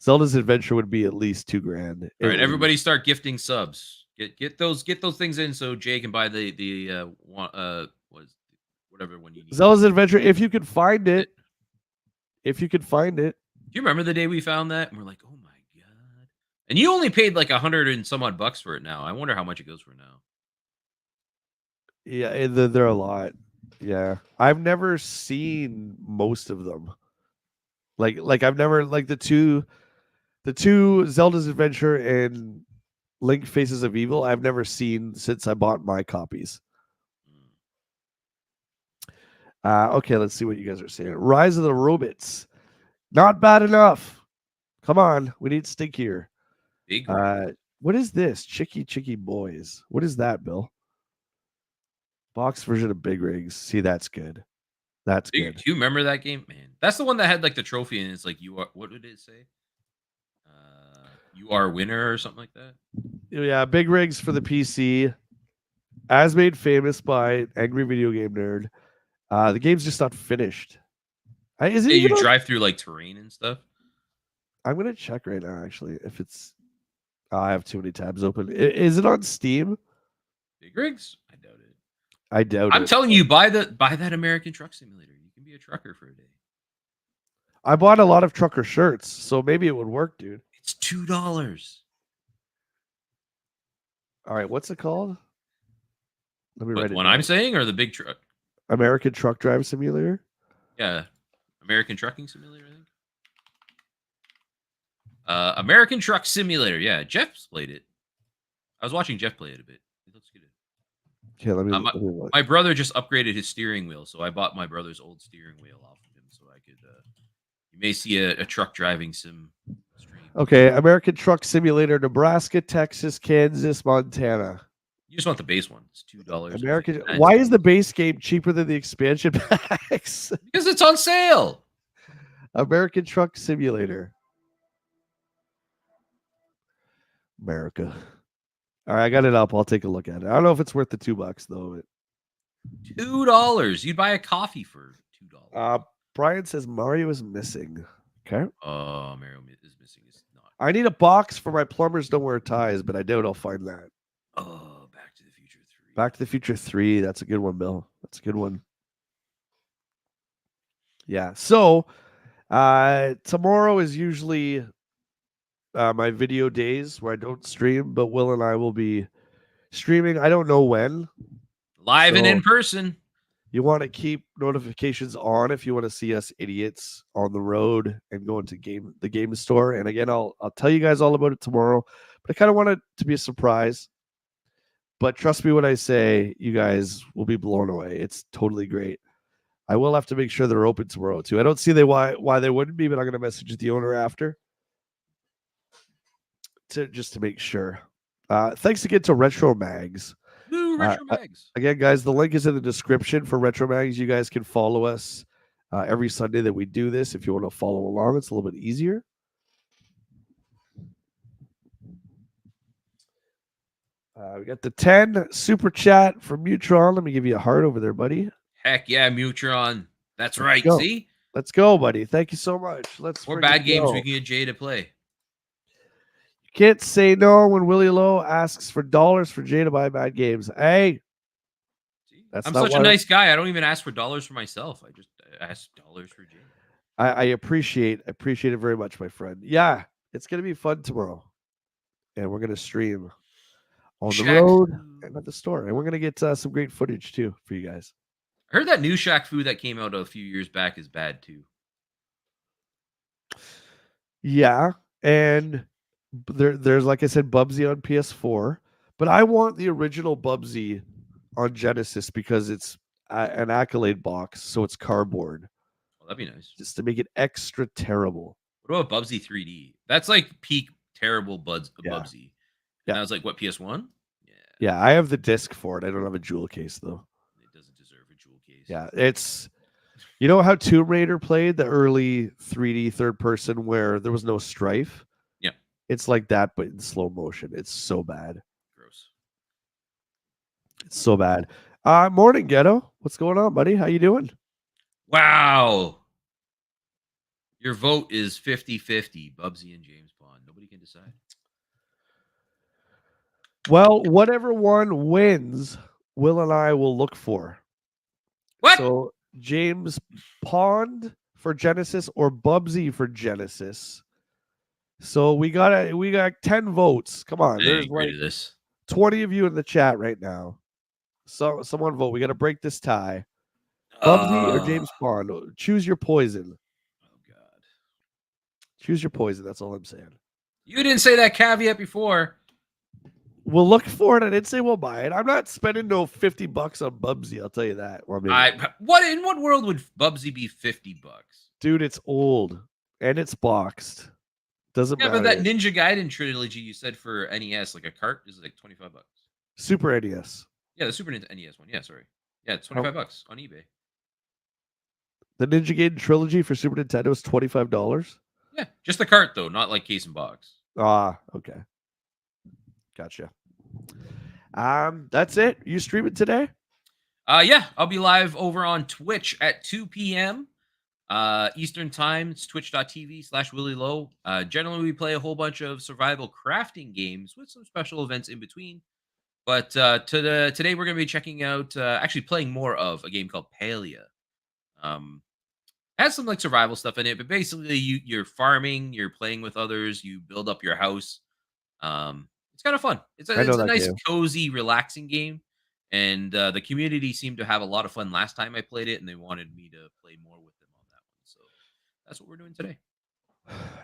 Zelda's Adventure would be at least $2,000. All right, everybody start gifting subs. Get those things in so Jay can buy whatever one you need. Zelda's Adventure, if you could find it. If you could find it. Do you remember the day we found that? And we're like, oh my god. And you only paid like 100 and some odd bucks for it now. I wonder how much it goes for now. Yeah, they're a lot. Yeah. I've never seen most of them. Like I've never like the two Zelda's Adventure and Link Faces of Evil, I've never seen since I bought my copies. Okay, let's see what you guys are saying. Rise of the Robots. Not bad enough. Come on, we need stinkier. Big. What is this? Chicky Boys. What is that, Bill? Box version of Big Rigs. See, that's good. That's good. Do you remember that game, man? That's the one that had like the trophy, and it's like you are. What did it say? You are a winner or something like that. Yeah, Big Rigs for the PC, as made famous by Angry Video Game Nerd. The game's just not finished. Is it? Yeah, you drive through like terrain and stuff. I'm gonna check right now. Actually, if it's, I have too many tabs open. Is it on Steam? Big Rigs? I doubt it. I doubt it. I'm telling you, buy that American Truck Simulator. You can be a trucker for a day. I bought a lot of trucker shirts, so maybe it would work, dude. It's $2. All right, what's it called? Let me write it. What I'm saying, or the big truck? American Truck Drive Simulator. Yeah, American Trucking Simulator. I think. American Truck Simulator. Yeah, Jeff's played it. I was watching Jeff play it a bit. It looks good. Okay, let me my brother just upgraded his steering wheel, so I bought my brother's old steering wheel off of him, so I could. You may see a truck driving sim stream. Okay, American Truck Simulator, Nebraska, Texas, Kansas, Montana. You just want the base one. It's $2. American. Why is the base game cheaper than the expansion packs? Because it's on sale. American Truck Simulator. America. All right, I got it up. I'll take a look at it. I don't know if it's worth the $2 though. $2. You'd buy a coffee for $2. Brian says Mario is missing. Okay. Mario is missing. It's not. I need a box for my plumbers don't wear ties, but I doubt I'll find that. Back to the Future 3. Back to the Future 3. That's a good one, Bill. That's a good one. Yeah. So tomorrow is usually my video days where I don't stream, but Will and I will be streaming. I don't know when. Live and in person. You want to keep notifications on if you want to see us idiots on the road and go into the game store. And again, I'll tell you guys all about it tomorrow. But I kind of want it to be a surprise. But trust me when I say you guys will be blown away. It's totally great. I will have to make sure they're open tomorrow too. I don't see why they wouldn't be, but I'm going to message the owner after just to make sure. Thanks again to Retro Mags. Woo, Retro Mags. Again, guys, the link is in the description for Retro Mags. You guys can follow us every Sunday that we do this. If you want to follow along, it's a little bit easier. We got the 10 super chat from Mutron. Let me give you a heart over there, buddy. Heck yeah, Mutron. That's right. Go. See? Let's go, buddy. Thank you so much. Let's More bad games go. we can get Jay to play. You can't say no when WillLo asks for dollars for Jay to buy bad games. Hey, I'm such a nice guy. I don't even ask for dollars for myself. I just ask dollars for Jay. I appreciate it very much, my friend. Yeah, it's gonna be fun tomorrow, and we're gonna stream on the road and at the store, and we're gonna get some great footage too for you guys. I heard that new Shaq Fu that came out a few years back is bad too. Yeah, and there's like I said, Bubsy on PS4, but I want the original Bubsy on Genesis because it's an accolade box, so it's cardboard. Oh, that'd be nice. Just to make it extra terrible. What about Bubsy 3D? That's like peak terrible Bubsy. Yeah. That was like what, PS1? Yeah, I have the disc for it. I don't have a jewel case though. It doesn't deserve a jewel case. Yeah, it's you know how Tomb Raider played the early 3D third person where there was no strife? Yeah. It's like that, but in slow motion. It's so bad. Gross. It's so bad. Morning, Ghetto. What's going on, buddy? How you doing? Wow. Your vote is 50-50, Bubsy and James Bond. Nobody can decide. Well, whatever one wins, Will and I will look for. What? So James Pond for Genesis or Bubsy for Genesis. So we got 10 votes. Come on, there's like 20 of you in the chat right now. So someone vote. We got to break this tie. Bubsy or James Pond. Choose your poison. Oh God. Choose your poison. That's all I'm saying. You didn't say that caveat before. We'll look for it. I didn't say we'll buy it. I'm not spending no $50 on Bubsy. I'll tell you that. Well, in what world would Bubsy be $50? Dude, it's old and it's boxed. Doesn't matter. But that Ninja Gaiden trilogy you said for NES, like a cart, is like $25. Super NES. Yeah, the Super NES one. Yeah, sorry. Yeah, it's $25 on eBay. The Ninja Gaiden trilogy for Super Nintendo is $25. Yeah, just the cart though, not like case and box. Okay. Gotcha. That's it. You streaming today? Yeah, I'll be live over on Twitch at 2 p.m. Eastern time. It's twitch.tv/WillLo. Generally, we play a whole bunch of survival crafting games with some special events in between. But today we're going to be checking out, actually playing more of a game called Palia. Has some like survival stuff in it, but basically you're farming, you're playing with others, you build up your house. It's kind of fun. It's a nice, cozy, relaxing game. And the community seemed to have a lot of fun last time I played it, and they wanted me to play more with them on that one. So that's what we're doing today.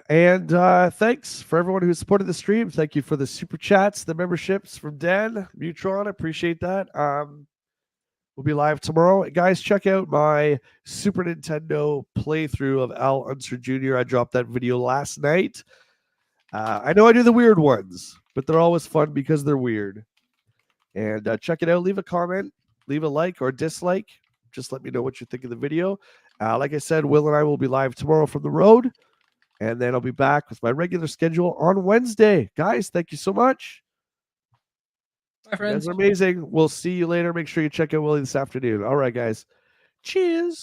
And thanks for everyone who supported the stream. Thank you for the super chats, the memberships from Dan, Mutron. I appreciate that. We'll be live tomorrow. Guys, check out my Super Nintendo playthrough of Al Unser Jr. I dropped that video last night. I know I do the weird ones, but they're always fun because they're weird. And check it out. Leave a comment, leave a like or dislike. Just let me know what you think of the video. Like I said, Will and I will be live tomorrow from the road. And then I'll be back with my regular schedule on Wednesday. Guys, thank you so much. Bye, friends. You guys are amazing. We'll see you later. Make sure you check out Willie this afternoon. All right, guys. Cheers.